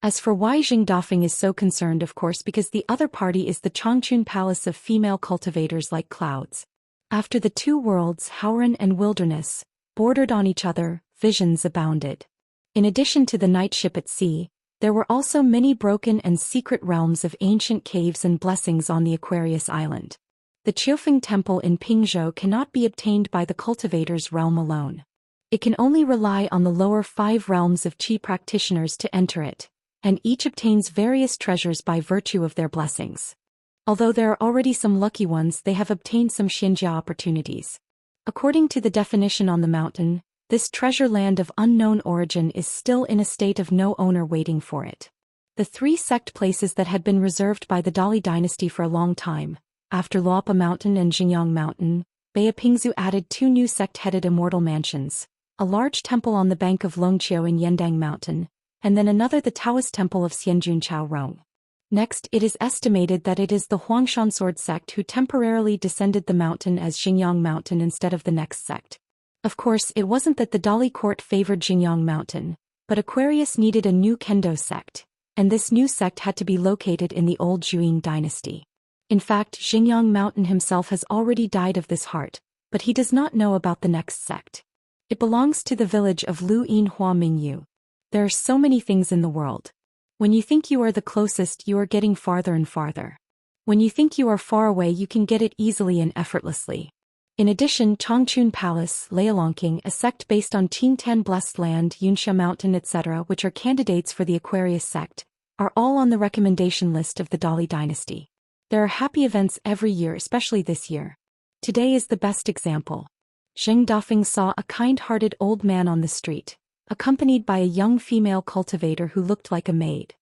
As for why Jing Dafeng is so concerned, of course because the other party is the Changchun Palace of female cultivators like clouds. After the 2 worlds, Howren and Wilderness, bordered on each other, visions abounded. In addition to the night ship at sea, there were also many broken and secret realms of ancient caves and blessings on the Aquarius Island. The Qiufeng Temple in Pingzhou cannot be obtained by the cultivator's realm alone. It can only rely on the lower 5 realms of Qi practitioners to enter it, and each obtains various treasures by virtue of their blessings. Although there are already some lucky ones, they have obtained some Xianxia opportunities. According to the definition on the mountain, this treasure land of unknown origin is still in a state of no owner waiting for it. The 3 sect places that had been reserved by the Dali dynasty for a long time, after Luopa Mountain and Xingyang Mountain, Beipingzu added 2 new sect-headed immortal mansions, a large temple on the bank of Longqiu in Yendang Mountain, and then another, the Taoist temple of Xianjunchao Rong. Next, it is estimated that it is the Huangshan Sword sect who temporarily descended the mountain as Xingyang Mountain instead of the next sect. Of course, it wasn't that the Dali court favored Xingyang Mountain, but Aquarius needed a new Kendo sect, and this new sect had to be located in the old Zhuyin dynasty. In fact, Xingyang Mountain himself has already died of this heart, but he does not know about the next sect. It belongs to the village of Luyin Hua Mingyu. There are so many things in the world. When you think you are the closest, you are getting farther and farther. When you think you are far away, you can get it easily and effortlessly. In addition, Changchun Palace, Lialongking, a sect based on Qingtan Blessed Land, Yunxia Mountain, etc., which are candidates for the Aquarius sect, are all on the recommendation list of the Dali dynasty. There are happy events every year, especially this year. Today is the best example. Jing Dafeng saw a kind-hearted old man on the street, accompanied by a young female cultivator who looked like a maid.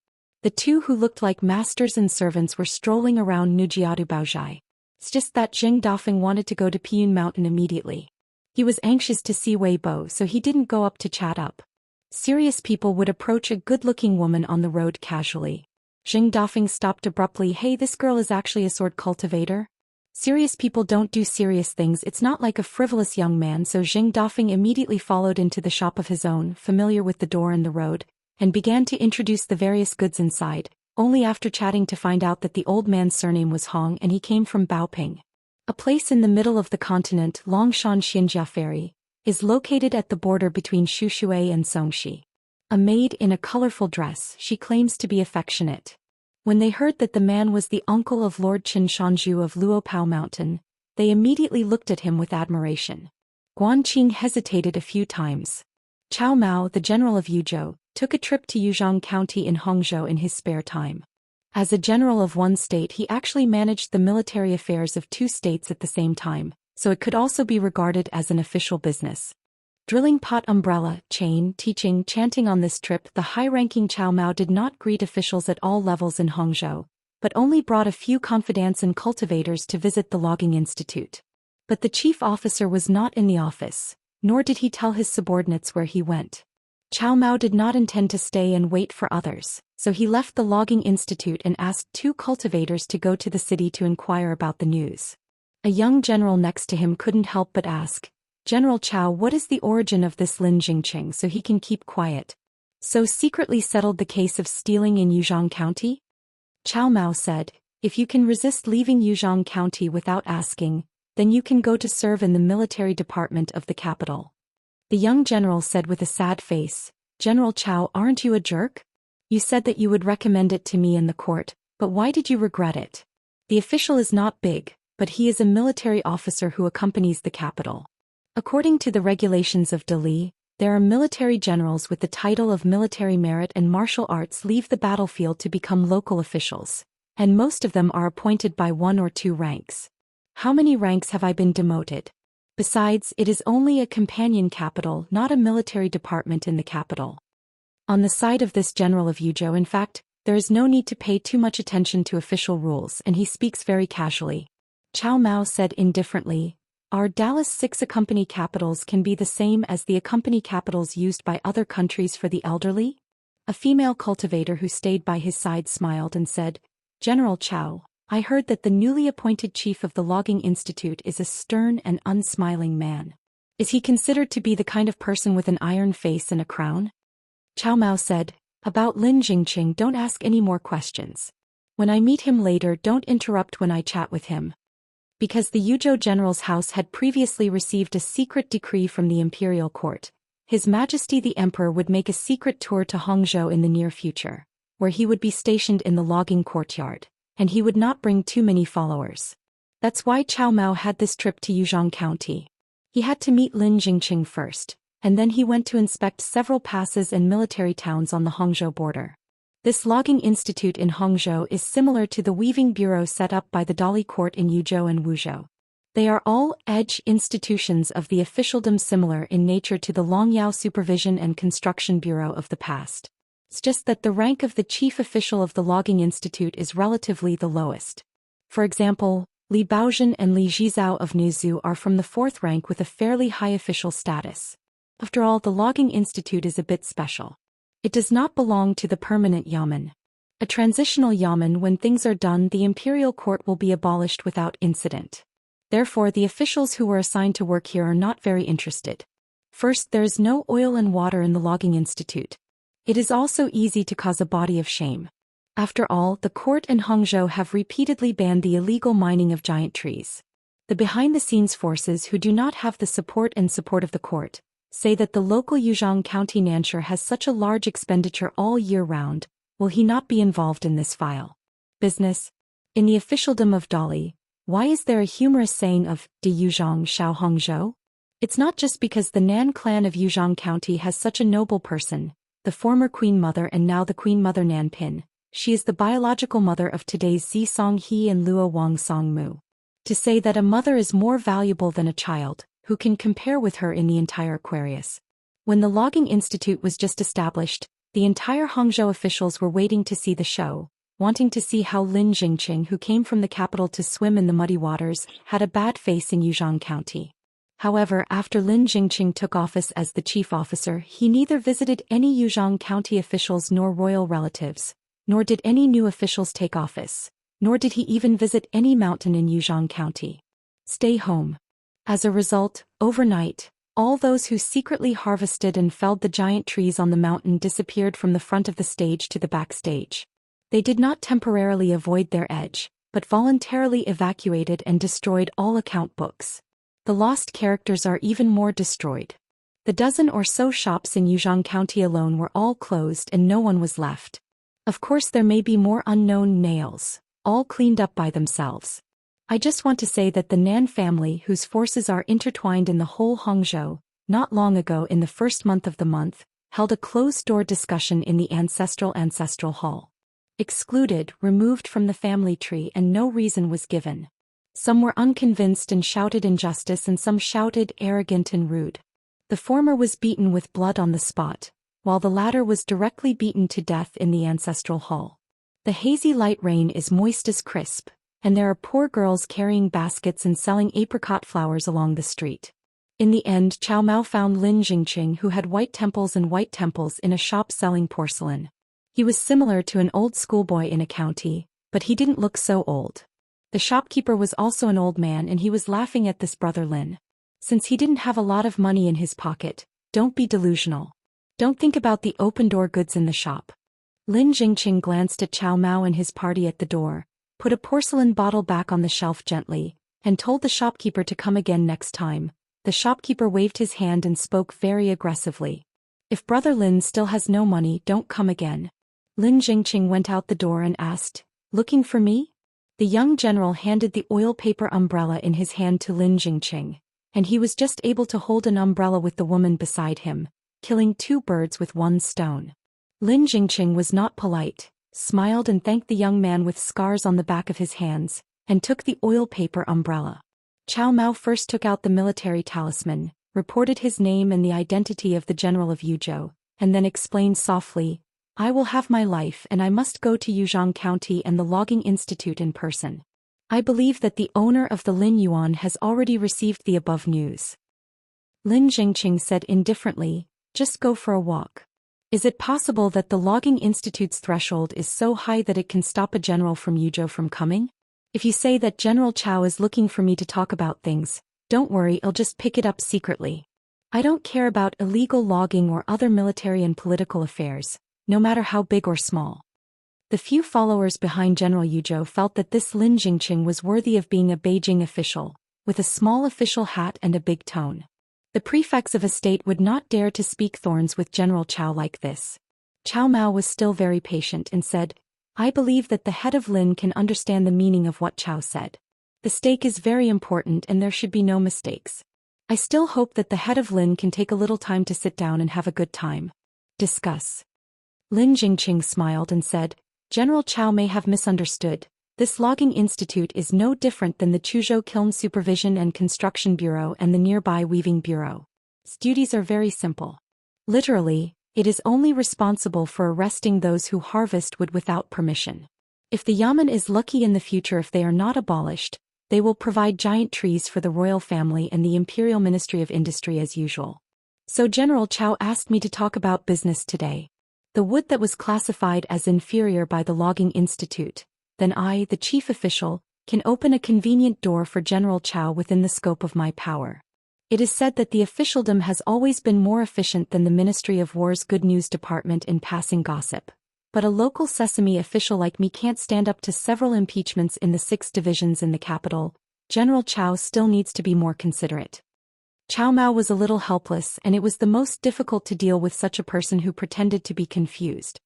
The 2 who looked like masters and servants were strolling around Nujiadu Baozhai. It's just that Jing Dafeng wanted to go to Piyun Mountain immediately. He was anxious to see Wei Bo, so he didn't go up to chat up. Serious people would approach a good-looking woman on the road casually. Jing Dafeng stopped abruptly. Hey, this girl is actually a sword cultivator? Serious people don't do serious things. It's not like a frivolous young man. So Jing Dafeng immediately followed into the shop of his own, familiar with the door and the road, and began to introduce the various goods inside, only after chatting to find out that the old man's surname was Hong and he came from Baoping. A place in the middle of the continent, Longshan Xianxia Ferry, is located at the border between Shushui and Songxi. A maid in a colorful dress, she claims to be affectionate. When they heard that the man was the uncle of Lord Qin Shanzhu of Luopao Mountain, they immediately looked at him with admiration. Guanqing hesitated a few times. Chao Mao, the general of Yuzhou, took a trip to Yuzhong County in Hangzhou in his spare time. As a general of one state, he actually managed the military affairs of two states at the same time, so it could also be regarded as an official business. Drilling pot umbrella, chain, teaching, chanting on this trip, the high-ranking Chao Mao did not greet officials at all levels in Hangzhou, but only brought a few confidants and cultivators to visit the logging institute. But the chief officer was not in the office, nor did he tell his subordinates where he went. Chao Mao did not intend to stay and wait for others, so he left the logging institute and asked two cultivators to go to the city to inquire about the news. A young general next to him couldn't help but ask, "General Chao, what is the origin of this Lin Jingqing so he can keep quiet? So secretly settled the case of stealing in Yuzhong County?" Chao Mao said, "If you can resist leaving Yuzhong County without asking, then you can go to serve in the military department of the capital." The young general said with a sad face, "General Chao, aren't you a jerk? You said that you would recommend it to me in the court, but why did you regret it? The official is not big, but he is a military officer who accompanies the capital. According to the regulations of Dali, there are military generals with the title of military merit and martial arts leave the battlefield to become local officials, and most of them are appointed by 1 or 2 ranks. How many ranks have I been demoted? Besides, it is only a companion capital, not a military department in the capital." On the side of this general of Yuzhou, in fact, there is no need to pay too much attention to official rules, and he speaks very casually. Chao Mao said indifferently, "Our Dallas 6 accompany capitals can be the same as the accompany capitals used by other countries for the elderly?" A female cultivator who stayed by his side smiled and said, "General Chao, I heard that the newly appointed chief of the Logging Institute is a stern and unsmiling man. Is he considered to be the kind of person with an iron face and a crown?" Chao Mao said, "About Lin Jingqing, don't ask any more questions. When I meet him later, don't interrupt when I chat with him." Because the Yuzhou general's house had previously received a secret decree from the imperial court, His Majesty the Emperor would make a secret tour to Hangzhou in the near future, where he would be stationed in the logging courtyard, and he would not bring too many followers. That's why Chao Mao had this trip to Yuzhong County. He had to meet Lin Jingqing first, and then he went to inspect several passes and military towns on the Hangzhou border. This logging institute in Hangzhou is similar to the weaving bureau set up by the Dali court in Yuzhou and Wuzhou. They are all edge institutions of the officialdom, similar in nature to the Longyao Supervision and Construction Bureau of the past. It's just that the rank of the chief official of the logging institute is relatively the lowest. For example, Li Baozhen and Li Zhizao of Nuzhu are from the 4th rank with a fairly high official status. After all, the logging institute is a bit special. It does not belong to the permanent yamen. A transitional yamen. When things are done, the imperial court will be abolished without incident. Therefore, the officials who were assigned to work here are not very interested. First, there is no oil and water in the logging institute. It is also easy to cause a body of shame. After all, the court and Hangzhou have repeatedly banned the illegal mining of giant trees. The behind-the-scenes forces who do not have the support of the court say that the local Yuzhong County Nansher has such a large expenditure all year round. Will he not be involved in this vile business? In the officialdom of Dali, why is there a humorous saying of "De Yuzhong Shao Hangzhou"? It's not just because the Nan clan of Yuzhong County has such a noble person, the former Queen Mother and now the Queen Mother Nan Pin. She is the biological mother of today's Zi Song He and Luo Wang Song Mu. To say that a mother is more valuable than a child, who can compare with her in the entire Aquarius? When the Logging Institute was just established, the entire Hangzhou officials were waiting to see the show, wanting to see how Lin Jingqing, who came from the capital to swim in the muddy waters, had a bad face in Yuzhong County. However, after Lin Jingqing took office as the chief officer, he neither visited any Yuzhong County officials nor royal relatives, nor did any new officials take office, nor did he even visit any mountain in Yuzhong County. Stay home. As a result, overnight, all those who secretly harvested and felled the giant trees on the mountain disappeared from the front of the stage to the backstage. They did not temporarily avoid their edge, but voluntarily evacuated and destroyed all account books. The lost characters are even more destroyed. The dozen or so shops in Yuzhong County alone were all closed and no one was left. Of course there may be more unknown nails, all cleaned up by themselves. I just want to say that the Nan family, whose forces are intertwined in the whole Hangzhou, not long ago in the first month of the month, held a closed-door discussion in the ancestral hall. Excluded, removed from the family tree, and no reason was given. Some were unconvinced and shouted injustice, and some shouted arrogant and rude. The former was beaten with blood on the spot, while the latter was directly beaten to death in the ancestral hall. The hazy light rain is moist as crisp, and there are poor girls carrying baskets and selling apricot flowers along the street. In the end, Chao Mao found Lin Jingqing, who had white temples, in a shop selling porcelain. He was similar to an old schoolboy in a county, but he didn't look so old. The shopkeeper was also an old man, and he was laughing at this brother Lin. Since he didn't have a lot of money in his pocket, don't be delusional. Don't think about the open-door goods in the shop. Lin Jingqing glanced at Chao Mao and his party at the door, put a porcelain bottle back on the shelf gently, and told the shopkeeper to come again next time. The shopkeeper waved his hand and spoke very aggressively. If brother Lin still has no money, don't come again. Lin Jingqing went out the door and asked, "Looking for me?" The young general handed the oil paper umbrella in his hand to Lin Jingqing, and he was just able to hold an umbrella with the woman beside him, killing two birds with one stone. Lin Jingqing was not polite, smiled and thanked the young man with scars on the back of his hands, and took the oil paper umbrella. Chao Mao first took out the military talisman, reported his name and the identity of the general of Yuzhou, and then explained softly, "I will have my life and I must go to Yuzhong County and the Logging Institute in person. I believe that the owner of the Lin Yuan has already received the above news." Lin Jingqing said indifferently, "Just go for a walk. Is it possible that the Logging Institute's threshold is so high that it can stop a general from Yuzhou from coming? If you say that General Chao is looking for me to talk about things, don't worry, I'll just pick it up secretly. I don't care about illegal logging or other military and political affairs, no matter how big or small." The few followers behind General Yuzhou felt that this Lin Jingqing was worthy of being a Beijing official, with a small official hat and a big tone. The prefects of a state would not dare to speak thorns with General Chao like this. Chao Mao was still very patient and said, "I believe that the head of Lin can understand the meaning of what Chao said. The stake is very important and there should be no mistakes. I still hope that the head of Lin can take a little time to sit down and have a good time. Discuss." Lin Jingqing smiled and said, "General Chao may have misunderstood. This logging institute is no different than the Chuzhou Kiln Supervision and Construction Bureau and the nearby Weaving Bureau. Its duties are very simple. Literally, it is only responsible for arresting those who harvest wood without permission. If the Yamen is lucky in the future, if they are not abolished, they will provide giant trees for the royal family and the Imperial Ministry of Industry as usual. So General Chao asked me to talk about business today. The wood that was classified as inferior by the Logging Institute, then I, the chief official, can open a convenient door for General Chao within the scope of my power. It is said that the officialdom has always been more efficient than the Ministry of War's Good News Department in passing gossip. But a local sesame official like me can't stand up to several impeachments in the 6 divisions in the capital. General Chao still needs to be more considerate." Chao Mao was a little helpless, and it was the most difficult to deal with such a person who pretended to be confused.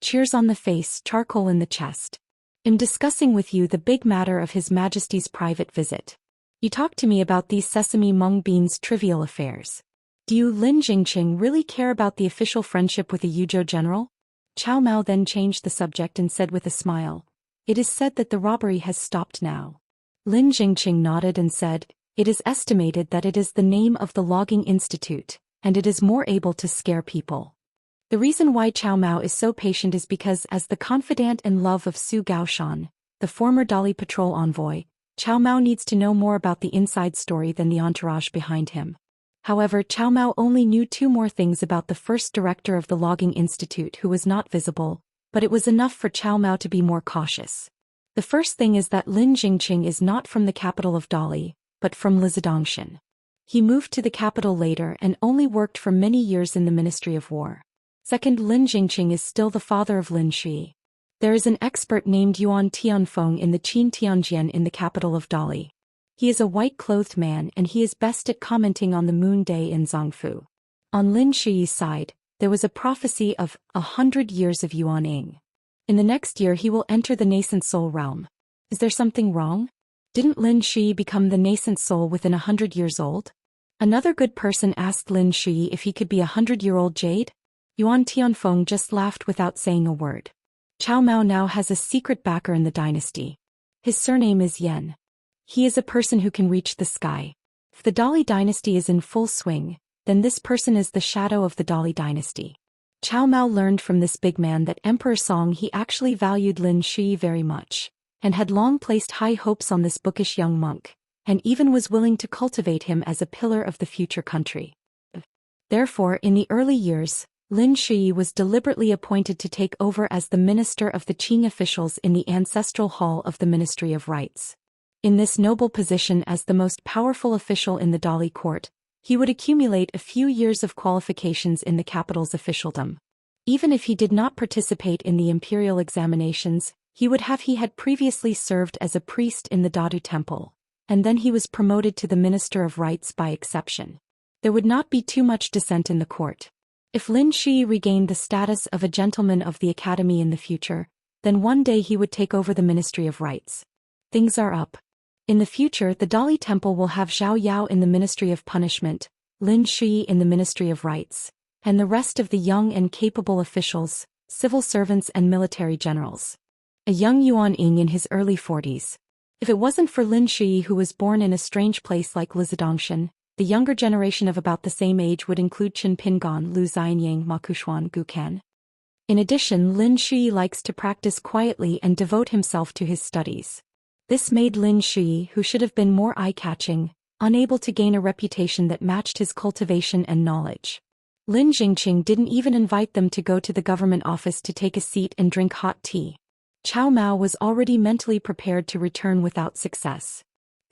Cheers on the face, charcoal in the chest. "I'm discussing with you the big matter of His Majesty's private visit. You talk to me about these sesame mung beans trivial affairs. Do you, Lin Jingqing, really care about the official friendship with a Yuzhou general?" Chao Mao then changed the subject and said with a smile, "It is said that the robbery has stopped now." Lin Jingqing nodded and said, "It is estimated that it is the name of the Logging Institute, and it is more able to scare people." The reason why Chao Mao is so patient is because, as the confidant and love of Su Gaoshan, the former Dali patrol envoy, Chao Mao needs to know more about the inside story than the entourage behind him. However, Chao Mao only knew 2 more things about the first director of the Logging Institute who was not visible, but it was enough for Chao Mao to be more cautious. The first thing is that Lin Jingqing is not from the capital of Dali, but from Lizidongshan. He moved to the capital later and only worked for many years in the Ministry of War. Second, Lin Jingqing is still the father of Lin Shi. There is an expert named Yuan Tianfeng in the Qin Tianjian in the capital of Dali. He is a white-clothed man and he is best at commenting on the moon day in Zongfu. On Lin Shi's side, there was a prophecy of 100 years of Yuan Ying. In the next year he will enter the nascent soul realm. Is there something wrong? Didn't Lin Shi become the nascent soul within 100 years old? Another good person asked Lin Shi if he could be 100-year-old jade. Yuan Tianfeng just laughed without saying a word. Chao Mao now has a secret backer in the dynasty. His surname is Yan. He is a person who can reach the sky. If the Dali dynasty is in full swing, then this person is the shadow of the Dali dynasty. Chao Mao learned from this big man that Emperor Song he actually valued Lin Shi very much, and had long placed high hopes on this bookish young monk, and even was willing to cultivate him as a pillar of the future country. Therefore, in the early years, Lin Shi was deliberately appointed to take over as the minister of the Qing officials in the ancestral hall of the Ministry of Rites. In this noble position as the most powerful official in the Dali court, he would accumulate a few years of qualifications in the capital's officialdom. Even if he did not participate in the imperial examinations, he had previously served as a priest in the Dadu temple, and then he was promoted to the Minister of Rites by exception. There would not be too much dissent in the court. If Lin Shi regained the status of a gentleman of the academy in the future, then one day he would take over the Ministry of Rites. Things are up. In the future, the Dali Temple will have Zhao Yao in the Ministry of Punishment, Lin Shi in the Ministry of Rites, and the rest of the young and capable officials, civil servants and military generals. A young Yuan Ying in his early 40s. If it wasn't for Lin Shi who was born in a strange place like Lizidongshan, the younger generation of about the same age would include Qin Pingon, Lu Xianyang, Ma Kushuan, Gu Kan. In addition, Lin Shi likes to practice quietly and devote himself to his studies. This made Lin Shi, who should have been more eye-catching, unable to gain a reputation that matched his cultivation and knowledge. Lin Jingqing didn't even invite them to go to the government office to take a seat and drink hot tea. Chao Mao was already mentally prepared to return without success.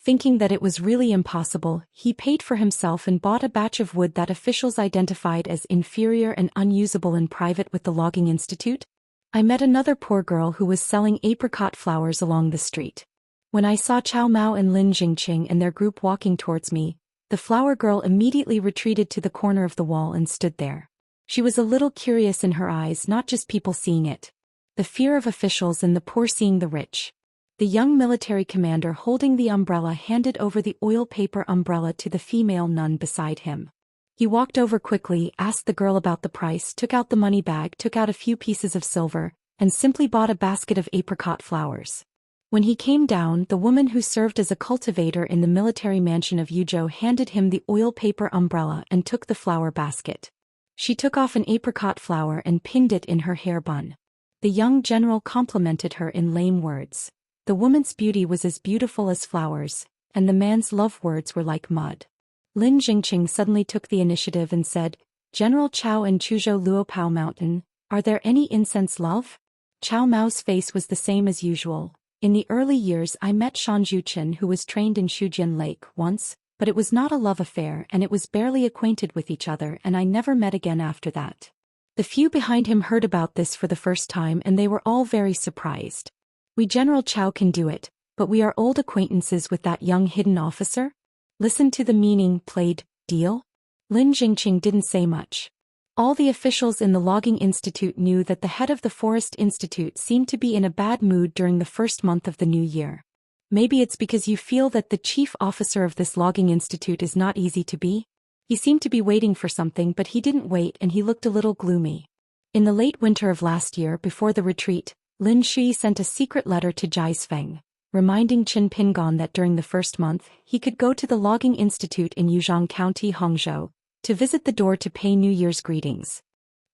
Thinking that it was really impossible, he paid for himself and bought a batch of wood that officials identified as inferior and unusable in private with the Logging Institute. I met another poor girl who was selling apricot flowers along the street. When I saw Chao Mao and Lin Jingqing and their group walking towards me, the flower girl immediately retreated to the corner of the wall and stood there. She was a little curious in her eyes, not just people seeing it. The fear of officials and the poor seeing the rich. The young military commander holding the umbrella handed over the oil paper umbrella to the female nun beside him. He walked over quickly, asked the girl about the price, took out the money bag, took out a few pieces of silver, and simply bought a basket of apricot flowers. When he came down, the woman who served as a cultivator in the military mansion of Yuzhou handed him the oil paper umbrella and took the flower basket. She took off an apricot flower and pinned it in her hair bun. The young general complimented her in lame words. The woman's beauty was as beautiful as flowers, and the man's love words were like mud. Lin Jingqing suddenly took the initiative and said, "General Chao and Chuzhou Luopao Mountain, are there any incense love?" Chao Mao's face was the same as usual. In the early years I met Shan Zhuchen who was trained in Shujian Lake once, but it was not a love affair and it was barely acquainted with each other and I never met again after that. The few behind him heard about this for the first time and they were all very surprised. "We General Chao can do it, but we are old acquaintances with that young hidden officer?" Listen to the meaning, played, deal? Lin Jingqing didn't say much. All the officials in the Logging Institute knew that the head of the Forest Institute seemed to be in a bad mood during the first month of the new year. Maybe it's because you feel that the chief officer of this Logging Institute is not easy to be? He seemed to be waiting for something but he didn't wait and he looked a little gloomy. In the late winter of last year before the retreat, Lin Shi sent a secret letter to Jai Sfeng, reminding Qin Pingon that during the first month he could go to the Logging Institute in Yuzhang County, Hangzhou, to visit the door to pay New Year's greetings.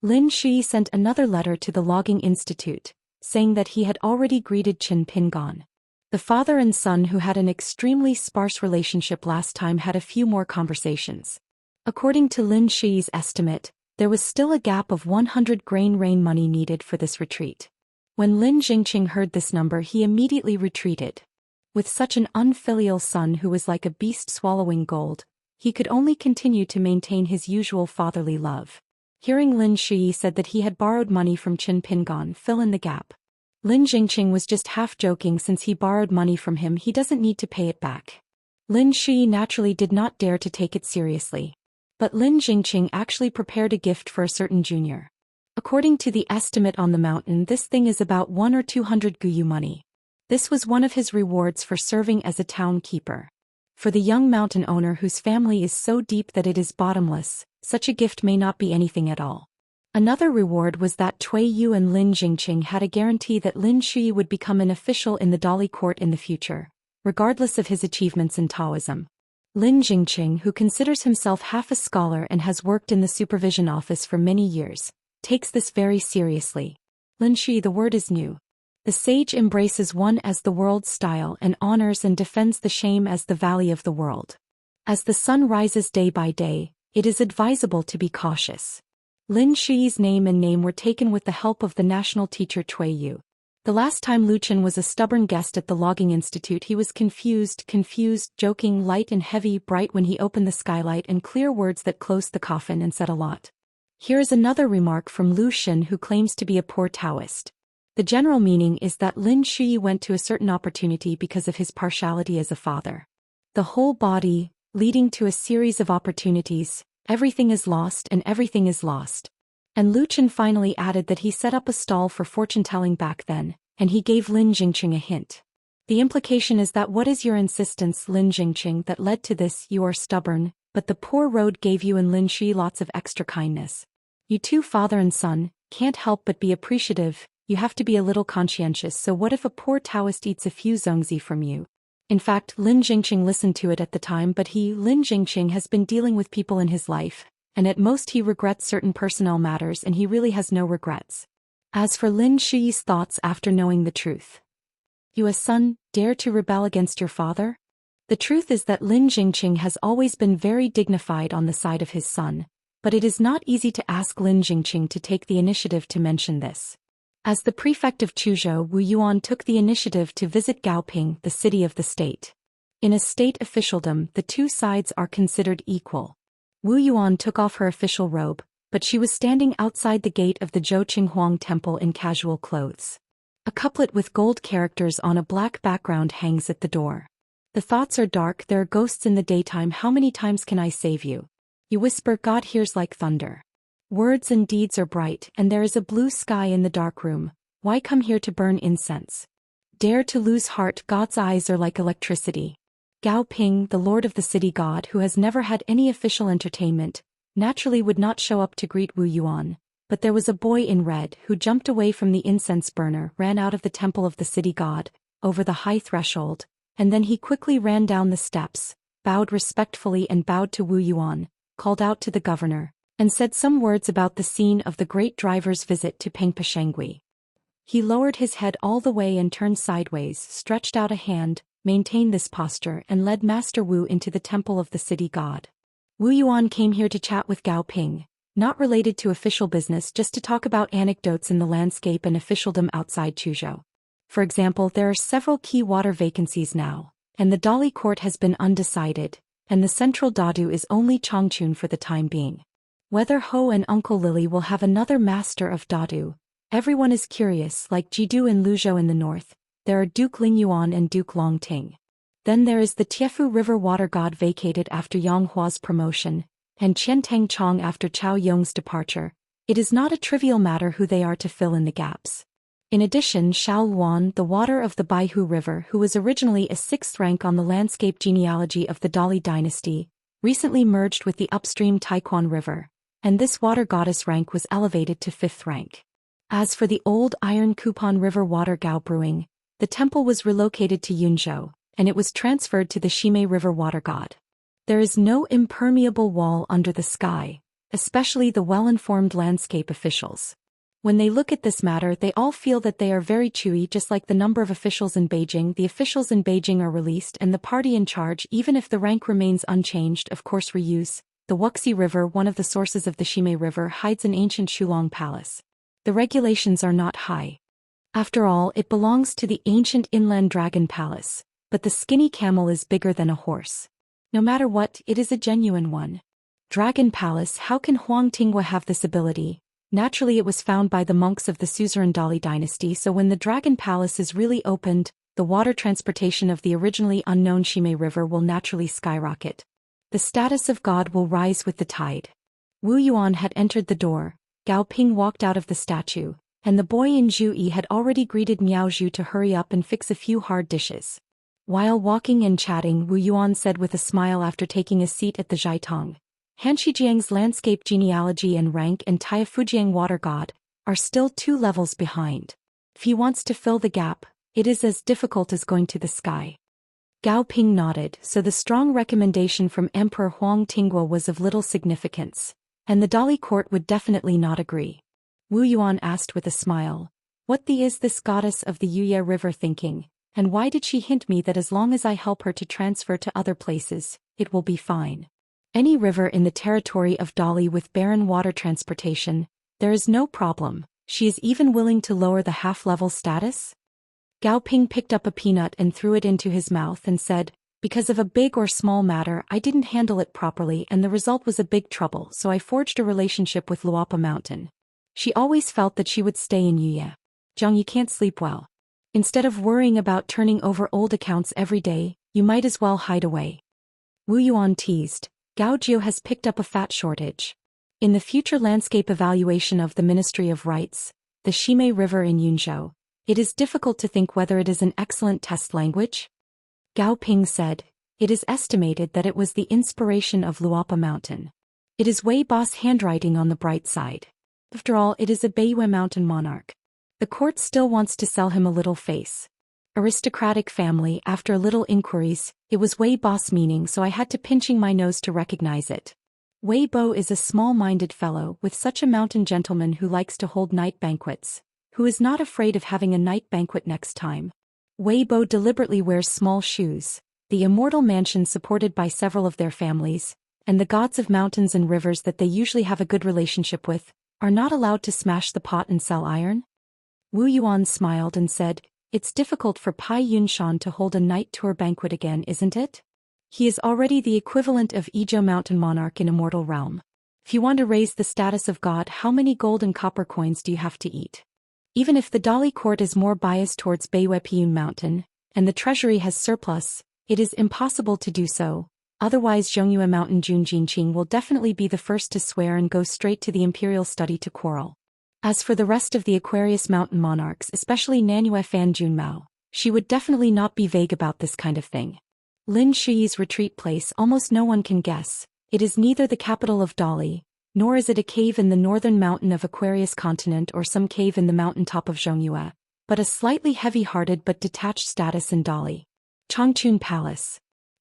Lin Shi sent another letter to the Logging Institute, saying that he had already greeted Qin Pingon. The father and son who had an extremely sparse relationship last time had a few more conversations. According to Lin Shi's estimate, there was still a gap of 100 grain rain money needed for this retreat. When Lin Jingqing heard this number, he immediately retreated. With such an unfilial son who was like a beast swallowing gold, he could only continue to maintain his usual fatherly love. Hearing Lin Shui said that he had borrowed money from Qin Pingon, fill in the gap. Lin Jingqing was just half joking. Since he borrowed money from him, he doesn't need to pay it back. Lin Shui naturally did not dare to take it seriously. But Lin Jingqing actually prepared a gift for a certain junior. According to the estimate on the mountain, this thing is about 1 or 200 guyu money. This was one of his rewards for serving as a town keeper. For the young mountain owner whose family is so deep that it is bottomless, such a gift may not be anything at all. Another reward was that Cui Yu and Lin Jingqing had a guarantee that Lin Shui would become an official in the Dali court in the future, regardless of his achievements in Taoism. Lin Jingqing, who considers himself half a scholar and has worked in the supervision office for many years, takes this very seriously. Lin Shui, the word is new. The sage embraces one as the world's style and honors and defends the shame as the valley of the world. As the sun rises day by day, it is advisable to be cautious. Lin Shui's name and name were taken with the help of the national teacher Cui Yu. The last time Lu Chen was a stubborn guest at the logging institute, he was confused, joking, light and heavy, bright when he opened the skylight, and clear words that closed the coffin and said a lot. Here is another remark from Lu Shen, who claims to be a poor Taoist. The general meaning is that Lin Shui went to a certain opportunity because of his partiality as a father. The whole body, leading to a series of opportunities, everything is lost and everything is lost. And Lu Chen finally added that he set up a stall for fortune-telling back then, and he gave Lin Jingqing a hint. The implication is that what is your insistence, Lin Jingqing, that led to this? You are stubborn, but the poor road gave you and Lin Shui lots of extra kindness. You two, father and son, can't help but be appreciative. You have to be a little conscientious. So what if a poor Taoist eats a few zongzi from you? In fact, Lin Jingqing listened to it at the time, but Lin Jingqing, has been dealing with people in his life, and at most he regrets certain personnel matters, and he really has no regrets. As for Lin Shui's thoughts after knowing the truth. You, a son, dare to rebel against your father? The truth is that Lin Jingqing has always been very dignified on the side of his son, but it is not easy to ask Lin Jingqing to take the initiative to mention this. As the prefect of Chuzhou, Wu Yuan took the initiative to visit Gaoping, the city of the state. In a state officialdom, the two sides are considered equal. Wu Yuan took off her official robe, but she was standing outside the gate of the Zhou Qinghuang temple in casual clothes. A couplet with gold characters on a black background hangs at the door. The thoughts are dark, there are ghosts in the daytime, how many times can I save you? You whisper, God hears like thunder. Words and deeds are bright, and there is a blue sky in the dark room. Why come here to burn incense? Dare to lose heart, God's eyes are like electricity. Gao Ping, the lord of the city god, who has never had any official entertainment, naturally would not show up to greet Wu Yuan, but there was a boy in red who jumped away from the incense burner, ran out of the temple of the city god, over the high threshold, and then he quickly ran down the steps, bowed respectfully and bowed to Wu Yuan, called out to the governor, and said some words about the scene of the great driver's visit to Pengpashengui. He lowered his head all the way and turned sideways, stretched out a hand, maintained this posture, and led Master Wu into the temple of the city god. Wu Yuan came here to chat with Gao Ping, not related to official business, just to talk about anecdotes in the landscape and officialdom outside Chuzhou. For example, there are several key water vacancies now, and the Dali court has been undecided, and the central Dadu is only Chongchun for the time being. Whether Ho and Uncle Lily will have another master of Dadu, everyone is curious. Like Jidu and Luzhou in the north, there are Duke Lingyuan and Duke Longting. Then there is the Tiefu River water god vacated after Yang Hua's promotion, and Qianteng Chong after Chao Yong's departure. It is not a trivial matter who they are to fill in the gaps. In addition, Xiao Luan, the water of the Baihu River, who was originally a 6th rank on the landscape genealogy of the Dali dynasty, recently merged with the upstream Taiquan River, and this water goddess rank was elevated to 5th rank. As for the old Iron Kupon River water Gao Brewing, the temple was relocated to Yunzhou, and it was transferred to the Shimei River water god. There is no impermeable wall under the sky, especially the well-informed landscape officials. When they look at this matter, they all feel that they are very chewy, just like the number of officials in Beijing. The officials in Beijing are released, and the party in charge, even if the rank remains unchanged, of course reuse. The Wuxia River, one of the sources of the Shimei River, hides an ancient Shulong palace. The regulations are not high. After all, it belongs to the ancient inland dragon palace, but the skinny camel is bigger than a horse. No matter what, it is a genuine one. Dragon Palace. How can Huang Tinghua have this ability? Naturally, it was found by the monks of the suzerain Dali dynasty, so when the Dragon Palace is really opened, the water transportation of the originally unknown Ximei River will naturally skyrocket. The status of God will rise with the tide. Wu Yuan had entered the door, Gao Ping walked out of the statue, and the boy in Zhu Yi had already greeted Miao Zhu to hurry up and fix a few hard dishes. While walking and chatting, Wu Yuan said with a smile after taking a seat at the Zhaitong, Han Shijiang's landscape genealogy and rank and Tai Fujiang water god are still 2 levels behind. If he wants to fill the gap, it is as difficult as going to the sky. Gao Ping nodded, so the strong recommendation from Emperor Huang Tinghua was of little significance, and the Dali court would definitely not agree. Wu Yuan asked with a smile, "What the is this goddess of the Yuye River thinking, and why did she hint me that as long as I help her to transfer to other places, it will be fine? Any river in the territory of Dali with barren water transportation, there is no problem. She is even willing to lower the half-level status?" Gao Ping picked up a peanut and threw it into his mouth and said, "Because of a big or small matter, I didn't handle it properly and the result was a big trouble, so I forged a relationship with Luapa Mountain. She always felt that she would stay in Yuye. Zhang, you can't sleep well. Instead of worrying about turning over old accounts every day, you might as well hide away." Wu Yuan teased, "Gao Jiu has picked up a fat shortage. In the future landscape evaluation of the Ministry of Rights, the Ximei River in Yunzhou, it is difficult to think whether it is an excellent test language." Gao Ping said, "It is estimated that it was the inspiration of Luapa Mountain. It is Wei Boss handwriting on the bright side. After all, it is a Beiyue Mountain monarch. The court still wants to sell him a little face. Aristocratic family. After a little inquiries, it was Wei Boss meaning, so I had to pinching my nose to recognize it. Wei Bo is a small-minded fellow with such a mountain gentleman who likes to hold night banquets, who is not afraid of having a night banquet next time. Wei Bo deliberately wears small shoes. The Immortal mansion supported by several of their families, and the gods of mountains and rivers that they usually have a good relationship with, are not allowed to smash the pot and sell iron." Wu Yuan smiled and said, "It's difficult for Pai Yunshan to hold a night tour banquet again, isn't it? He is already the equivalent of Izhou Mountain Monarch in Immortal realm. If you want to raise the status of God, how many gold and copper coins do you have to eat? Even if the Dali court is more biased towards Beiyue Piyun Mountain, and the treasury has surplus, it is impossible to do so. Otherwise Zhongyue Mountain Jun Jinqing will definitely be the first to swear and go straight to the imperial study to quarrel. As for the rest of the Aquarius Mountain monarchs, especially Nanyue Fan Junmao, she would definitely not be vague about this kind of thing. Lin Shuyi's retreat place almost no one can guess. It is neither the capital of Dali, nor is it a cave in the northern mountain of Aquarius continent or some cave in the mountaintop of Zhongyue, but a slightly heavy-hearted but detached status in Dali. Changchun Palace.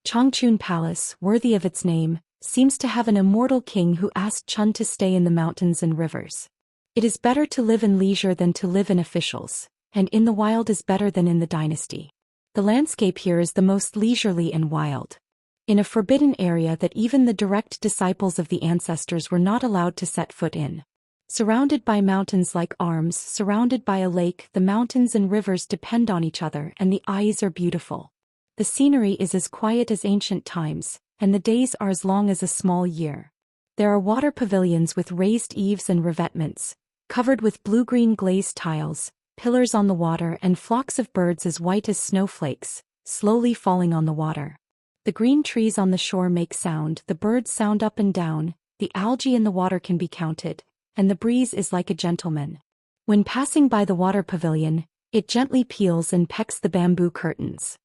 Changchun Palace, worthy of its name, seems to have an immortal king who asked Chun to stay in the mountains and rivers. It is better to live in leisure than to live in officials, and in the wild is better than in the dynasty. The landscape here is the most leisurely and wild. In a forbidden area that even the direct disciples of the ancestors were not allowed to set foot in. Surrounded by mountains like arms, surrounded by a lake, the mountains and rivers depend on each other and the eyes are beautiful. The scenery is as quiet as ancient times, and the days are as long as a small year. There are water pavilions with raised eaves and revetments, covered with blue-green glazed tiles, pillars on the water and flocks of birds as white as snowflakes, slowly falling on the water. The green trees on the shore make sound, the birds sound up and down, the algae in the water can be counted, and the breeze is like a gentleman. When passing by the water pavilion, it gently peels and pecks the bamboo curtains.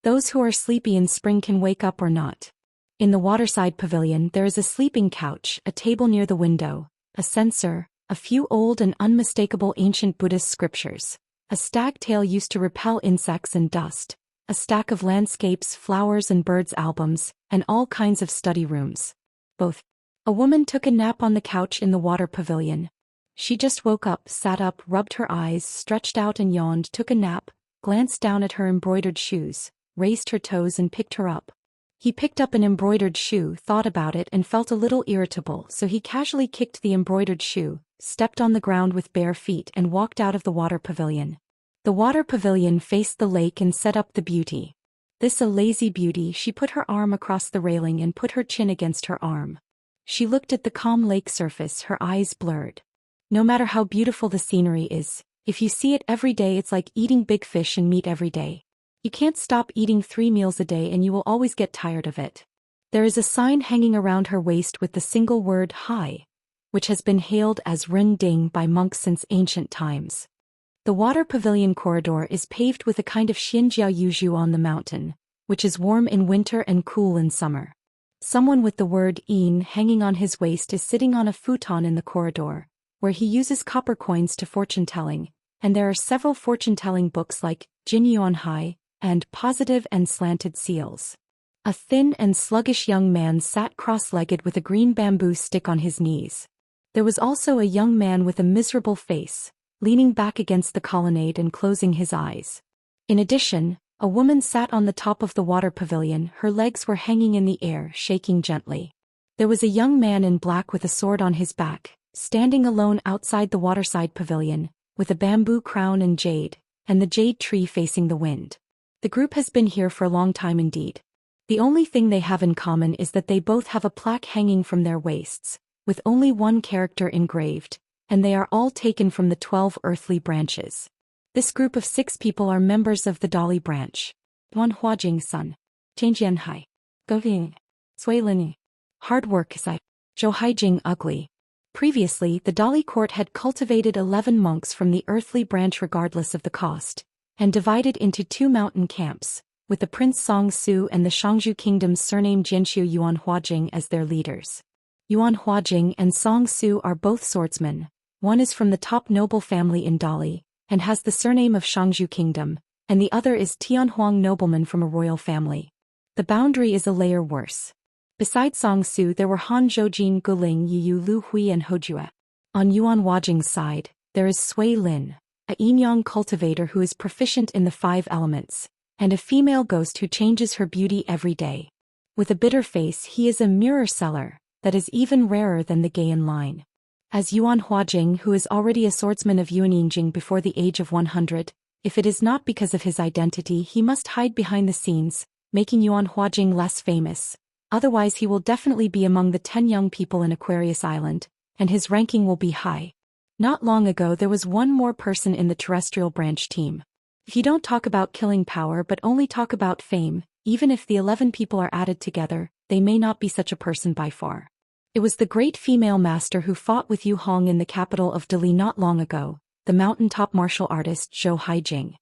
Those who are sleepy in spring can wake up or not. In the waterside pavilion there is a sleeping couch, a table near the window, a censer, a few old and unmistakable ancient Buddhist scriptures, a stag tail used to repel insects and dust, a stack of landscapes, flowers and birds albums, and all kinds of study rooms. A woman took a nap on the couch in the water pavilion. She just woke up, sat up, rubbed her eyes, stretched out and yawned, took a nap, glanced down at her embroidered shoes, raised her toes and picked her up. He picked up an embroidered shoe, thought about it and felt a little irritable, so he casually kicked the embroidered shoe, stepped on the ground with bare feet and walked out of the water pavilion. The water pavilion faced the lake and set up the beauty. This a lazy beauty, she put her arm across the railing and put her chin against her arm. She looked at the calm lake surface, her eyes blurred. No matter how beautiful the scenery is, if you see it every day, it's like eating big fish and meat every day. You can't stop eating 3 meals a day and you will always get tired of it. There is a sign hanging around her waist with the single word "Hai," which has been hailed as Ren Ding by monks since ancient times. The water pavilion corridor is paved with a kind of Xianxia yuzu on the mountain, which is warm in winter and cool in summer. Someone with the word "in" hanging on his waist is sitting on a futon in the corridor, where he uses copper coins to fortune-telling, and there are several fortune-telling books like Jin Yuan Hai and Positive and Slanted Seals. A thin and sluggish young man sat cross-legged with a green bamboo stick on his knees. There was also a young man with a miserable face, leaning back against the colonnade and closing his eyes. In addition, a woman sat on the top of the water pavilion, her legs were hanging in the air, shaking gently. There was a young man in black with a sword on his back, standing alone outside the waterside pavilion, with a bamboo crown and the jade tree facing the wind. The group has been here for a long time indeed. The only thing they have in common is that they both have a plaque hanging from their waists, with only one character engraved, and they are all taken from the 12 earthly branches. This group of 6 people are members of the Dali branch. Duan Huajing Sun. Changjian Hai. Goving. Sui Lin. Hard work Sai. Zhou Haijing Ugly. Previously, the Dali court had cultivated 11 monks from the earthly branch regardless of the cost, and divided into 2 mountain camps, with the Prince Song Su and the Shangzhou Kingdom's surname Jianxiu Yuan Huajing as their leaders. Yuan Huajing and Song Su are both swordsmen. One is from the top noble family in Dali, and has the surname of Shangzhou Kingdom, and the other is Tianhuang nobleman from a royal family. The boundary is a layer worse. Besides Song Su there were Han Zhoujin, Guling, Yu Lu Hui and Hojue. On Yuan Huajing's side, there is Sui Lin, a yin-yang cultivator who is proficient in the 5 elements, and a female ghost who changes her beauty every day. With a bitter face, he is a mirror seller, that is even rarer than the Gaian line. As Yuan Huajing, who is already a swordsman of Yuanyingjing before the age of 100, if it is not because of his identity, he must hide behind the scenes, making Yuan Huajing less famous. Otherwise he will definitely be among the 10 young people in Aquarius Island, and his ranking will be high. Not long ago there was one more person in the terrestrial branch team. If you don't talk about killing power but only talk about fame, even if the 11 people are added together, they may not be such a person by far. It was the great female master who fought with Yu Hong in the capital of Dali not long ago, the mountaintop martial artist Zhou Haijing.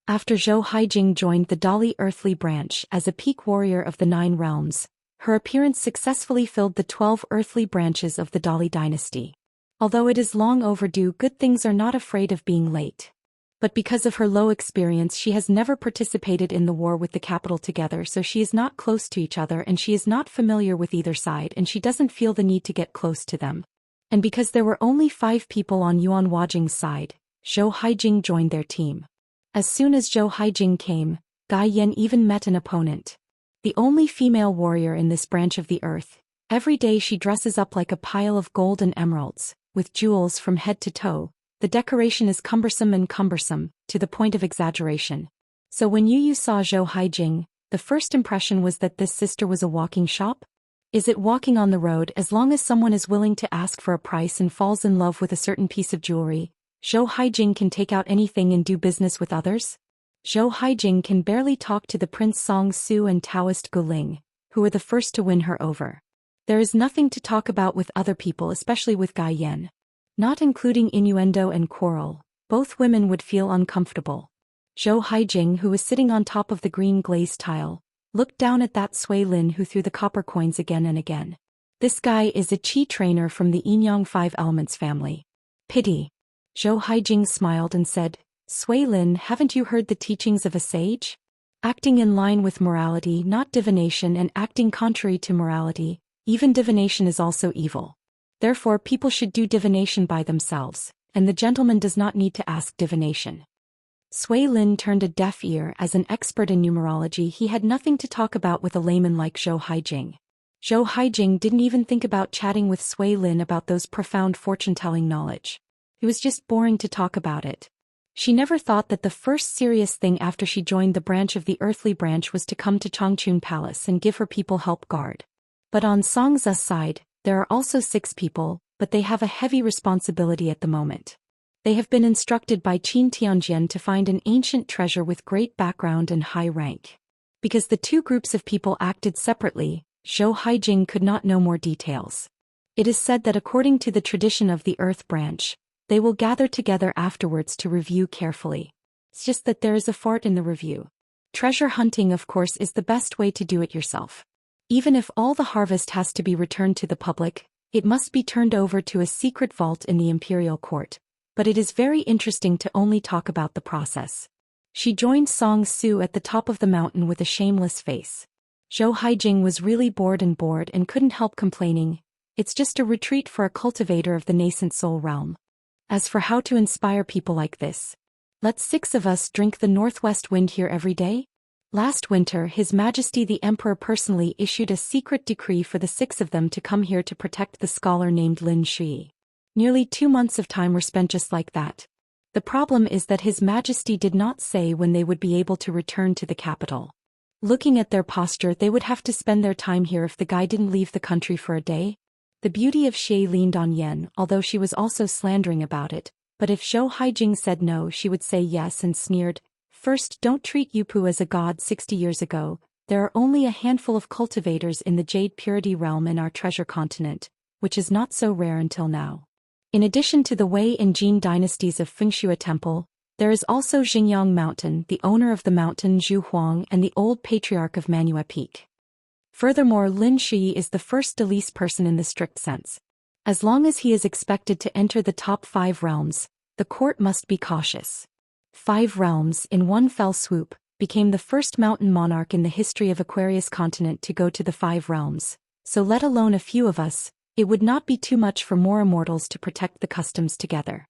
After Zhou Haijing joined the Dali earthly branch as a peak warrior of the 9 realms, her appearance successfully filled the 12 earthly branches of the Dali dynasty. Although it is long overdue, good things are not afraid of being late. But because of her low experience she has never participated in the war with the capital together, so she is not close to each other and she is not familiar with either side and she doesn't feel the need to get close to them. And because there were only 5 people on Yuan Huajing's side, Zhou Haijing joined their team. As soon as Zhou Haijing came, Gai Yan even met an opponent. The only female warrior in this branch of the earth, every day she dresses up like a pile of gold and emeralds, with jewels from head to toe. The decoration is cumbersome, to the point of exaggeration. So when Yu saw Zhou Haijing, the first impression was that this sister was a walking shop? Is it walking on the road? As long as someone is willing to ask for a price and falls in love with a certain piece of jewelry, Zhou Haijing can take out anything and do business with others? Zhou Haijing can barely talk to the Prince Song Su and Daoist Guling, who were the first to win her over. There is nothing to talk about with other people, especially with Gai Yan. Not including innuendo and quarrel, both women would feel uncomfortable. Zhou Haijing, who was sitting on top of the green glazed tile, looked down at that Sui Lin who threw the copper coins again and again. This guy is a chi trainer from the Yin-Yang 5 Elements family. Pity. Zhou Haijing smiled and said, Sui Lin, haven't you heard the teachings of a sage? Acting in line with morality, not divination, and acting contrary to morality, even divination is also evil. Therefore people should do divination by themselves, and the gentleman does not need to ask divination. Sui Lin turned a deaf ear. As an expert in numerology he had nothing to talk about with a layman like Zhou Haijing. Zhou Haijing didn't even think about chatting with Sui Lin about those profound fortune-telling knowledge. It was just boring to talk about it. She never thought that the first serious thing after she joined the branch of the earthly branch was to come to Changchun Palace and give her people help guard. But on Songza's side, there are also 6 people, but they have a heavy responsibility at the moment. They have been instructed by Qin Tianjian to find an ancient treasure with great background and high rank. Because the 2 groups of people acted separately, Zhou Haijing could not know more details. It is said that according to the tradition of the Earth branch, they will gather together afterwards to review carefully. It's just that there is a fart in the review. Treasure hunting, of course, is the best way to do it yourself. Even if all the harvest has to be returned to the public, it must be turned over to a secret vault in the imperial court. But it is very interesting to only talk about the process. She joined Song Su at the top of the mountain with a shameless face. Zhou Haijing was really bored and couldn't help complaining. It's just a retreat for a cultivator of the nascent soul realm. As for how to inspire people like this, let's 6 of us drink the northwest wind here every day? Last winter, His Majesty the Emperor personally issued a secret decree for the 6 of them to come here to protect the scholar named Lin Shi. Nearly 2 months of time were spent just like that. The problem is that His Majesty did not say when they would be able to return to the capital. Looking at their posture, they would have to spend their time here if the guy didn't leave the country for a day. The beauty of Xie leaned on Yen, although she was also slandering about it, but if Zhou Haijing said no, she would say yes and sneered, "First, don't treat Yupu as a god 60 years ago. There are only a handful of cultivators in the Jade Purity realm in our treasure continent, which is not so rare until now." In addition to the Wei and Jin dynasties of Fengshui Temple, there is also Xingyang Mountain, the owner of the mountain Zhu Huang, and the old patriarch of Manua Peak. Furthermore, Lin Shi is the first Daoist person in the strict sense. As long as he is expected to enter the top 5 realms, the court must be cautious. 5 realms, in one fell swoop, became the first mountain monarch in the history of Aquarius continent to go to the 5 realms, so let alone a few of us, it would not be too much for more immortals to protect the customs together.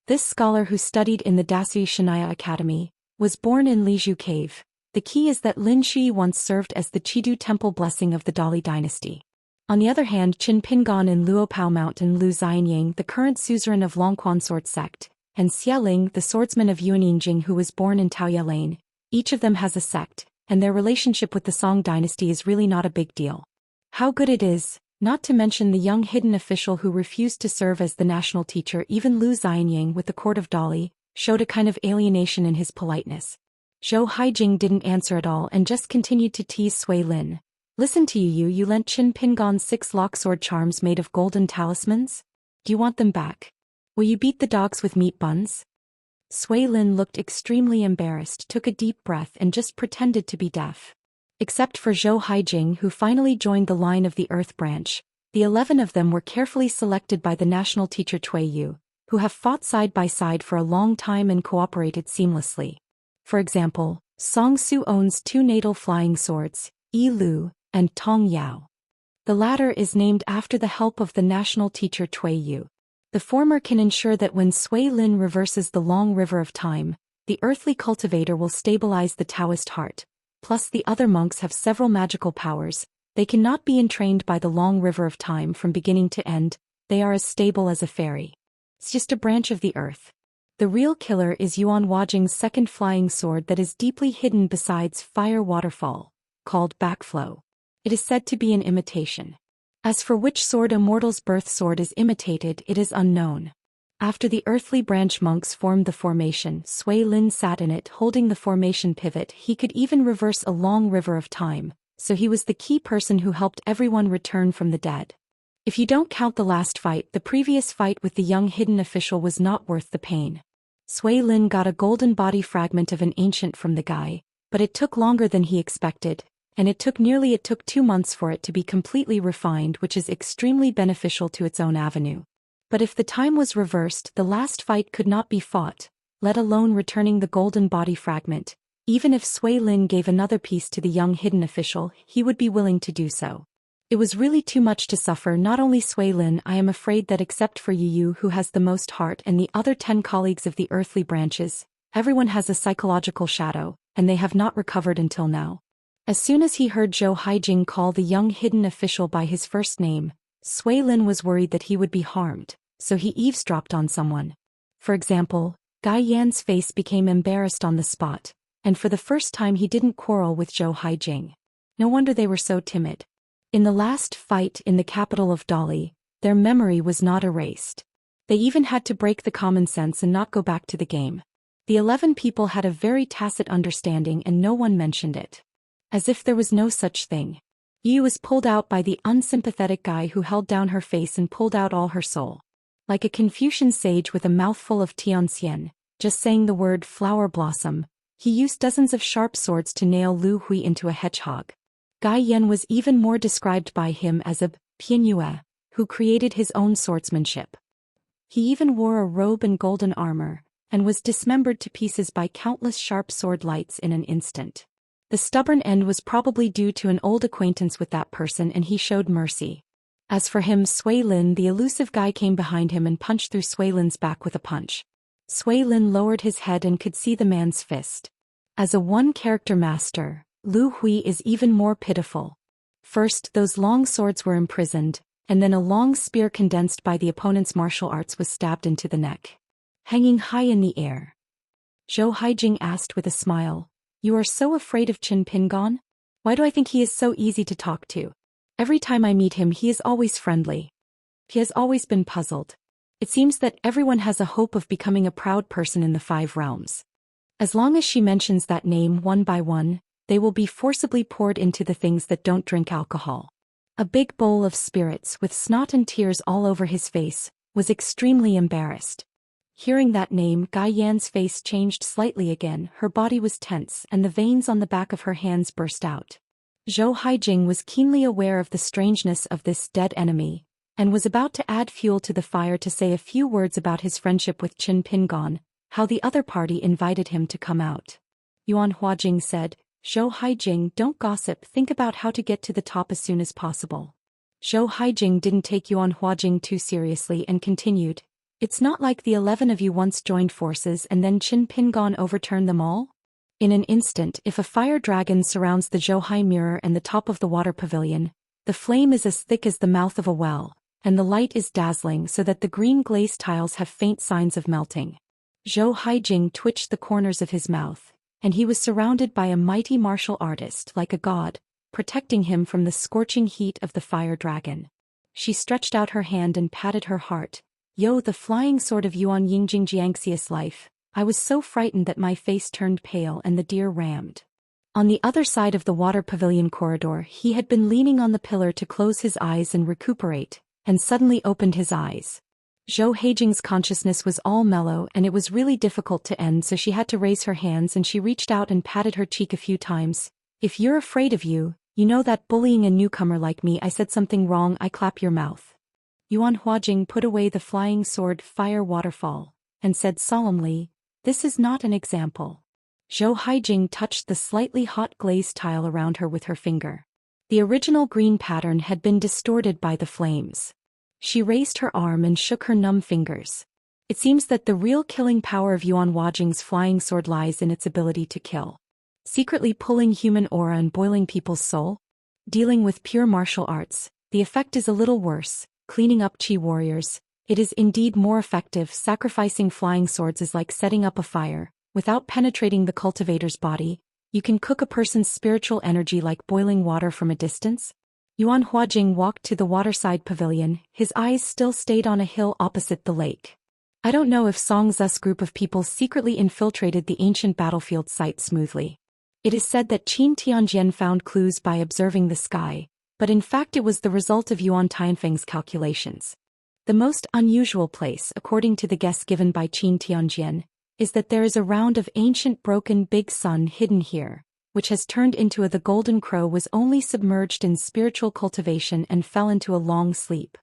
This scholar, who studied in the Daoist Xianxia Academy, was born in Lizhu Cave. The key is that Lin Shi once served as the Chidu Temple blessing of the Dali dynasty. On the other hand, Qin Pingan in Luopao Mountain, Lu Xianyang, the current suzerain of Longquan sword sect, and Xia Ling, the swordsman of Yuanying, who was born in Taoya Lane, each of them has a sect, and their relationship with the Song dynasty is really not a big deal. How good it is, not to mention the young hidden official who refused to serve as the national teacher. Even Lu Xianyang with the court of Dali showed a kind of alienation in his politeness. Zhou Haijing didn't answer at all and just continued to tease Sui Lin. "Listen to you lent Qin Pingan 6 locksword charms made of golden talismans? Do you want them back? Will you beat the dogs with meat buns?" Sui Lin looked extremely embarrassed, took a deep breath and just pretended to be deaf. Except for Zhou Haijing, who finally joined the line of the Earth branch, the 11 of them were carefully selected by the national teacher Cui Yu, who have fought side by side for a long time and cooperated seamlessly. For example, Song Su owns 2 natal flying swords, Yi Lu and Tong Yao. The latter is named after the help of the national teacher Cui Yu. The former can ensure that when Sui Lin reverses the long river of time, the earthly cultivator will stabilize the Taoist heart. Plus the other monks have several magical powers. They cannot be entrained by the long river of time from beginning to end. They are as stable as a fairy. It's just a branch of the earth. The real killer is Yuan Wajing's second flying sword that is deeply hidden besides Fire Waterfall, called Backflow. It is said to be an imitation. As for which sword Immortal's birth sword is imitated, it is unknown. After the earthly branch monks formed the formation, Sui Lin sat in it holding the formation pivot. He could even reverse a long river of time, so he was the key person who helped everyone return from the dead. If you don't count the last fight, the previous fight with the young hidden official was not worth the pain. Sui Lin got a golden body fragment of an ancient from the guy, but it took longer than he expected, and it took 2 months for it to be completely refined, which is extremely beneficial to its own avenue. But if the time was reversed, the last fight could not be fought, let alone returning the golden body fragment. Even if Sui Lin gave another piece to the young hidden official, he would be willing to do so. It was really too much to suffer. Not only Sui Lin, I am afraid that except for Yu, who has the most heart, and the other 10 colleagues of the earthly branches, everyone has a psychological shadow, and they have not recovered until now. As soon as he heard Zhou Haijing call the young hidden official by his first name, Sui Lin was worried that he would be harmed, so he eavesdropped on someone. For example, Guy Yan's face became embarrassed on the spot, and for the first time he didn't quarrel with Zhou Haijing. No wonder they were so timid. In the last fight in the capital of Dali, their memory was not erased. They even had to break the common sense and not go back to the game. The 11 people had a very tacit understanding and no one mentioned it. As if there was no such thing. Yu was pulled out by the unsympathetic guy who held down her face and pulled out all her soul. Like a Confucian sage with a mouthful of Xianxia, just saying the word flower blossom, he used dozens of sharp swords to nail Lu Hui into a hedgehog. Guy Yan was even more described by him as a Pianyue, who created his own swordsmanship. He even wore a robe and golden armor, and was dismembered to pieces by countless sharp sword lights in an instant. The stubborn end was probably due to an old acquaintance with that person and he showed mercy. As for him, Sui Lin, the elusive guy, came behind him and punched through Sui Lin's back with a punch. Sui Lin lowered his head and could see the man's fist. As a one-character master, Lu Hui is even more pitiful. First, those long swords were imprisoned, and then a long spear condensed by the opponent's martial arts was stabbed into the neck. Hanging high in the air. Zhou Haijing asked with a smile, "You are so afraid of Qin Pingon? Why do I think he is so easy to talk to? Every time I meet him he is always friendly." He has always been puzzled. It seems that everyone has a hope of becoming a proud person in the 5 realms. As long as she mentions that name one by one, they will be forcibly poured into the things that don't drink alcohol. A big bowl of spirits with snot and tears all over his face, was extremely embarrassed. Hearing that name, Guy Yan's face changed slightly again, her body was tense and the veins on the back of her hands burst out. Zhou Haijing was keenly aware of the strangeness of this dead enemy, and was about to add fuel to the fire to say a few words about his friendship with Qin Pingon, how the other party invited him to come out. Yuan Huajing said, "Zhou Haijing, don't gossip, think about how to get to the top as soon as possible." Zhou Haijing didn't take Yuan Huajing too seriously and continued, "It's not like the 11 of you once joined forces and then Qin Pingon overturned them all? In an instant, if a fire dragon surrounds the Zhouhai mirror and the top of the water pavilion, the flame is as thick as the mouth of a well, and the light is dazzling so that the green glaze tiles have faint signs of melting." Zhou Haijing twitched the corners of his mouth, and he was surrounded by a mighty martial artist like a god, protecting him from the scorching heat of the fire dragon. She stretched out her hand and patted her heart. "Yo, the flying sword of Yuan Yingjing Jiangxia's life, I was so frightened that my face turned pale and the deer rammed." On the other side of the water pavilion corridor he had been leaning on the pillar to close his eyes and recuperate, and suddenly opened his eyes. Zhou Haijing's consciousness was all mellow and it was really difficult to end, so she had to raise her hands and she reached out and patted her cheek a few times. "If you're afraid of you know that bullying a newcomer like me, I said something wrong, I clap your mouth." Yuan Huajing put away the flying sword fire waterfall, and said solemnly, "This is not an example." Zhou Haijing touched the slightly hot glaze tile around her with her finger. The original green pattern had been distorted by the flames. She raised her arm and shook her numb fingers. It seems that the real killing power of Yuan Huajing's flying sword lies in its ability to kill. Secretly pulling human aura and boiling people's soul? Dealing with pure martial arts, the effect is a little worse. Cleaning up chi warriors, it is indeed more effective. Sacrificing flying swords is like setting up a fire. Without penetrating the cultivator's body, you can cook a person's spiritual energy like boiling water from a distance. Yuan Huajing walked to the waterside pavilion, his eyes still stayed on a hill opposite the lake. I don't know if Song's group of people secretly infiltrated the ancient battlefield site smoothly. It is said that Qin Tianjian found clues by observing the sky, but in fact it was the result of Yuan Tianfeng's calculations. The most unusual place, according to the guess given by Qin Tianjian, is that there is a round of ancient broken big sun hidden here, which has turned into the golden crow was only submerged in spiritual cultivation and fell into a long sleep.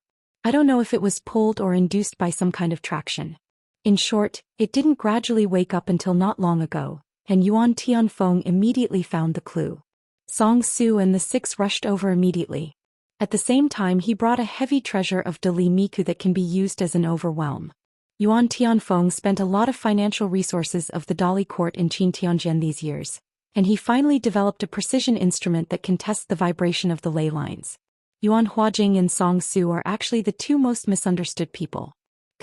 I don't know if it was pulled or induced by some kind of traction. In short, it didn't gradually wake up until not long ago, and Yuan Tianfeng immediately found the clue. Song Su and the 6 rushed over immediately. At the same time he brought a heavy treasure of Dali Miku that can be used as an overwhelm. Yuan Tianfeng spent a lot of financial resources of the Dali court in Qin Tianjian these years, and he finally developed a precision instrument that can test the vibration of the ley lines. Yuan Huajing and Song Su are actually the 2 most misunderstood people.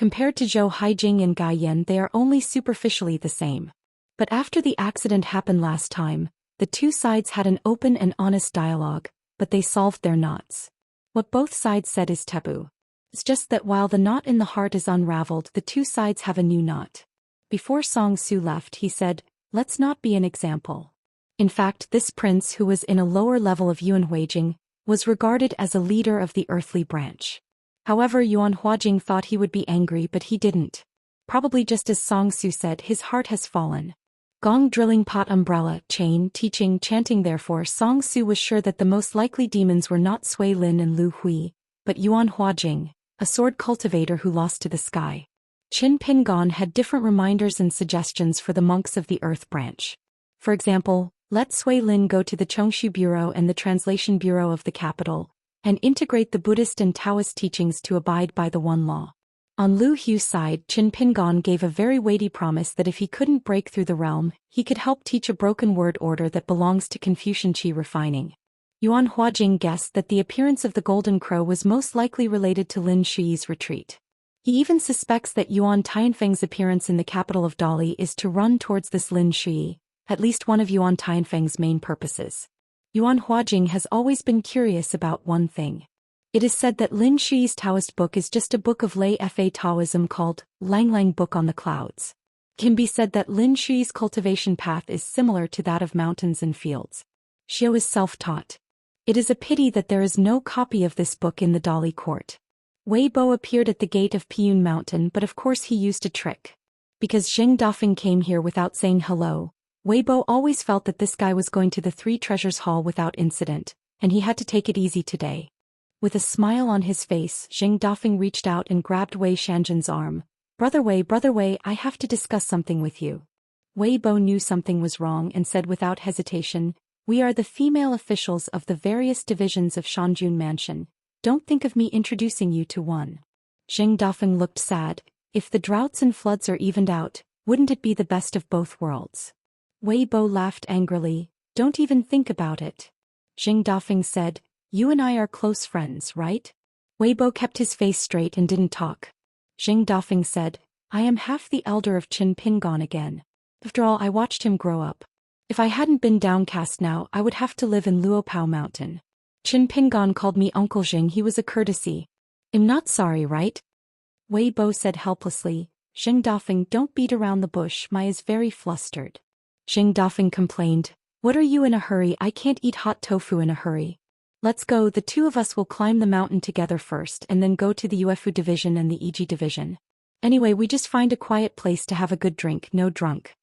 Compared to Zhou Haijing and Gai Yan, they are only superficially the same. But after the accident happened last time, the two sides had an open and honest dialogue, but they solved their knots. What both sides said is taboo. It's just that while the knot in the heart is unraveled, the two sides have a new knot. Before Song Su left, he said, "Let's not be an example." In fact, this prince, who was in a lower level of Yuan Huijing, was regarded as a leader of the earthly branch. However, Yuan Huajing thought he would be angry, but he didn't. Probably just as Song Su said, his heart has fallen. Gong, drilling pot, umbrella, chain, teaching, chanting. Therefore, Song Su was sure that the most likely demons were not Sui Lin and Lu Hui, but Yuan Huajing, a sword cultivator who lost to the sky. Qin Pingon had different reminders and suggestions for the monks of the Earth branch. For example, let Sui Lin go to the Chongshu Bureau and the Translation Bureau of the capital, and integrate the Buddhist and Taoist teachings to abide by the one law. On Lu Hu's side, Qin Pingon gave a very weighty promise that if he couldn't break through the realm, he could help teach a broken word order that belongs to Confucian Qi refining. Yuan Huajing guessed that the appearance of the Golden Crow was most likely related to Lin Shi's retreat. He even suspects that Yuan Tianfeng's appearance in the capital of Dali is to run towards this Lin Shi, at least one of Yuan Tianfeng's main purposes. Yuan Huajing has always been curious about one thing. It is said that Lin Shi's Taoist book is just a book of lay fa Taoism called Lang Lang Book on the Clouds. It can be said that Lin Shi's cultivation path is similar to that of mountains and fields. Xiao is self-taught. It is a pity that there is no copy of this book in the Dali court. Wei Bo appeared at the gate of Piyun Mountain, but of course he used a trick. Because Zheng Dafeng came here without saying hello, Wei Bo always felt that this guy was going to the Three Treasures Hall without incident, and he had to take it easy today. With a smile on his face, Zheng Dafeng reached out and grabbed Wei Shanzhen's arm. Brother Wei, I have to discuss something with you." Wei Bo knew something was wrong and said without hesitation, "We are the female officials of the various divisions of Shanjun Mansion. Don't think of me introducing you to one." Zheng Dafeng looked sad. If the droughts and floods are evened out, wouldn't it be the best of both worlds? Wei Bo laughed angrily. "Don't even think about it." Zheng Dafeng said, "You and I are close friends, right?" Wei Bo kept his face straight and didn't talk. Zheng Dafeng said, "I am half the elder of Qin Pingon again. After all, I watched him grow up. If I hadn't been downcast now, I would have to live in Luopao Mountain. Qin Pingon called me Uncle Zheng. He was a courtesy. I'm not sorry, right?" Wei Bo said helplessly. "Zheng Dafeng, don't beat around the bush. Mai is very flustered." Zheng Dafeng complained, "What are you in a hurry? I can't eat hot tofu in a hurry. Let's go, the two of us will climb the mountain together first and then go to the UFU division and the EG division. Anyway, we just find a quiet place to have a good drink, no drunk."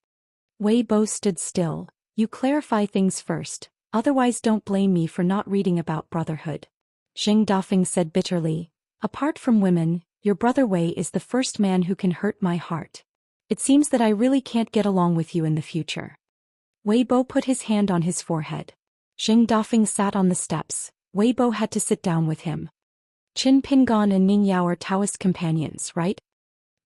Wei Bo stood still. "You clarify things first, otherwise don't blame me for not reading about brotherhood." Zheng Dafeng said bitterly, "Apart from women, your brother Wei is the first man who can hurt my heart. It seems that I really can't get along with you in the future." Wei Bo put his hand on his forehead. Zheng Dafeng sat on the steps. Wei Bo had to sit down with him. "Qin Pingon and Ning Yao are Taoist companions, right?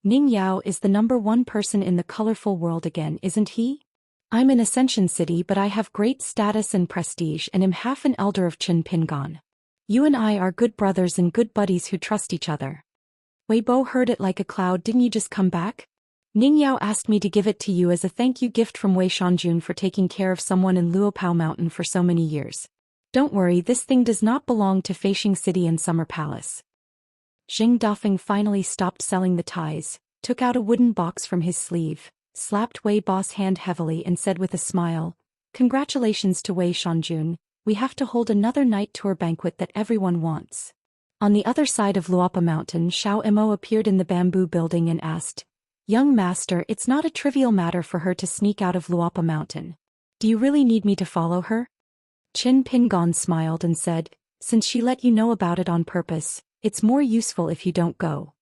Ning Yao is the #1 person in the colorful world again, isn't he? I'm in Ascension City, but I have great status and prestige and am half an elder of Qin Pingon. You and I are good brothers and good buddies who trust each other." Wei Bo heard it like a cloud. "Didn't you just come back? Ning Yao asked me to give it to you as a thank you gift from Wei Shanjun for taking care of someone in Luopao Mountain for so many years. Don't worry, this thing does not belong to Feishing City and Summer Palace." Zheng Dafeng finally stopped selling the ties, took out a wooden box from his sleeve, slapped Wei Bo's hand heavily and said with a smile, "Congratulations to Wei Shanjun, we have to hold another night tour banquet that everyone wants." On the other side of Luopa Mountain, Xiao Mo appeared in the bamboo building and asked, "Young master, it's not a trivial matter for her to sneak out of Luopa Mountain. Do you really need me to follow her?" Qin Pingon smiled and said, "Since she let you know about it on purpose, it's more useful if you don't go."